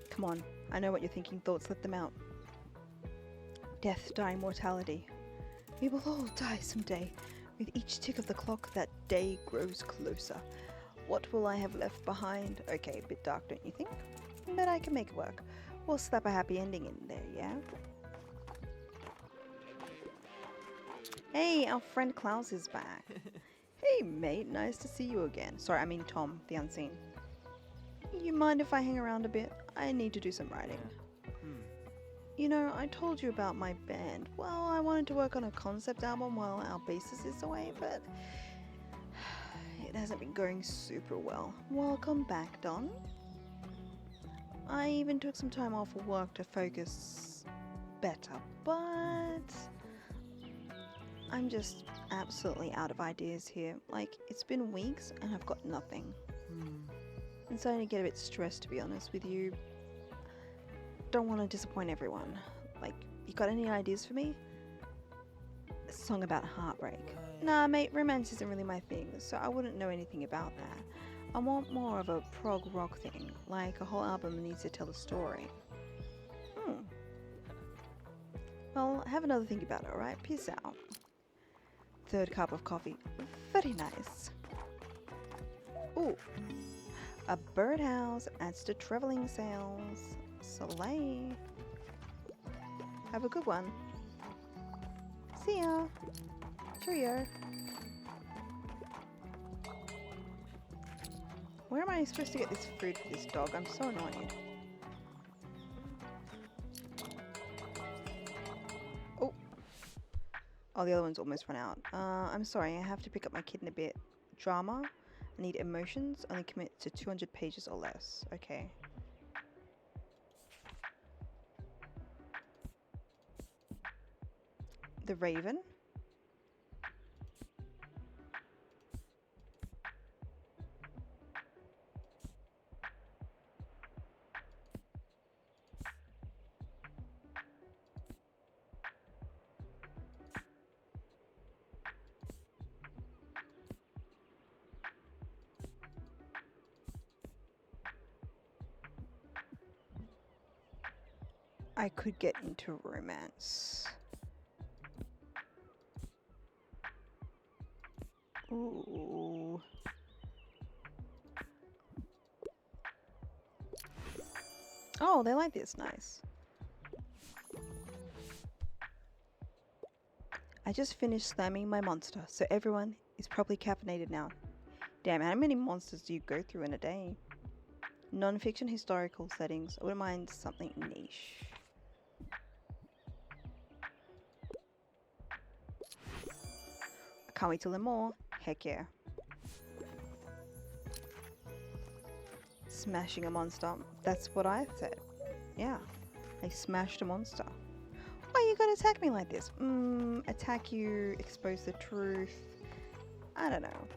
Come on, I know what you're thinking. Thoughts, let them out. Death, dying, mortality. We will all die someday. With each tick of the clock, that day grows closer. What will I have left behind? Okay, a bit dark, don't you think? But I can make it work. We'll slap a happy ending in there, yeah? Hey, our friend Klaus is back. Hey, mate, nice to see you again. Sorry, I mean Tom, the unseen. You mind if I hang around a bit? I need to do some writing. You know, I told you about my band. Well, I wanted to work on a concept album while our bassist is away, but it hasn't been going super well. Welcome back, Don. I even took some time off of work to focus better, but I'm just absolutely out of ideas here. Like, it's been weeks and I've got nothing. I'm starting to get a bit stressed, to be honest with you. Don't want to disappoint everyone. Like, you got any ideas for me? A song about heartbreak. Nah, mate, romance isn't really my thing, so I wouldn't know anything about that. I want more of a prog rock thing, like a whole album needs to tell a story. Well, have another think about it, alright? Peace out. Third cup of coffee. Very nice. Ooh. A birdhouse adds to travelling sales. Soleil. Have a good one. See ya. Cheerio. Where am I supposed to get this food for this dog? I'm so annoyed. Oh. Oh, the other one's almost run out. I'm sorry, I have to pick up my kid in a bit. Drama. I need emotions. Only commit to 200 pages or less. Okay. The Raven. I could get into romance. Ooh. Oh, they like this. Nice. I just finished slamming my monster, so everyone is probably caffeinated now. Damn, how many monsters do you go through in a day? Non-fiction historical settings. I wouldn't mind something niche. I can't wait to learn more. Heck yeah. Smashing a monster. That's what I said. Yeah. I smashed a monster. Why you gotta attack me like this? Attack you, expose the truth. I don't know.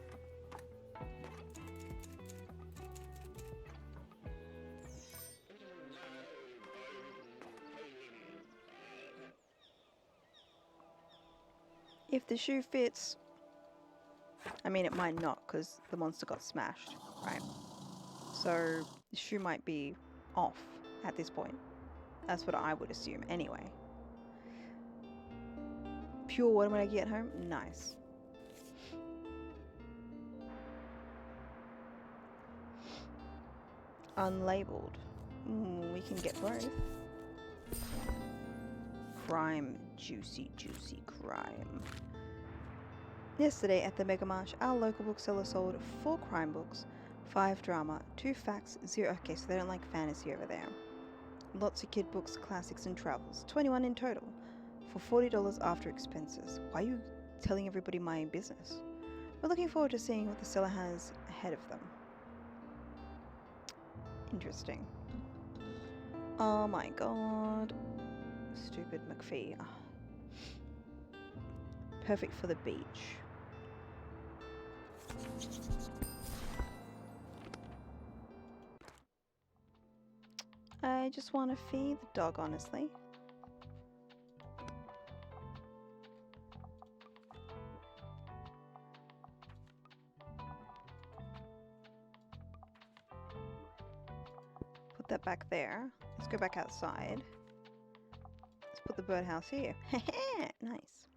If the shoe fits, I mean, it might not because the monster got smashed, right? So the shoe might be off at this point. That's what I would assume anyway. Pure water when I get home? Nice. Unlabeled. We can get both. Crime. Juicy, juicy crime. Yesterday at the Megamarsh, our local bookseller sold 4 crime books, 5 drama, 2 facts, 0... Okay, so they don't like fantasy over there. Lots of kid books, classics and travels. 21 in total. For $40 after expenses. Why are you telling everybody my business? We're looking forward to seeing what the seller has ahead of them. Interesting. Oh my god. Stupid McPhee. Perfect for the beach. I just want to feed the dog, honestly. Put that back there. Let's go back outside. Let's put the birdhouse here. Nice.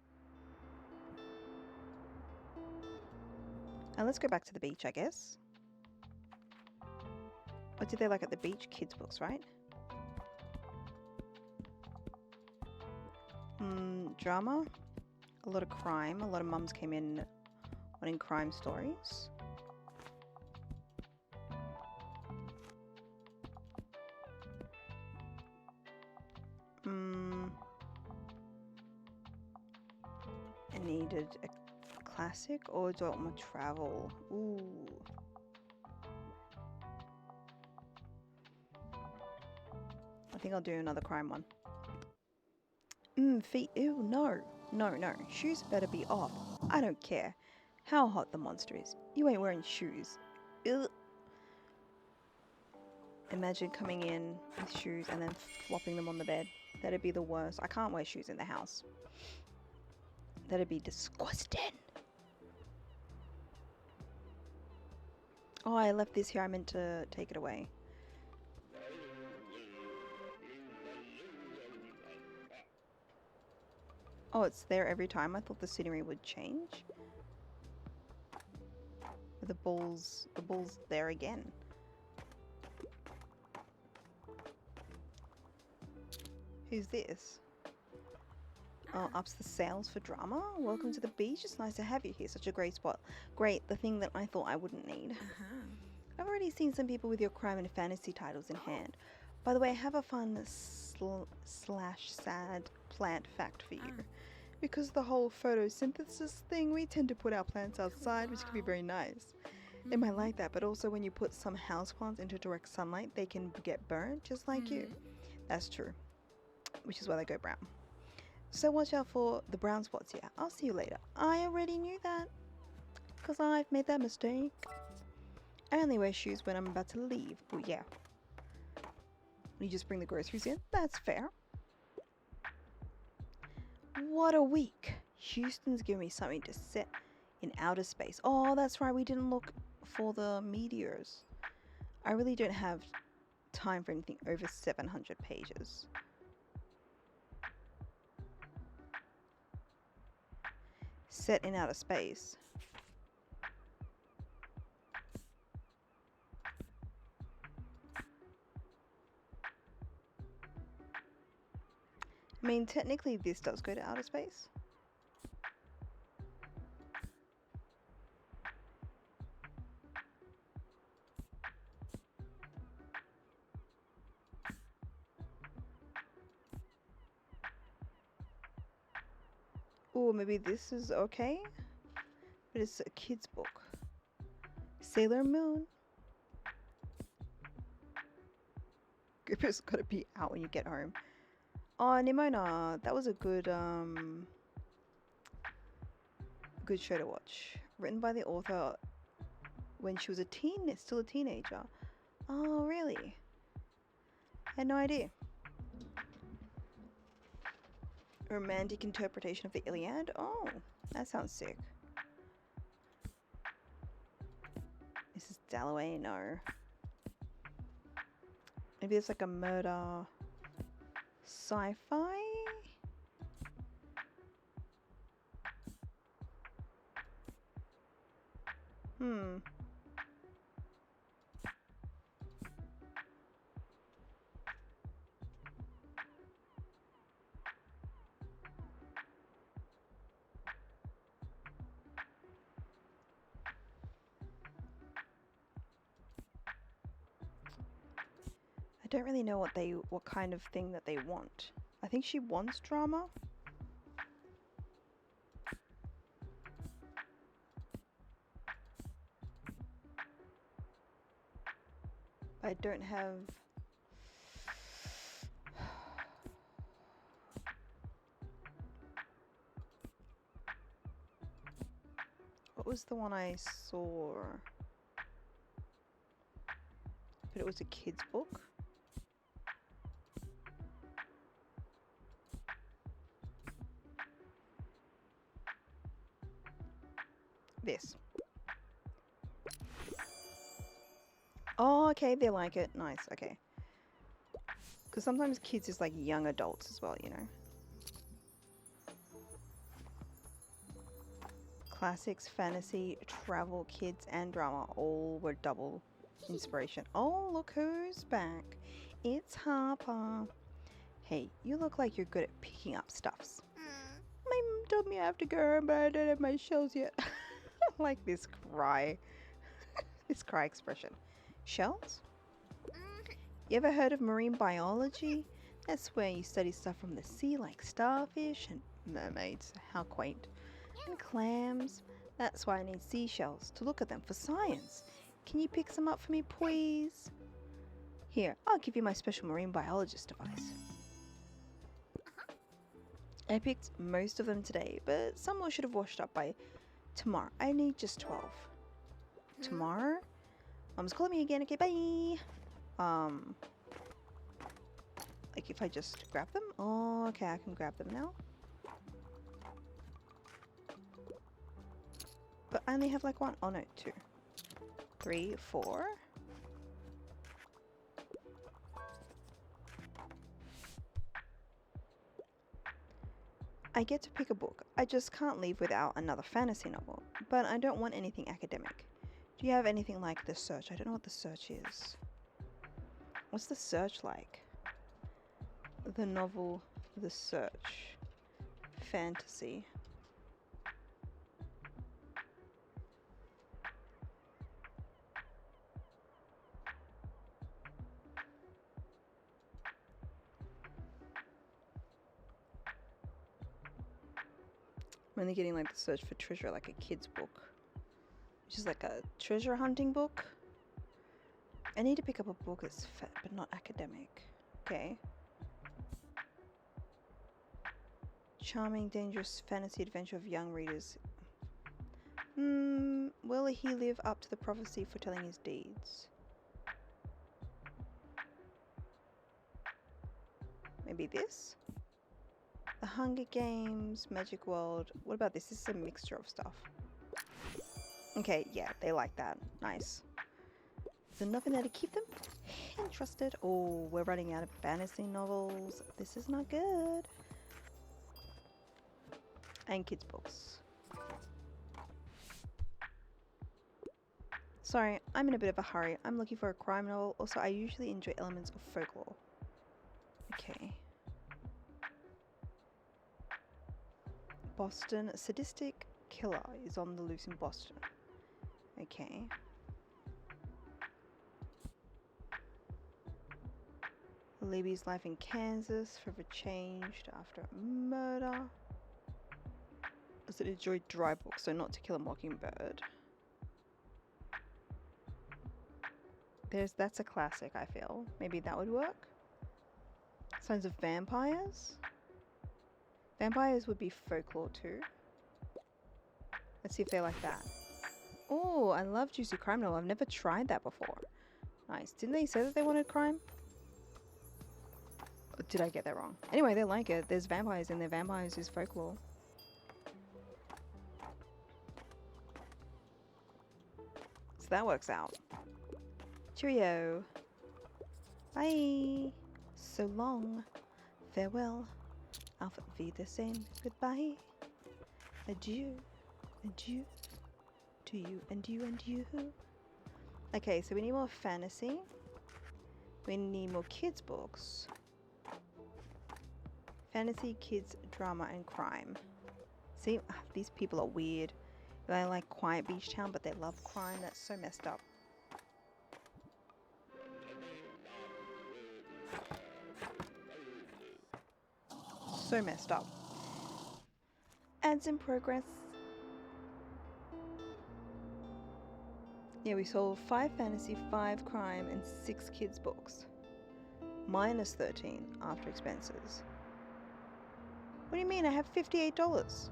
let's go back to the beach, I guess. What did they like at the beach? Kids' books, right? Drama. A lot of crime. A lot of mums came in wanting crime stories. I needed a classic, or do I want more travel? Ooh. I think I'll do another crime one. Feet. Ew, no. No, no. Shoes better be off. I don't care how hot the monster is. You ain't wearing shoes. Ugh. Imagine coming in with shoes and then flopping them on the bed. That'd be the worst. I can't wear shoes in the house. That'd be disgusting. Oh, I left this here. I meant to take it away. Oh, it's there every time. I thought the scenery would change. The ball's there again. Who's this? Oh, ups the sails for drama. Welcome to the beach. It's nice to have you here. Such a great spot. Great, the thing that I thought I wouldn't need. I've already seen some people with your crime and fantasy titles in hand. By the way, I have a fun slash sad plant fact for you. Because the whole photosynthesis thing, we tend to put our plants outside, which can be very nice. They might like that, but also when you put some houseplants into direct sunlight, they can get burnt, just like you. That's true. Which is why they go brown. So watch out for the brown spots here. I'll see you later. I already knew that. Because I've made that mistake. I only wear shoes when I'm about to leave. But yeah. You just bring the groceries in? That's fair. What a week. Houston's giving me something to set in outer space. Oh, that's right. We didn't look for the meteors. I really don't have time for anything over 700 pages. Set in outer space. I mean, technically this does go to outer space. Or maybe this is okay, but it's a kid's book. Sailor Moon. Gooper's gotta be out when you get home. Oh, Nimona, that was a good show to watch. Written by the author when she was still a teenager. Oh, really? I had no idea. A romantic interpretation of the Iliad? Oh, that sounds sick. Mrs. Dalloway, no. Maybe it's like a murder sci-fi? I don't really know what kind of thing that they want. I think she wants drama. I don't have... What was the one I saw? But it was a kid's book. This. Oh, okay, they like it. Nice, okay. Because sometimes kids is like young adults as well, you know. Classics, fantasy, travel, kids, and drama all were double inspiration. Oh, look who's back. It's Harper. Hey, you look like you're good at picking up stuffs. My mom told me I have to go, but I don't have my shells yet. Like this cry. This cry expression. Shells? You ever heard of marine biology? That's where you study stuff from the sea like starfish and mermaids. How quaint. And clams. That's why I need seashells, to look at them for science. Can you pick some up for me, please? Here, I'll give you my special marine biologist device. I picked most of them today, but some more should have washed up by tomorrow. I need just 12. Tomorrow? Mom's calling me again. Okay, bye. Like if I just grab them? Oh, okay, I can grab them now. But I only have like one. Oh no, 2, 3, 4. I get to pick a book. I just can't leave without another fantasy novel. But I don't want anything academic. Do you have anything like The Search? I don't know what The Search is. What's The Search like? The novel The Search. Fantasy. I'm only getting like The Search for Treasure, like a kid's book. Which is like a treasure hunting book. I need to pick up a book that's fat but not academic. Okay. Charming, dangerous fantasy adventure of young readers. Will he live up to the prophecy foretelling his deeds? Maybe this? The Hunger Games, Magic World. What about this? This is a mixture of stuff. Okay, yeah, they like that. Nice. Is there nothing there to keep them interested? Oh, we're running out of fantasy novels. This is not good. And kids' books. Sorry, I'm in a bit of a hurry. I'm looking for a crime novel. Also, I usually enjoy elements of folklore. Okay. Boston. Sadistic killer is on the loose in Boston. Okay. Libby's life in Kansas, forever changed after a murder. Does it enjoy dry books, so not To Kill a Mockingbird? That's a classic, I feel. Maybe that would work. Signs of Vampires? Vampires would be folklore too. Let's see if they like that. Oh, I love Juicy Crime Novel. I've never tried that before. Nice. Didn't they say that they wanted crime? Or did I get that wrong? Anyway, they like it. There's vampires in there. Vampires is folklore. So that works out. Cheerio. Bye. So long. Farewell. Auf Wiedersehen. Goodbye. Adieu. Adieu. To you and you and you. Okay, so we need more fantasy. We need more kids' books. Fantasy, kids, drama, and crime. See, these people are weird. They like Quiet Beach Town, but they love crime. That's so messed up. So messed up. Ads in progress. Yeah, we sold 5 fantasy, 5 crime, and 6 kids' books. Minus 13 after expenses. What do you mean? I have $58.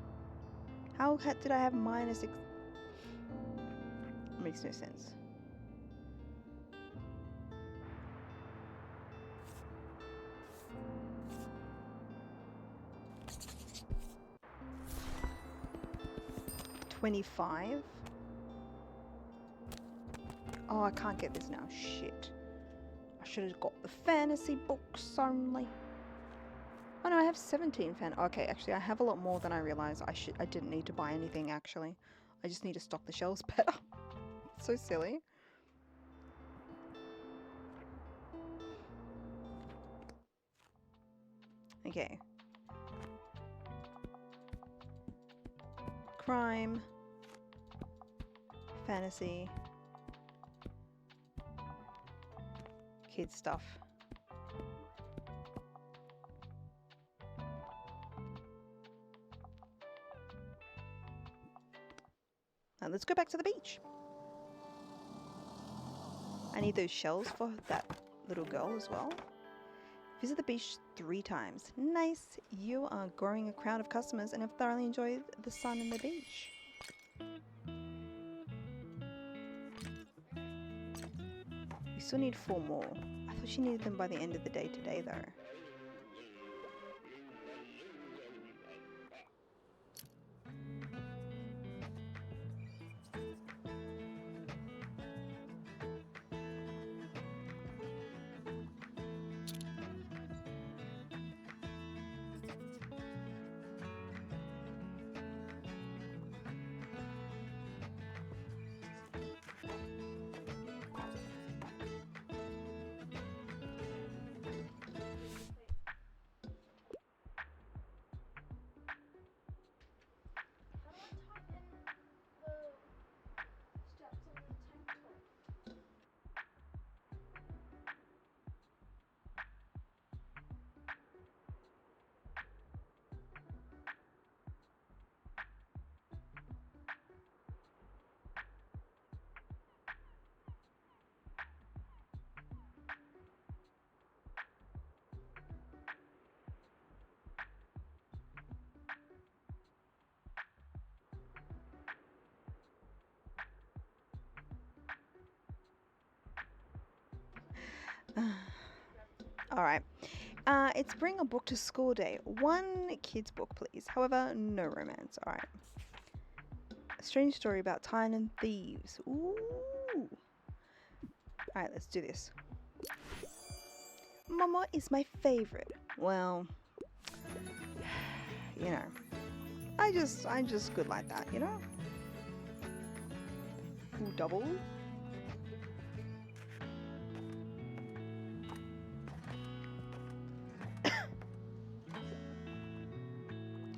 How did I have minus Makes no sense. $25. Oh, I can't get this now. Shit. I should have got the fantasy books only. Oh no, I have 17 fan. Okay, actually, I have a lot more than I realized. I didn't need to buy anything actually. I just need to stock the shelves better. So silly. Okay. Crime. Fantasy. Kids stuff. Now let's go back to the beach. I need those shells for that little girl as well. Visit the beach 3 times. Nice. You are growing a crowd of customers and have thoroughly enjoyed the sun and the beach. We still need 4 more. I thought she needed them by the end of the day today though. Alright. It's bring a book to school day. 1 kid's book, please. However, no romance. Alright. A strange story about Tyne and thieves. Ooh. Alright, let's do this. Mama is my favorite. Well, you know. I'm just good like that, you know? Ooh, double.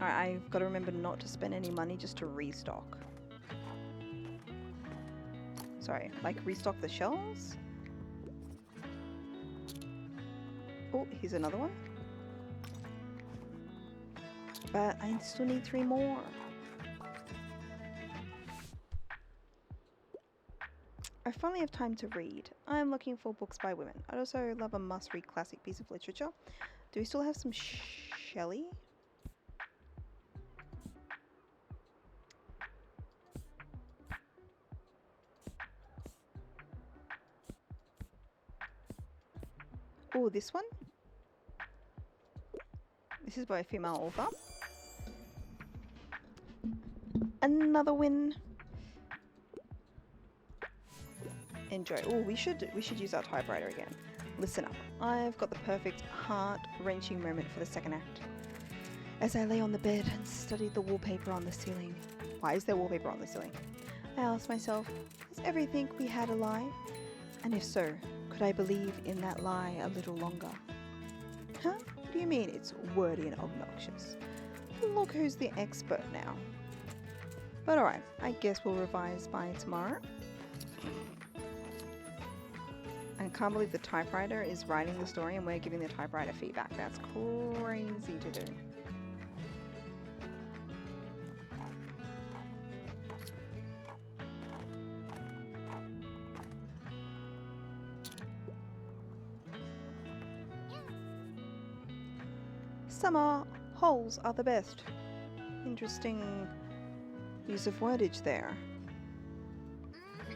Alright, I've got to remember not to spend any money just to restock. Sorry, like restock the shelves? Oh, here's another one. But I still need 3 more. I finally have time to read. I'm looking for books by women. I'd also love a must-read classic piece of literature. Do we still have some Shelley? Oh, this one? This is by a female author. Another win. Enjoy. Oh, we should use our typewriter again. Listen up. I've got the perfect heart-wrenching moment for the second act. As I lay on the bed and studied the wallpaper on the ceiling. Why is there wallpaper on the ceiling? I asked myself, is everything we had a lie? And if so, could I believe in that lie a little longer? Huh? What do you mean it's wordy and obnoxious? Look who's the expert now. But alright, I guess we'll revise by tomorrow. I can't believe the typewriter is writing the story and we're giving the typewriter feedback. That's crazy to do. Summer holes are the best. Interesting use of wordage there.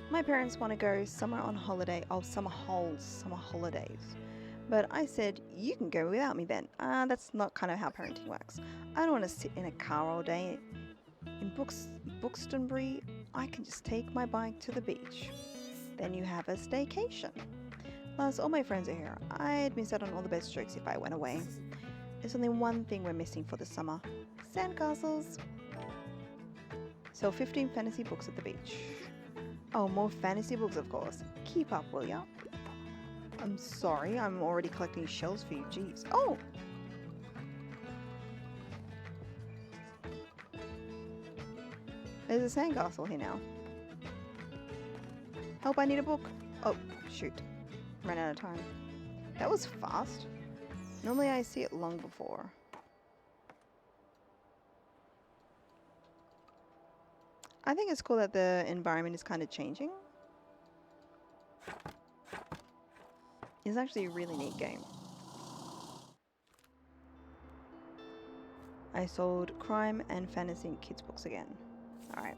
My parents want to go somewhere on holiday. Oh, summer holidays. But I said, you can go without me then. That's not kind of how parenting works. I don't want to sit in a car all day. In Buxtonbury, I can just take my bike to the beach. Then you have a staycation. Plus, all my friends are here. I'd miss out on all the best jokes if I went away. There's only one thing we're missing for the summer. Sandcastles. Sell 15 fantasy books at the beach. Oh, more fantasy books, of course. Keep up, will ya? I'm sorry, I'm already collecting shells for you. Jeez. Oh! There's a sandcastle here now. Help, I need a book. Oh, shoot. Ran out of time. That was fast. Normally I see it long before. I think it's cool that the environment is kind of changing. It's actually a really neat game. I sold crime and fantasy and kids books again. Alright.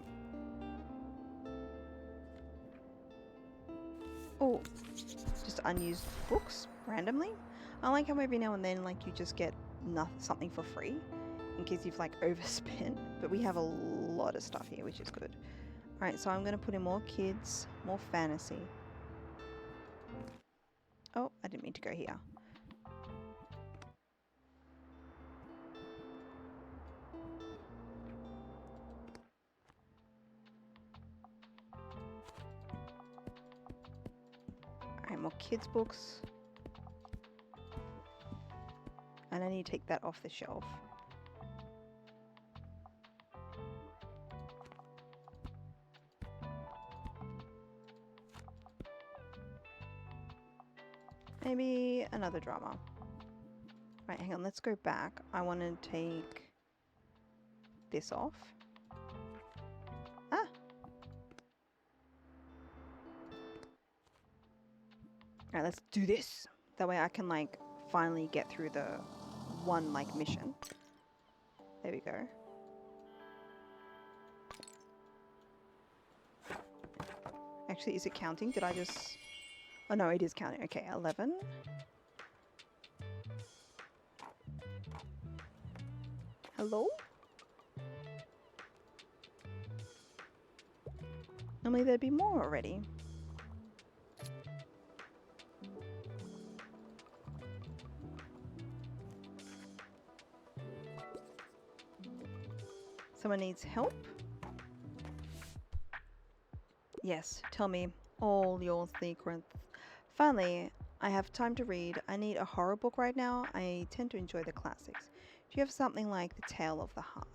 Oh, just unused books randomly. I like how every now and then like you just get something for free in case you've like overspent, but we have a lot of stuff here, which is good. Alright, so I'm going to put in more kids, more fantasy. Oh, I didn't mean to go here. Alright, more kids books. And I need to take that off the shelf. Maybe another drama. Right, hang on, let's go back. I want to take this off. Ah! Alright, let's do this. That way I can like finally get through the one like mission. There we go. Actually, is it counting? Did I just... Oh no, it is counting. Okay, 11. Hello? Normally there'd be more already. Someone needs help? Yes, tell me all your secrets. Finally, I have time to read. I need a horror book right now. I tend to enjoy the classics. Do you have something like The Tale of the Heart?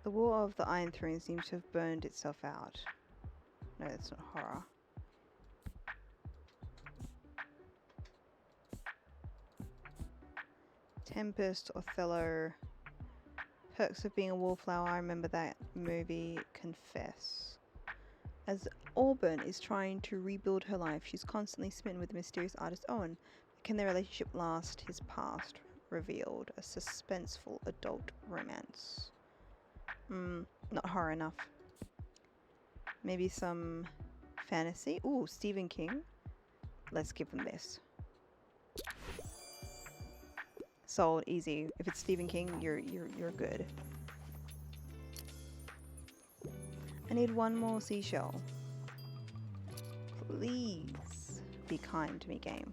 The War of the Iron Throne seems to have burned itself out. No, that's not horror. Tempest, Othello, Perks of Being a Wallflower. I remember that movie. Confess. As Auburn is trying to rebuild her life, she's constantly smitten with the mysterious artist Owen. Can their relationship last? His past revealed. A suspenseful adult romance. Not horror enough. Maybe some fantasy. Ooh, Stephen King. Let's give them this. Sold, easy. If it's Stephen King, you're good. I need one more seashell. Please be kind to me, game.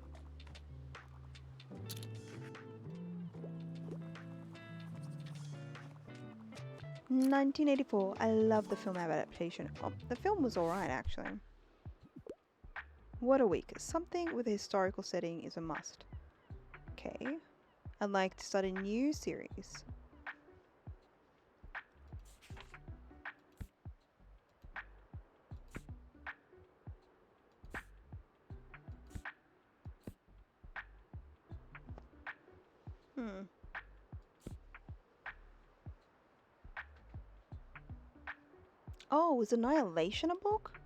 "1984. I love the film adaptation." Oh, the film was alright, actually. What a week. Something with a historical setting is a must. Okay. I'd like to start a new series. Oh, was Annihilation a book?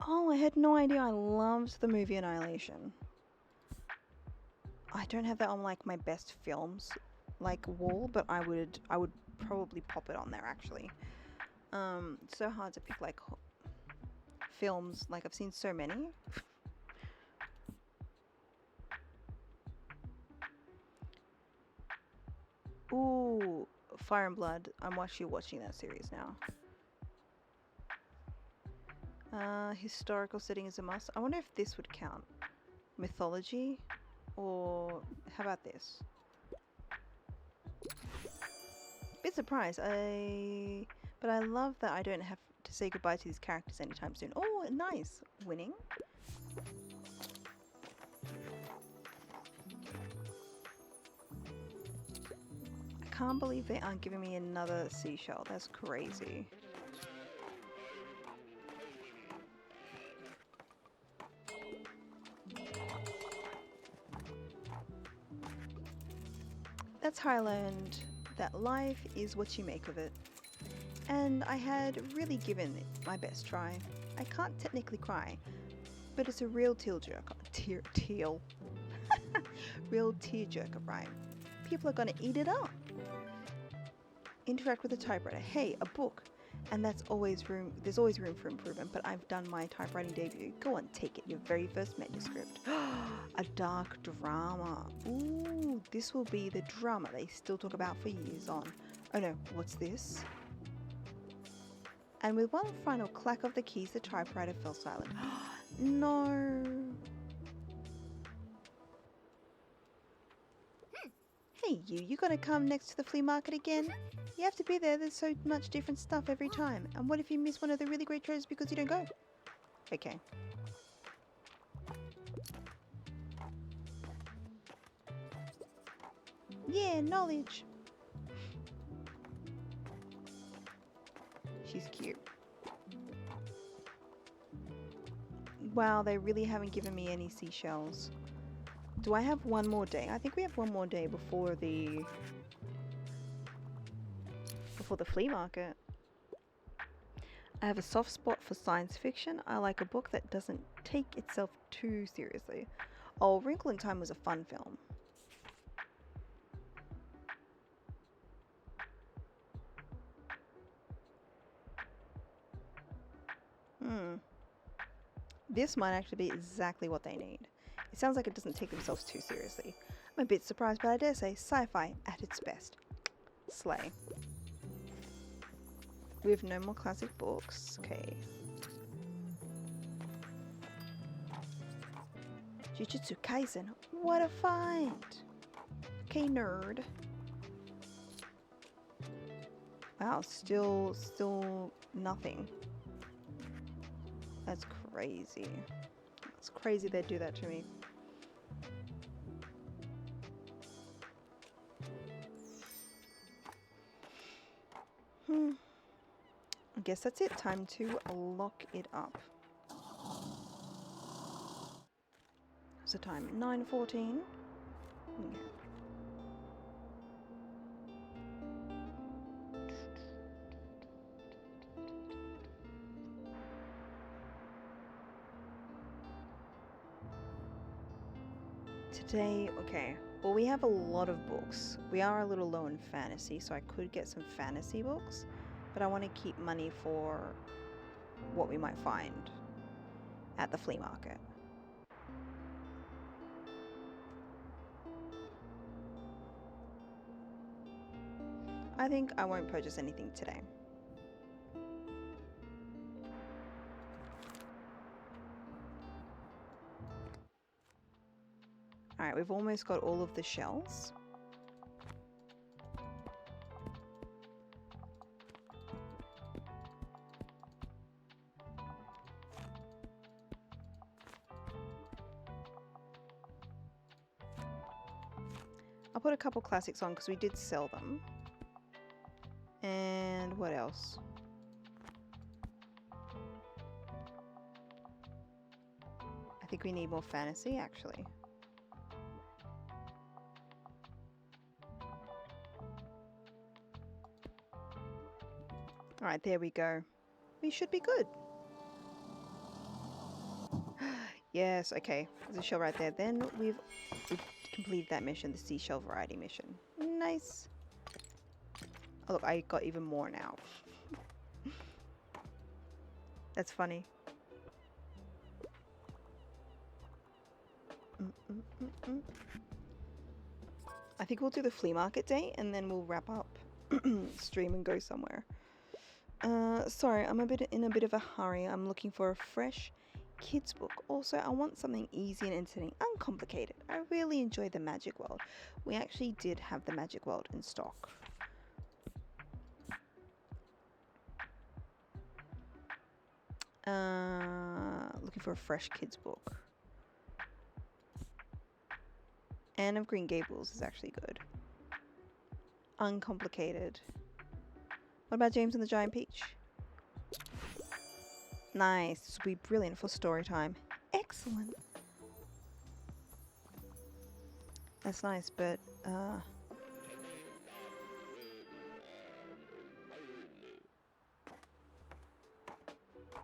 Oh, I had no idea. I loved the movie Annihilation. I don't have that on like my best films like wall, but I would probably pop it on there actually. It's so hard to pick like films, like I've seen so many. Ooh, Fire and Blood. I'm actually watching that series now. Historical setting is a must. I wonder if this would count. Mythology? Or how about this? Bit surprised. But I love that I don't have to say goodbye to these characters anytime soon. Oh, nice. Winning. I can't believe they aren't giving me another seashell. That's crazy. That's how I learned that life is what you make of it. And I had really given it my best try. I can't technically cry, but it's a real tearjerker. Real tearjerker, right? People are gonna eat it up. Interact with a typewriter. Hey, a book. And there's always room for improvement, but I've done my typewriting debut. Go on, take it. Your very first manuscript. A dark drama. Ooh, this will be the drama they still talk about for years on. Oh no, what's this? And with one final clack of the keys, the typewriter fell silent. No. Hey you gonna come next to the flea market again? You have to be there, there's so much different stuff every time. And what if you miss one of the really great treasures because you don't go? Okay. Yeah, knowledge. She's cute. Wow, they really haven't given me any seashells. Do I have one more day? I think we have one more day before the flea market. I have a soft spot for science fiction. I like a book that doesn't take itself too seriously. Oh, Wrinkle in Time was a fun film. This might actually be exactly what they need. It sounds like it doesn't take themselves too seriously. I'm a bit surprised, but I dare say sci-fi at its best. Slay. We have no more classic books. Okay. Jujutsu Kaisen. What a find! Okay, nerd. Wow, still nothing. That's crazy. It's crazy they do that to me. I guess that's it. Time to lock it up. What's the time? 9:14. Okay. Today, okay. Well, we have a lot of books. We are a little low in fantasy, so I could get some fantasy books, but I want to keep money for what we might find at the flea market. I think I won't purchase anything today. Alright, we've almost got all of the shells. I'll put a couple classics on because we did sell them. And what else? I think we need more fantasy, actually. Alright, there we go. We should be good. Yes, okay. There's a shell right there. Then we've completed that mission, the seashell variety mission. Nice. Oh, look, I got even more now. That's funny. I think we'll do the flea market day and then we'll wrap up stream and go somewhere. Sorry, I'm in a bit of a hurry. I'm looking for a fresh kids book. Also, I want something easy and entertaining, uncomplicated. I really enjoy the Magic World. We actually did have the Magic World in stock. Looking for a fresh kids book. Anne of Green Gables is actually good. Uncomplicated. What about James and the Giant Peach? Nice. This will be brilliant for story time. Excellent. That's nice, but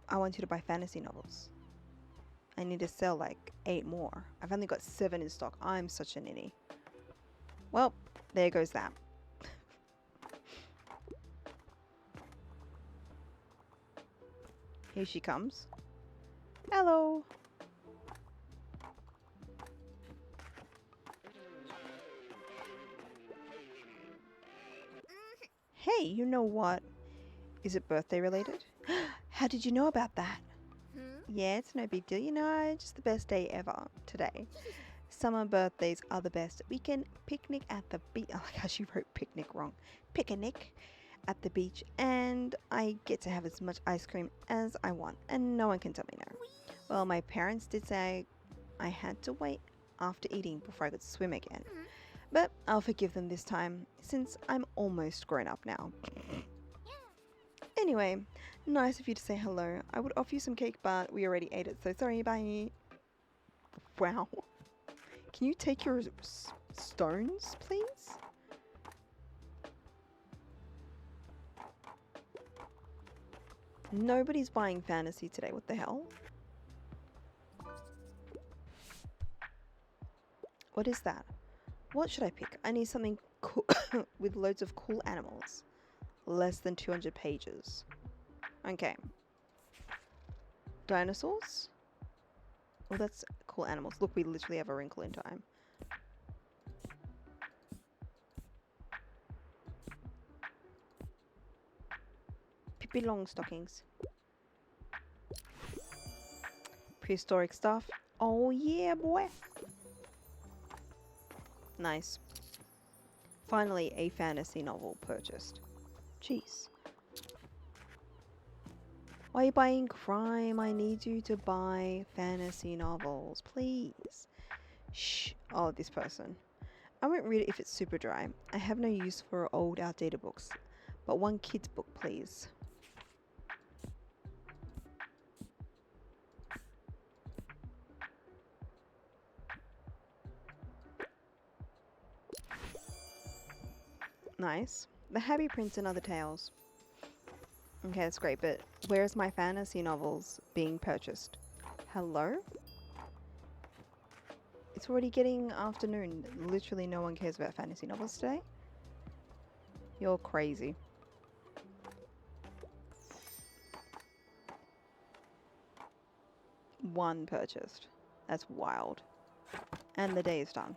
I want you to buy fantasy novels. I need to sell like 8 more. I've only got 7 in stock. I'm such an innie. Well, there goes that. Here she comes. Hello. Hey, you know what? Is it birthday related? How did you know about that? Yeah, it's no big deal. You know, just the best day ever today. Summer birthdays are the best. We can picnic at the beach. I like how she wrote picnic wrong. Picnic at the beach, and I get to have as much ice cream as I want, and no one can tell me no. Well, my parents did say I had to wait after eating before I could swim again. But I'll forgive them this time, since I'm almost grown up now. Anyway, nice of you to say hello. I would offer you some cake, but we already ate it, so sorry, bye. Wow. Can you take your stones, please? Nobody's buying fantasy today, what the hell? What is that? What should I pick? I need something cool with loads of cool animals. Less than 200 pages. Okay. Dinosaurs? Oh, that's cool animals. Look, we literally have A Wrinkle in Time. Pippi Longstockings. Prehistoric stuff. Oh yeah, boy. Nice. Finally, a fantasy novel purchased. Jeez. Why are you buying crime? I need you to buy fantasy novels, please. Shh. Oh, this person. I won't read it if it's super dry. I have no use for old, outdated books. But one kid's book, please. Nice. The Happy Prince and Other Tales. Okay, that's great, but where's my fantasy novels being purchased? Hello? It's already getting afternoon. Literally no one cares about fantasy novels today. You're crazy. One purchased. That's wild. And the day is done.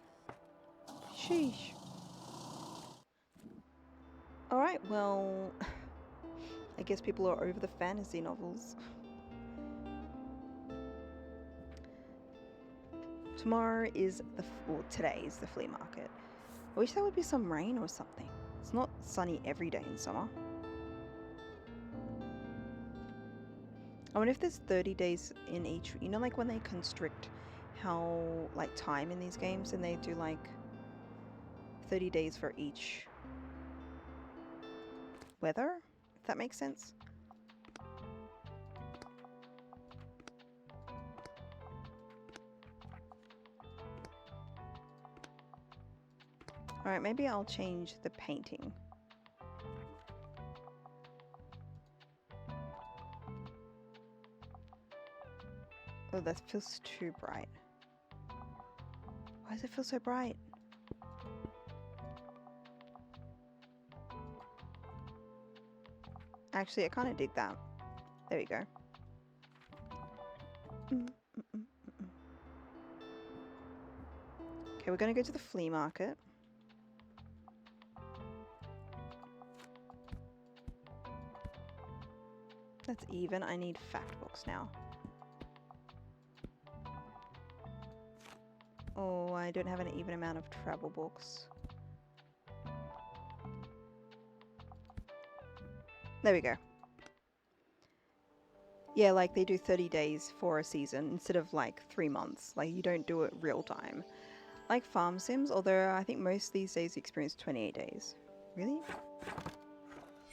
Sheesh. Alright, well, I guess people are over the fantasy novels. Tomorrow is today is the flea market. I wish there would be some rain or something. It's not sunny every day in summer. I wonder if there's 30 days in each, you know, like when they constrict how, like, time in these games, and they do like 30 days for each weather, if that makes sense. Alright, maybe I'll change the painting. Oh, that feels too bright. Why does it feel so bright? Actually, I kind of dig that. There we go. Okay, we're going to go to the flea market. That's even. I need fact books now. Oh, I don't have an even amount of travel books. There we go. Yeah, like they do 30 days for a season instead of like 3 months. Like you don't do it real time. Like farm sims, although I think most these days experience 28 days. Really?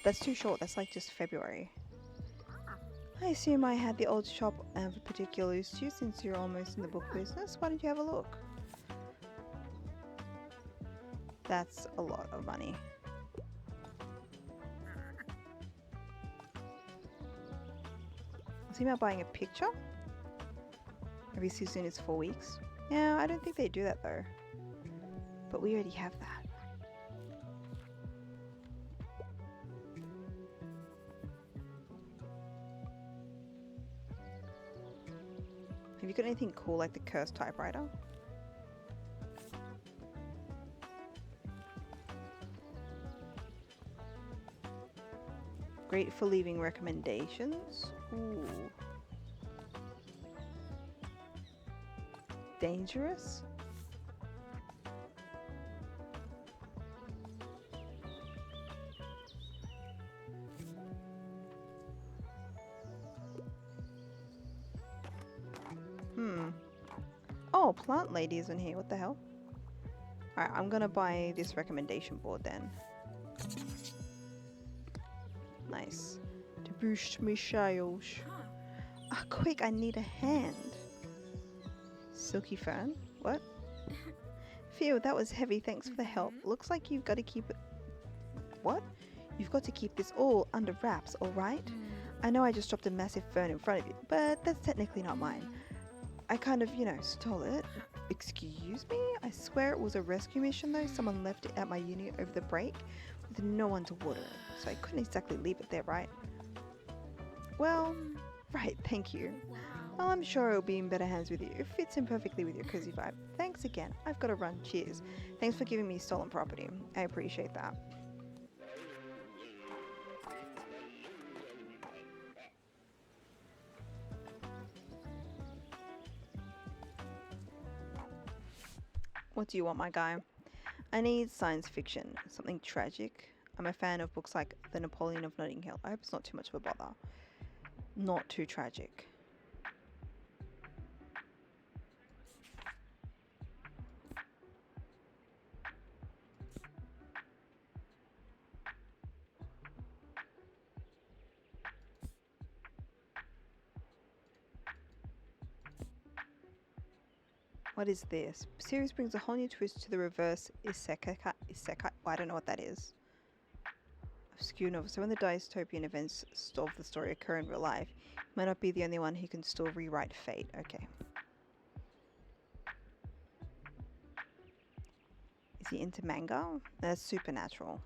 That's too short. That's like just February. I assume I had the old shop of particular use to you since you're almost in the book business. Why don't you have a look? That's a lot of money. I was thinking about buying a picture. Every season is 4 weeks. Yeah, I don't think they do that though. But we already have that. Have you got anything cool like the cursed typewriter? Great for leaving recommendations. Ooh. Dangerous? Oh, Plant Lady isn't here. What the hell? Alright, I'm gonna buy this recommendation board then. Nice. To boost my sales. Ah, quick, I need a hand. Silky Fern? What? Phew, that was heavy. Thanks for the help. Looks like you've got to keep it... What? You've got to keep this all under wraps, alright? I know I just dropped a massive fern in front of you, but that's technically not mine. I kind of, you know, stole it. Excuse me? I swear it was a rescue mission though. Someone left it at my uni over the break with no one to water it, so I couldn't exactly leave it there, right? Well, right, thank you. Well, I'm sure it'll be in better hands with you. It fits in perfectly with your cozy vibe. Thanks again. I've got to run. Cheers. Thanks for giving me stolen property. I appreciate that. What do you want, my guy? I need science fiction, something tragic. I'm a fan of books like The Napoleon of Notting Hill. I hope it's not too much of a bother. Not too tragic. What is this? Series brings a whole new twist to the reverse isekai. Well, I don't know what that is. Obscure novel. So when the dystopian events of the story occur in real life, you might not be the only one who can still rewrite fate. Okay. Is he into manga? That's supernatural.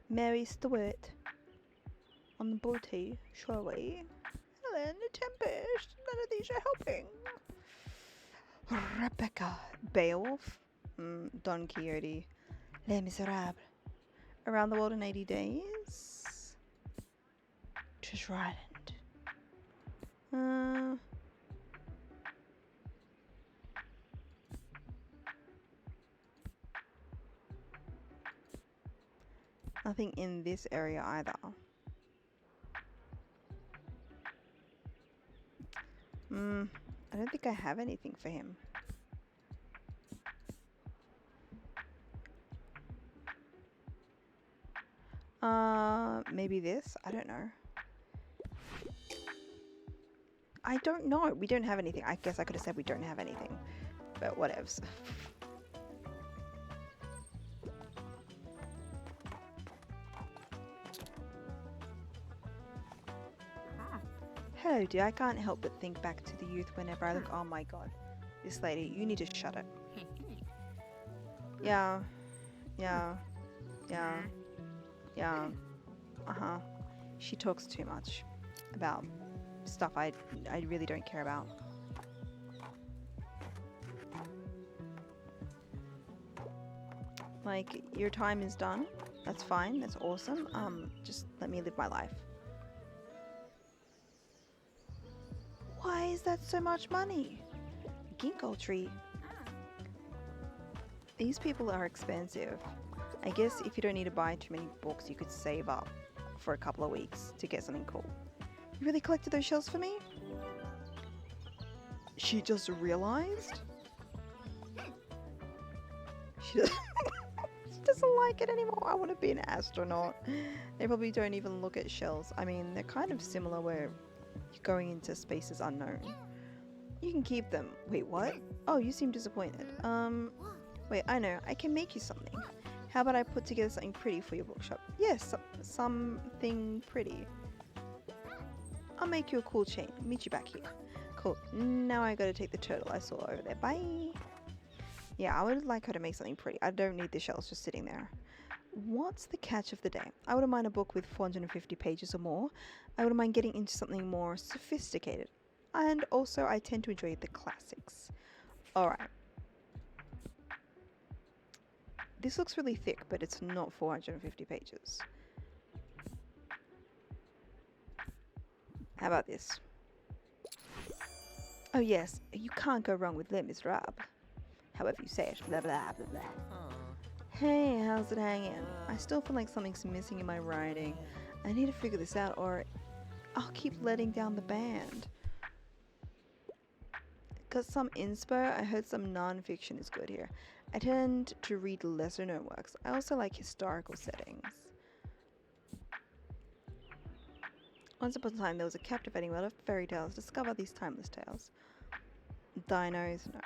Mary Stuart. On the booty, shall we? Helen, the Tempest. None of these are helping. Rebecca. Beowulf. Don Quixote. Les Miserables. Around the World in 80 Days. Treasure Island. Nothing in this area either. I don't think I have anything for him. Maybe this? I don't know. I don't know. We don't have anything. I guess I could have said we don't have anything. But whatevs. Hello, dear. I can't help but think back to the youth whenever I look. Oh my god. This lady, you need to shut it. Yeah. Yeah. Yeah. Yeah. Uh-huh. She talks too much about stuff I really don't care about. Like, your time is done. That's fine. That's awesome. Just let me live my life. Why is that so much money? Ginkgo tree. These people are expensive. I guess if you don't need to buy too many books, you could save up for a couple of weeks to get something cool. You really collected those shells for me? She just realized? She doesn't, she doesn't like it anymore. I want to be an astronaut. They probably don't even look at shells. I mean, they're kind of similar where you're going into spaces unknown. You can keep them. Wait, what? Oh, you seem disappointed. Wait, I know. I can make you something. How about I put together something pretty for your bookshop? Yes, something pretty. I'll make you a cool chain. Meet you back here. Cool. Now I gotta take the turtle I saw over there. Bye. Yeah, I would like her to make something pretty. I don't need the shells just sitting there. What's the catch of the day? I wouldn't mind a book with 450 pages or more. I wouldn't mind getting into something more sophisticated. And also, I tend to enjoy the classics. Alright. This looks really thick, but it's not 450 pages. How about this? Oh yes, you can't go wrong with Les Miserables. However you say it. Blah blah blah blah. Hey, how's it hanging? I still feel like something's missing in my writing. I need to figure this out or I'll keep letting down the band. Got some inspo? I heard some non-fiction is good here. I tend to read lesser known works. I also like historical settings. Once upon a time there was a captivating world of fairy tales. Discover these timeless tales. Dinos? No.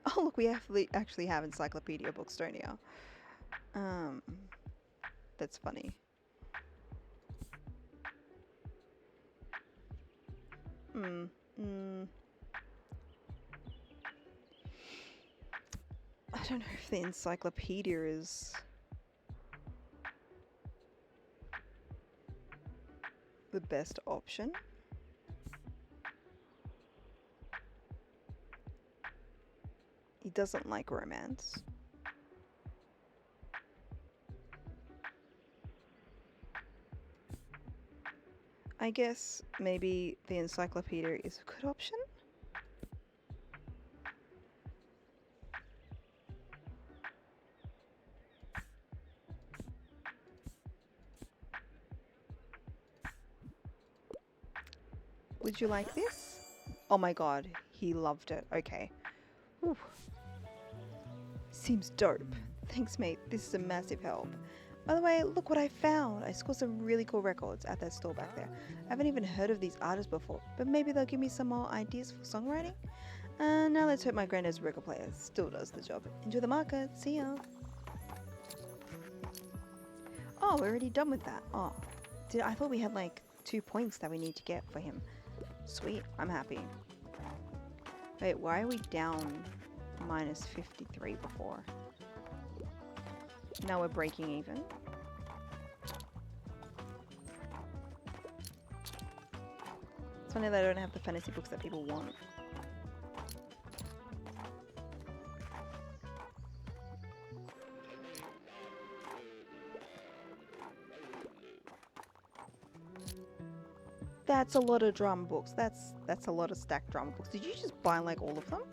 Oh look, we actually have encyclopedia books, don't you? That's funny. I don't know if the encyclopedia is the best option. He doesn't like romance. I guess maybe the encyclopedia is a good option? Would you like this? Oh my god, he loved it. Okay. Whew. Seems dope. Thanks, mate. This is a massive help. By the way, look what I found. I scored some really cool records at that store back there. I haven't even heard of these artists before, but maybe they'll give me some more ideas for songwriting. Now let's hope my granddad's record player still does the job. Enjoy the market. See ya. Oh, we're already done with that. Oh, I thought we had like 2 points that we need to get for him. Sweet. I'm happy. Wait, why are we down minus 53 before? Now we're breaking even. It's funny that I don't have the fantasy books that people want. That's a lot of drama books. That's a lot of stacked drama books. Did you just buy like all of them?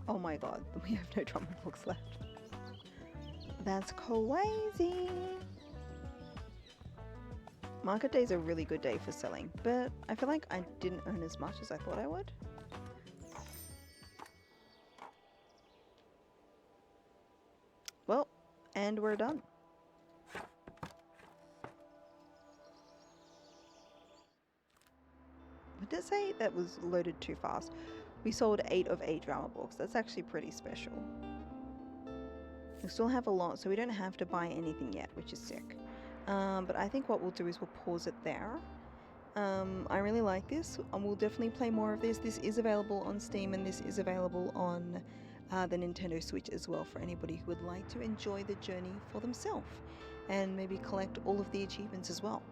Oh my god, we have no drama books left. That's crazy. Market day is a really good day for selling, but I feel like I didn't earn as much as I thought I would. Well, and we're done. What did it say? That was loaded too fast. We sold 8 of 8 drama books. That's actually pretty special. We still have a lot, so we don't have to buy anything yet, which is sick. But I think what we'll do is we'll pause it there. I really like this, and we'll definitely play more of this. This is available on Steam, and this is available on the Nintendo Switch as well for anybody who would like to enjoy the journey for themselves and maybe collect all of the achievements as well.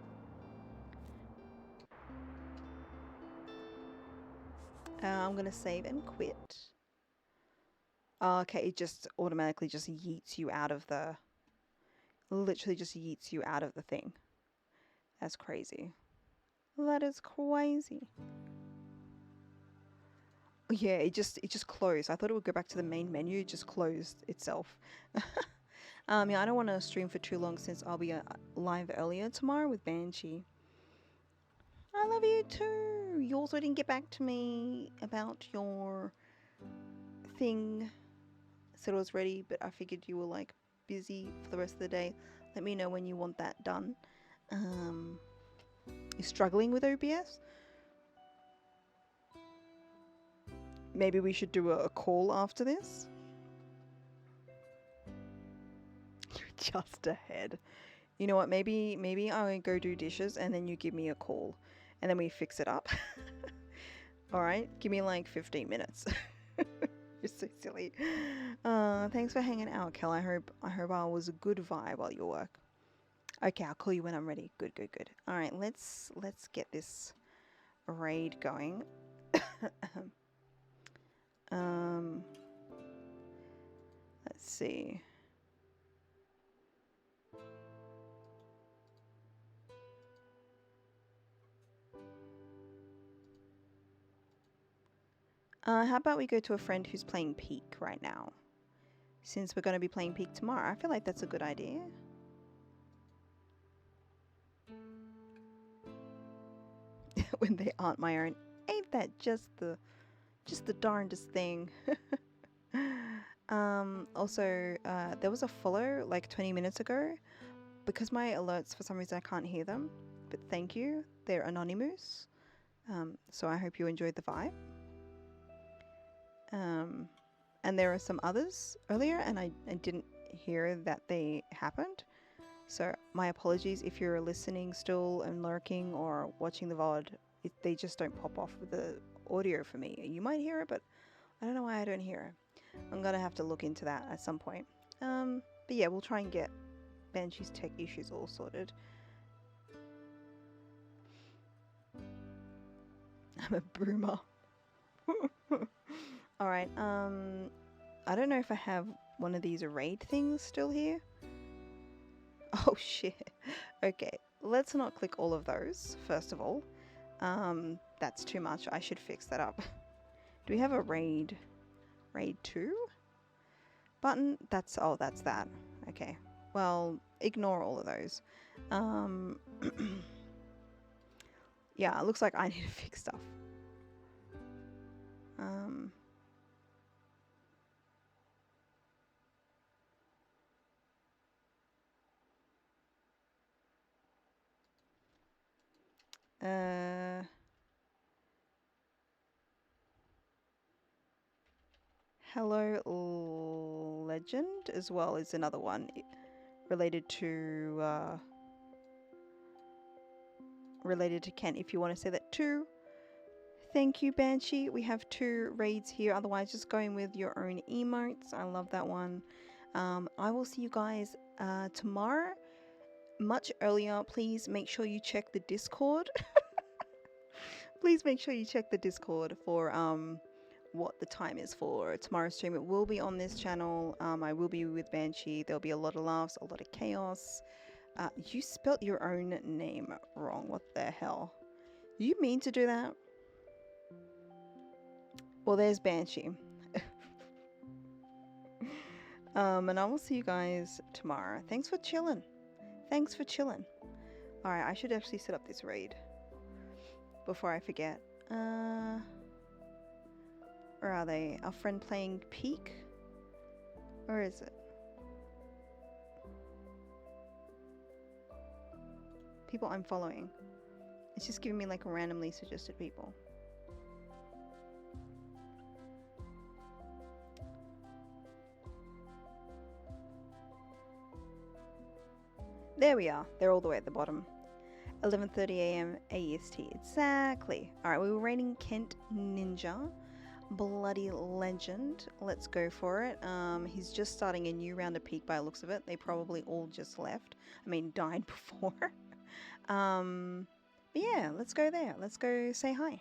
I'm going to save and quit. Oh, okay, it just automatically just yeets you out of the... Literally just yeets you out of the thing. That's crazy. That is crazy. Yeah, it just closed. I thought it would go back to the main menu. It just closed itself. Yeah, I don't want to stream for too long since I'll be live earlier tomorrow with Banshee. I love you too. You also didn't get back to me about your thing. Said it was ready, but I figured you were like busy for the rest of the day. Let me know when you want that done. You're struggling with OBS? Maybe we should do a call after this? You're just ahead. You know what? Maybe I go do dishes and then you give me a call, and then we fix it up. All right, give me like 15 minutes. You're so silly. Thanks for hanging out, Kel. I hope I was a good vibe while you work. Okay, I'll call you when I'm ready. Good. All right, let's get this raid going. Let's see. How about we go to a friend who's playing Peak right now? Since we're going to be playing Peak tomorrow, I feel like that's a good idea. When they aren't my own. Ain't that just the darndest thing? Also, there was a follow like 20 minutes ago. Because my alerts, for some reason, I can't hear them. But thank you. They're anonymous. So I hope you enjoyed the vibe. And there are some others earlier, and I didn't hear that they happened. So my apologies if you're listening still and lurking or watching the VOD. They just don't pop off with the audio for me. You might hear it, but I don't know why I don't hear it. I'm going to have to look into that at some point. But yeah, we'll try and get Banshee's tech issues all sorted. I'm a boomer. Alright, I don't know if I have one of these raid things still here. Oh shit. Okay, let's not click all of those, first of all. That's too much. I should fix that up. Do we have a raid 2 button? That's that. Okay. Well, ignore all of those. Yeah, it looks like I need to fix stuff. Hello Legend as well is another one related to Kent, if you want to say that too. Thank you, Banshee. We have 2 raids here. Otherwise, just going with your own emotes. I love that one. I will see you guys tomorrow, much earlier. Please make sure you check the Discord. Please make sure you check the Discord for what the time is for tomorrow's stream. It will be on this channel. I will be with Banshee. There'll be a lot of laughs, a lot of chaos. You spelt your own name wrong. What the hell? You mean to do that? Well, there's Banshee. And I will see you guys tomorrow. Thanks for chilling. Alright, I should actually set up this raid before I forget. Where are they? Our friend playing Peak? Where is it? People I'm following. It's just giving me like randomly suggested people. There we are. They're all the way at the bottom. 11:30 AM AEST. Exactly. Alright, we were raiding Kent Ninja. Bloody legend. Let's go for it. He's just starting a new round of Peak by the looks of it. They probably all just left. I mean, died before. But yeah, let's go there. Let's go say hi.